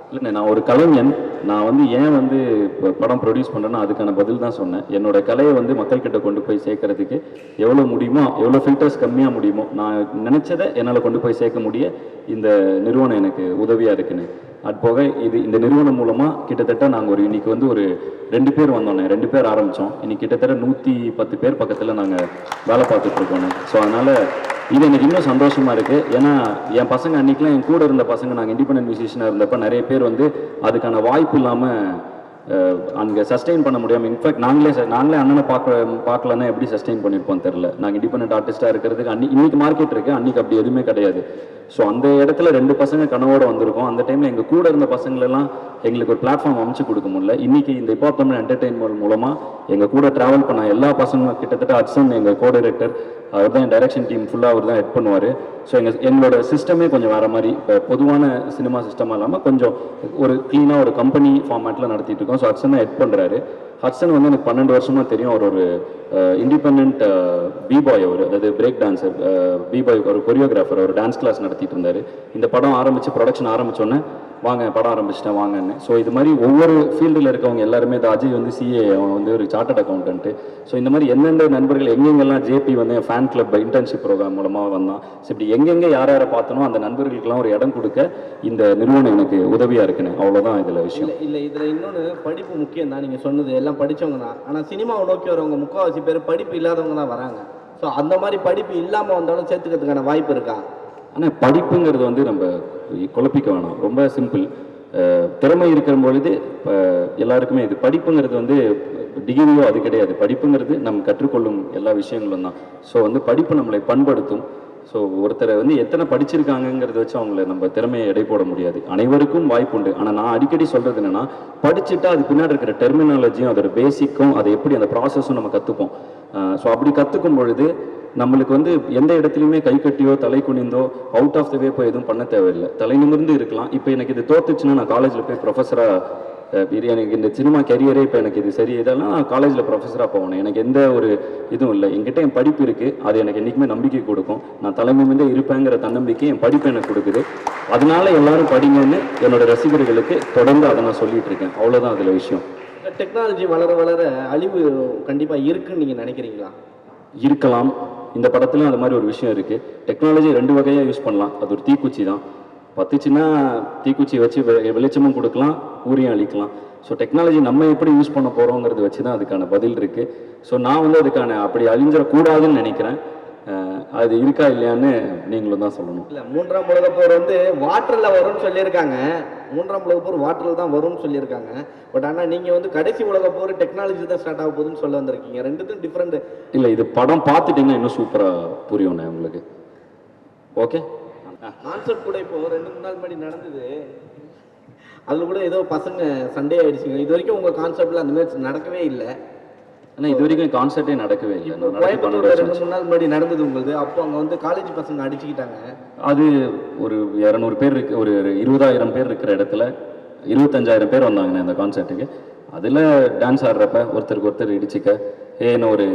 Speaker 1: இல்லைண்ணே, நான் ஒரு கலைஞன். நான் வந்து ஏன் வந்து இப்போ படம் ப்ரொடியூஸ் பண்ணுறேன்னா அதுக்கான பதில் தான் சொன்னேன். என்னோட கலையை வந்து மக்கள்கிட்ட கொண்டு போய் சேர்க்கறதுக்கு எவ்வளோ முடியுமோ, எவ்வளோ ஃபில்டர்ஸ் கம்மியாக முடியுமோ, நான் நினச்சதை என்னால் கொண்டு போய் சேர்க்க முடிய இந்த நிறுவனம் எனக்கு உதவியாக இருக்குன்னு. அது போக இந்த நிறுவனம் மூலமாக கிட்டத்தட்ட நாங்கள் இன்னைக்கு வந்து ஒரு 2 பேர் வந்தோண்ணே, 2 பேர் ஆரம்பித்தோம். இன்னைக்கு கிட்டத்தட்ட 110 பேர் பக்கத்தில் நாங்கள் வேலை பார்த்துட்ருக்கோண்ணே. ஸோ அதனால் இது எனக்கு இன்னும் சந்தோஷமாக இருக்குது. ஏன்னா என் பசங்க அன்றைக்கெலாம் என் கூட இருந்த பசங்க, நாங்கள் இண்டிபெண்டன்ட் மியூசிஷியனாக இருந்தப்போ நிறைய பேர் வந்து அதுக்கான வாய்ப்பு இல்லாமல் அங்கே சஸ்டெயின் பண்ண முடியாமல், இன்ஃபேக்ட் நாங்களே அண்ணனை பார்க்கலன்னா எப்படி சஸ்டெயின் பண்ணியிருப்போம் தெரில. நாங்கள் இண்டிபெண்டன்ட் ஆர்டிஸ்ட்டாக இருக்கிறதுக்கு இன்னைக்கு மார்க்கெட் இருக்குது, அன்றைக்கி அப்படி எதுவுமே கிடையாது. ஸோ அந்த இடத்துல 2 பசங்க கனவோடு வந்திருக்கோம். அந்த டைமில் எங்கள் கூட இருந்த பசங்களெல்லாம் எங்களுக்கு ஒரு பிளாட்ஃபார்ம் அமைச்சு கொடுக்க முடியல. இன்றைக்கி இந்த இப்போ தமிழ் என்டர்டெயின்மெண்ட் மூலமாக எங்கள் கூட ட்ராவல் பண்ண எல்லா பசங்களும், கிட்டத்தட்ட அட்சன் எங்கள் கோ டைரக்டர், அவர் தான் டைரக்ஷன் டீம் ஃபுல்லாக அவர் தான் ஹெட் பண்ணுவார். ஸோ எங்களோட சிஸ்டமே கொஞ்சம் வேறு மாதிரி, இப்போ பொதுவான சினிமா சிஸ்டமாக இல்லாமல் கொஞ்சம் ஒரு க்ளீனாக ஒரு கம்பெனி ஃபார்மேட்டில் நடத்திட்டு இருக்கோம். ஸோ ஹட்சன் தான் ஹெட் பண்ணுறாரு. ஹட்சன் வந்து எனக்கு 12 வருஷமாக தெரியும். அவர் ஒரு இண்டிபெண்ட் பிபாய், அவர் அதாவது பிரேக் டான்ஸர், பிபாய், ஒரு கொரியோகிராஃபர், அவர் டான்ஸ் கிளாஸ் நடத்திட்டு இருந்தார். இந்த படம் ஆரம்பித்து ப்ரொடக்ஷன் ஆரம்பித்தோன்னே வாங்க படம் ஆரம்பிச்சிட்டேன் வாங்கன்னு. ஸோ இது மாதிரி ஒவ்வொரு ஃபீல்டில் இருக்கவங்க எல்லாருமே, அஜய் வந்து சிஏ, அவன் வந்து ஒரு சார்ட்டர்ட் அக்கௌண்டன்ட்டு. ஸோ இந்த மாதிரி எந்தெந்த நண்பர்கள் எங்கெங்கெல்லாம் ஜேபி வந்து ஃபேன் கிளப் இன்டர்ன்ஷிப் ப்ரோக்ராம் மூலமாக வந்தான். ஸோ இப்படி எங்கெங்கே யாரை பார்த்தனோ அந்த நண்பர்களுக்கெல்லாம் ஒரு இடம் கொடுக்க இந்த நிறுவனம் எனக்கு உதவியாக இருக்குன்னு. அவ்வளோதான் இதில் விஷயம்.
Speaker 17: இல்லை இதில் இன்னொன்று, படிப்பு முக்கியம் தான், நீங்கள் சொன்னது எல்லாம் படித்தவங்க தான். ஆனால் சினிமாவை நோக்கி வரவங்க முக்கால்வாசி பேர் படிப்பு இல்லாதவங்க தான் வராங்க. ஸோ அந்த மாதிரி படிப்பு இல்லாமல் வந்தாலும் சேர்த்துக்கிறதுக்கான வாய்ப்பு இருக்கா?
Speaker 1: ஆனால் படிப்புங்கிறது வந்து நம்ம குழப்பிக்க வேணாம், ரொம்ப சிம்பிள். திறமை இருக்கிற பொழுது எல்லாருக்குமே இது படிப்புங்கிறது வந்து டிகிரியோ அது கிடையாது. படிப்புங்கிறது நம்ம கற்றுக்கொள்ளும் எல்லா விஷயங்களும் தான். ஸோ வந்து படிப்பு நம்மளை பண்படுத்தும். ஸோ ஒருத்தரை வந்து எத்தனை படிச்சிருக்காங்கிறத வச்சு அவங்கள நம்ம திறமையை எடை போட முடியாது. அனைவருக்கும் வாய்ப்பு உண்டு. ஆனால் நான் அடிக்கடி சொல்கிறது என்னென்னா, படிச்சுட்டா அது பின்னாடி இருக்கிற டெர்மினாலஜியும் அதோட பேசிக்கும், அதை எப்படி அந்த ப்ராசஸும் நம்ம கற்றுப்போம். ஸோ அப்படி கற்றுக்கும் பொழுது நம்மளுக்கு வந்து எந்த இடத்துலையுமே கை கட்டியோ தலை குனிந்தோ அவுட் ஆஃப் த வே போய் எதுவும் பண்ண தேவையில்லை. தலை நிமிர்ந்து இருக்கலாம். இப்போ எனக்கு இது தோத்துச்சுன்னா நான் காலேஜில் போய் ப்ரொஃபஸராக, எனக்கு இந்த சினிமா கரியரே இப்போ எனக்கு இது சரி இதெல்லாம் நான் காலேஜில் ப்ரொஃபஸராக போகணும். எனக்கு எந்த ஒரு இதுவும் இல்லை. என்கிட்ட என் படிப்பு இருக்குது, அது எனக்கு என்றைக்குமே நம்பிக்கை கொடுக்கும். நான் தலைமையிலே இருப்பேங்கிற தன்னம்பிக்கை என் படிப்பு எனக்கு கொடுக்குது. அதனால எல்லாரும் படிங்கன்னு என்னோட ரசிகர்களுக்கு தொடர்ந்து அதை நான் சொல்லிட்டு இருக்கேன். அவ்வளோதான் அதில் விஷயம்.
Speaker 17: டெக்னாலஜி வளர வளர அழிவு கண்டிப்பாக இருக்குன்னு நீங்கள் நினைக்கிறீங்களா?
Speaker 1: இருக்கலாம். இந்த படத்துலையும் அது மாதிரி ஒரு விஷயம் இருக்குது. டெக்னாலஜி 2 வகையாக யூஸ் பண்ணலாம். அது ஒரு தீக்குச்சி தான். பத்துச்சுன்னா தீக்குச்சி வச்சு வெளிச்சமும் கொடுக்கலாம், ஊரையும் அழிக்கலாம். ஸோ டெக்னாலஜி நம்ம எப்படி யூஸ் பண்ண போகிறோங்கிறது வச்சு தான் அதுக்கான பதில் இருக்குது. ஸோ நான் வந்து அதுக்கான அப்படி அழிஞ்சிடக்கூடாதுன்னு நினைக்கிறேன். அது இருக்கா இல்லையான்னு நீங்களும் தான் சொல்லணும்.
Speaker 17: இல்லை, 3ஆம் உலகப் போர் வந்து வாட்டரில் வரும்னு சொல்லியிருக்காங்க. 3ஆம் உலகப் போர் வாட்டரில் தான் வரும்னு சொல்லியிருக்காங்க. பட் ஆனால் நீங்கள் வந்து கடைசி உலகப் போர் டெக்னாலஜி தான் ஸ்டார்ட் ஆக போகுதுன்னு சொல்ல வந்திருக்கீங்க. ரெண்டுத்தும் டிஃப்ரெண்ட்.
Speaker 1: இல்லை, இது படம் பார்த்துட்டிங்கன்னா இன்னும் சூப்பராக புரியும்ண்ணே உங்களுக்கு. ஓகே,
Speaker 17: கான்செப்ட் கூட இப்போ 2-3 நாள் முன்னாடி நடந்தது. அதில் கூட ஏதோ பசங்க சண்டே ஆயிடுச்சுங்க. இது வரைக்கும் உங்கள் கான்செப்டில் அந்த மாதிரி நடக்கவே இல்லை.
Speaker 1: ஆனால் இது வரைக்கும் கான்சர்ட்டே நடக்கவே இல்லை.
Speaker 17: கோயம்புத்தூர்ல 2-3 நாள் முன்னாடி நடந்தது உங்களுக்கு. அப்போ அங்கே வந்து காலேஜ் பசங்க அடிச்சுக்கிட்டாங்க.
Speaker 1: அது ஒரு 200 பேர் இருக்கு, ஒரு 20,000 பேர் இருக்கிற இடத்துல 25,000 பேர் வந்தாங்கண்ணே அந்த கான்சர்ட்டுக்கு. அதில் டான்ஸ் ஆடுறப்ப ஒருத்தருக்கு ஒருத்தர் இடிச்சிக்க, ஏன்னு ஒரு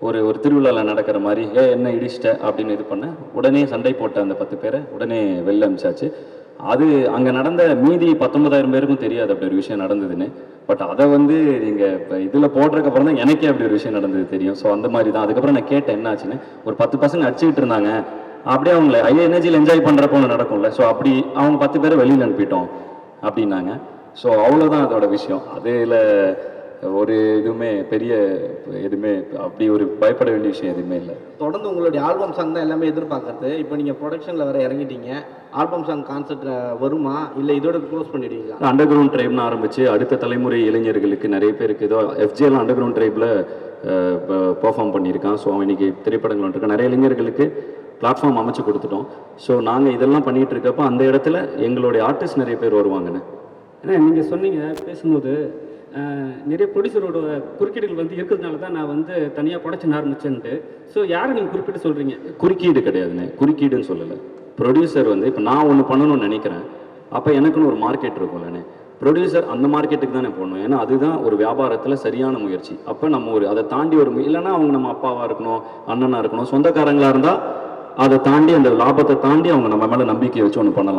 Speaker 1: ஒரு ஒரு திருவிழாவில் நடக்கிற மாதிரி என்ன இடிச்சிட்ட அப்படின்னு இது பண்ண, உடனே சண்டை போட்ட அந்த 10 பேரை உடனே வெளில அனுப்பிச்சாச்சு. அது அங்கே நடந்த மீதி 19,000 பேருக்கும் தெரியாது அப்படி ஒரு விஷயம் நடந்ததுன்னு. பட் அதை வந்து நீங்கள் இப்போ இதில் போடுறதுக்கப்புறம் தான் எனக்கே அப்படி ஒரு விஷயம் நடந்தது தெரியும். ஸோ அந்த மாதிரி தான். அதுக்கப்புறம் நான் கேட்டேன் என்ன ஆச்சுன்னு. ஒரு 10 பசங்க அடிச்சுக்கிட்டு இருந்தாங்க. அப்படியே அவங்கள எனர்ஜியில் என்ஜாய் பண்ணுறப்போ ஒன்று நடக்கும்ல. ஸோ அப்படி அவங்க 10 பேரை வெளியில் அனுப்பிட்டோம் அப்படின்னாங்க. ஸோ அவ்வளோதான் அதோட விஷயம். அதில் ஒரு இதுவுமே பெரிய எதுவுமே அப்படி ஒரு பயப்பட வேண்டிய விஷயம் எதுவுமே இல்லை.
Speaker 17: தொடர்ந்து உங்களுடைய ஆல்பம் சாங் தான் எல்லாமே எதிர்பார்க்கறது. இப்போ நீங்கள் ப்ரொடக்ஷனில் வேறு இறங்கிட்டீங்க. ஆல்பம் சாங் கான்செப்ட் வருமா, இல்லை இதோட க்ளோஸ் பண்ணிடுவீங்களா?
Speaker 1: அண்டர் கிரவுண்ட் ட்ரைப்னு ஆரம்பித்து அடுத்த தலைமுறை இளைஞர்களுக்கு நிறைய பேருக்கு ஏதோ எஃப்ஜேலாம் அண்டர் கிரவுண்ட் ட்ரைப்பில் பெர்ஃபார்ம் பண்ணியிருக்கான். ஸோ அவன் இன்னைக்கு திரைப்படங்கள் வந்துருக்கு. நிறைய இளைஞர்களுக்கு பிளாட்ஃபார்ம் அமைச்சு கொடுத்துட்டோம். ஸோ நாங்கள் இதெல்லாம் பண்ணிகிட்டு இருக்கப்போ அந்த இடத்துல எங்களுடைய ஆர்டிஸ்ட் நிறைய பேர் வருவாங்கன்னு.
Speaker 18: ஏன்னா நீங்கள் சொன்னீங்க பேசும்போது நிறைய ப்ரொடியூசரோட குறுக்கீடுகள் வந்து இருக்கிறதுனால தான் நான் வந்து தனியாக ப்ரொடக்ஷன் ஆரம்பிச்சேன்ட்டு. ஸோ யாரை நீங்கள் குறிப்பிட்டு சொல்கிறீங்க?
Speaker 1: குறுக்கீடு கிடையாதுண்ணே, குறுக்கீடுன்னு சொல்லலை. ப்ரொடியூசர் வந்து இப்போ நான் ஒன்று பண்ணணும்னு நினைக்கிறேன், அப்போ எனக்குன்னு ஒரு மார்க்கெட் இருக்கும்லண்ணே. ப்ரொடியூசர் அந்த மார்க்கெட்டுக்கு தானே போடணும். ஏன்னா அதுதான் ஒரு வியாபாரத்தில் சரியான முயற்சி. அப்போ நம்ம ஒரு அதை தாண்டி ஒரு இல்லைன்னா அவங்க நம்ம அப்பாவாக இருக்கணும், அண்ணனாக இருக்கணும், சொந்தக்காரங்களாக இருந்தால்
Speaker 8: அதை தாண்டி அந்த லாபத்தை தாண்டி அவங்க நம்ம மேலே நம்பிக்கை வச்சு ஒன்று பண்ணலாம்.